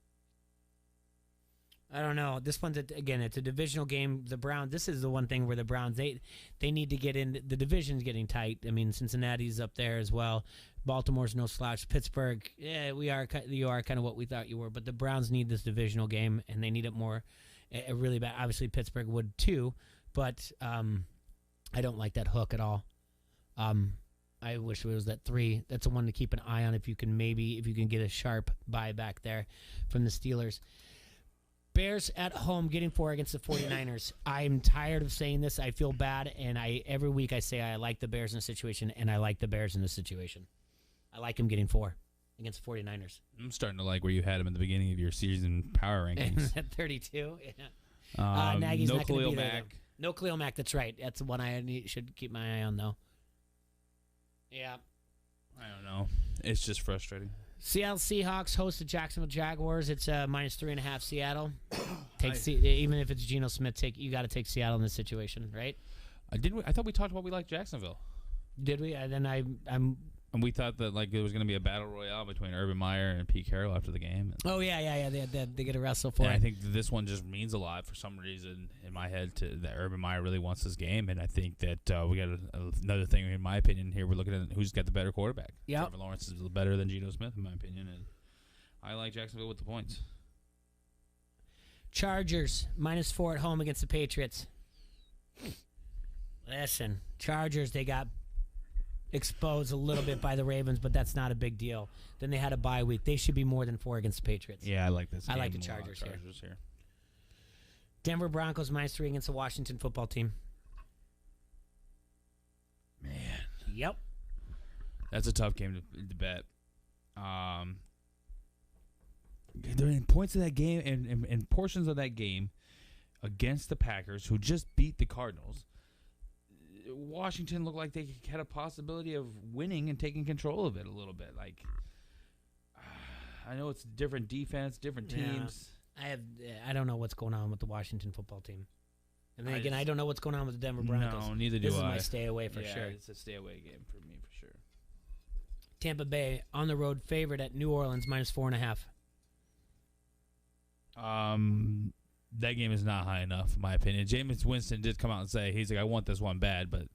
I don't know. This one's it's a divisional game. The Browns. This is the one thing where the Browns they need to get in. The division's getting tight. Cincinnati's up there as well. Baltimore's no slouch. Pittsburgh. Yeah, you are kind of what we thought you were. But the Browns need this divisional game, and they need it more, really bad. Obviously, Pittsburgh would too. But I don't like that hook at all. I wish it was that 3. That's the one to keep an eye on if you can get a sharp buy back there from the Steelers. Bears at home getting 4 against the 49ers. I'm tired of saying this. I feel bad, and every week I say I like the Bears in the situation, and I like the Bears in this situation. I like them getting 4 against the 49ers. I'm starting to like where you had them in the beginning of your season power rankings. At 32? Yeah. Nagy's no not going to Khalil be there. Mack. No Khalil Mack, that's right. That's the one I should keep my eye on, though. Yeah. I don't know. It's just frustrating. Seattle Seahawks host the Jacksonville Jaguars. It's -3.5 Seattle. Even if it's Geno Smith, you got to take Seattle in this situation, right? I thought we talked about we liked Jacksonville. Did we? And then And we thought that there was going to be a battle royale between Urban Meyer and Pete Carroll after the game. Oh yeah. They get to wrestle for and it. I think this one just means a lot for some reason in my head that Urban Meyer really wants this game, and I think that we got another thing in my opinion here. We're looking at who's got the better quarterback. Yeah, Trevor Lawrence is better than Geno Smith in my opinion, and I like Jacksonville with the points. Chargers -4 at home against the Patriots. Listen, Chargers, they got exposed a little bit by the Ravens, but that's not a big deal. Then they had a bye week. They should be more than 4 against the Patriots. Yeah, I like this. I like the Chargers here. Denver Broncos -3 against the Washington football team. Man. Yep. That's a tough game to bet. They're in points of that game and portions of that game against the Packers, who just beat the Cardinals. Washington looked like they had a possibility of winning and taking control of it a little bit. Like, I know it's different defense, different teams. Yeah. I don't know what's going on with the Washington football team. And then again, I don't know what's going on with the Denver Broncos. No, neither do I. This is my stay away for sure. It's a stay away game for me for sure. Tampa Bay on the road favorite at New Orleans -4.5. That game is not high enough, in my opinion. Jameis Winston did come out and say he's like, I want this one bad, but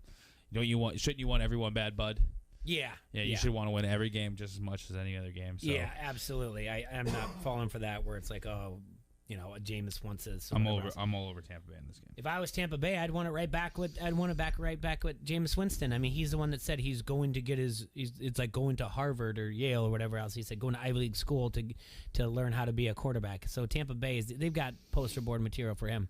shouldn't you want everyone bad, bud? Yeah. Yeah, you should want to win every game just as much as any other game. So. Yeah, absolutely. I'm not falling for that where it's like, Jameis wants this. I'm all over Tampa Bay in this game. If I was Tampa Bay, I'd want it right back with Jameis Winston. I mean, he's the one that said he's going to get it's like going to Harvard or Yale or whatever else. He said going to Ivy League school to learn how to be a quarterback. So Tampa Bay they've got poster board material for him.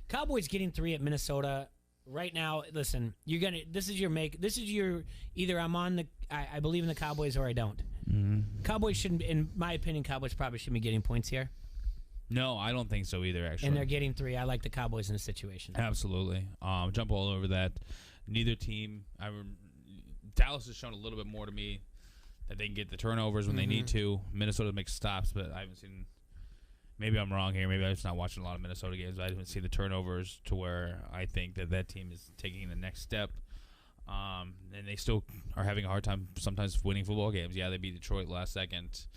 Cowboys getting 3 at Minnesota. Right now, listen, this is your either I believe in the Cowboys or I don't. Mm-hmm. Cowboys shouldn't, in my opinion, Cowboys probably shouldn't be getting points here. No, I don't think so either, actually. And they're getting 3. I like the Cowboys in this situation. Absolutely. Jump all over that. Neither team. Dallas has shown a little bit more to me that they can get the turnovers when they need to. Minnesota makes stops, but I haven't seen. Maybe I'm wrong here. Maybe I'm just not watching a lot of Minnesota games. I haven't seen the turnovers to where I think that team is taking the next step. And they still are having a hard time sometimes winning football games. Yeah, they beat Detroit last second.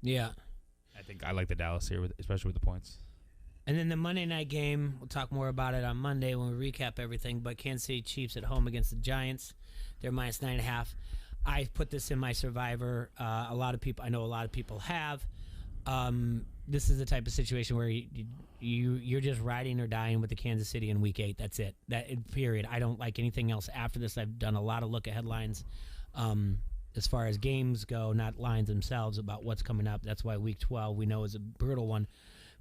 Yeah. I think I like the Dallas here, especially with the points. And then the Monday night game, we'll talk more about it on Monday when we recap everything, but Kansas City Chiefs at home against the Giants. They're -9.5. I put this in my Survivor. I know a lot of people have. This is the type of situation where you're just riding or dying with the Kansas City in Week 8. That's it. Period. I don't like anything else after this. I've done a lot of look-ahead lines as far as games go, not lines themselves, about what's coming up. That's why Week 12 we know is a brutal one.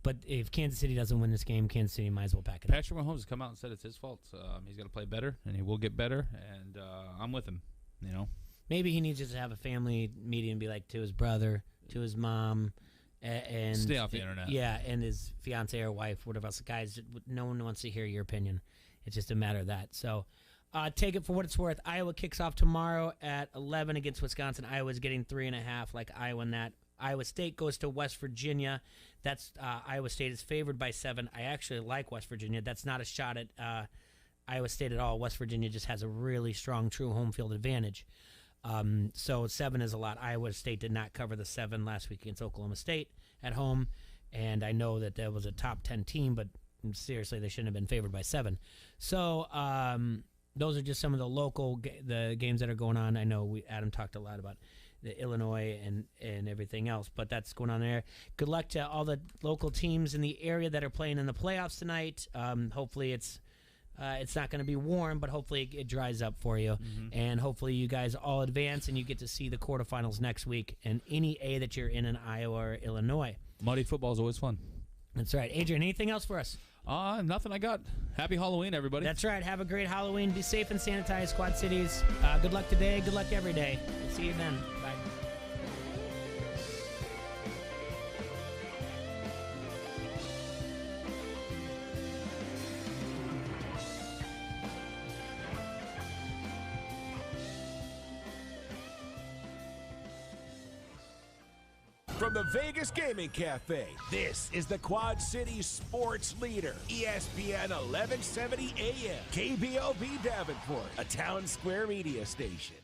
But if Kansas City doesn't win this game, Kansas City might as well pack it up. Patrick Mahomes has come out and said it's his fault. He's got to play better, and he will get better, and I'm with him, Maybe he needs to have a family meeting and be like to his brother, to his mom, and stay off the internet. Yeah, and his fiance or wife, whatever else. Guys, no one wants to hear your opinion. It's just a matter of that. So take it for what it's worth. Iowa kicks off tomorrow at 11 against Wisconsin. Iowa's getting 3.5, like Iowa in that. Iowa State goes to West Virginia. That's Iowa State is favored by 7. I actually like West Virginia. That's not a shot at Iowa State at all. West Virginia just has a really strong true home field advantage. So 7 is a lot. Iowa State did not cover the 7 last week against Oklahoma State at home, and I know that was a top 10 team, but seriously, they shouldn't have been favored by 7. So those are just some of the local the games that are going on. I know Adam talked a lot about the Illinois and everything else, but that's going on there. Good luck to all the local teams in the area that are playing in the playoffs tonight. Hopefully it's It's not going to be warm, but hopefully it dries up for you. And hopefully you guys all advance and you get to see the quarterfinals next week and any A that you're in Iowa or Illinois. Muddy football is always fun. That's right. Adrian, anything else for us? Nothing I got. Happy Halloween, everybody. That's right. Have a great Halloween. Be safe and sanitized, Quad Cities. Good luck today. Good luck every day. We'll see you then. Bye. From the Vegas Gaming Cafe, this is the Quad City Sports Leader, ESPN 1170 AM, KBLB Davenport, a Town Square media station.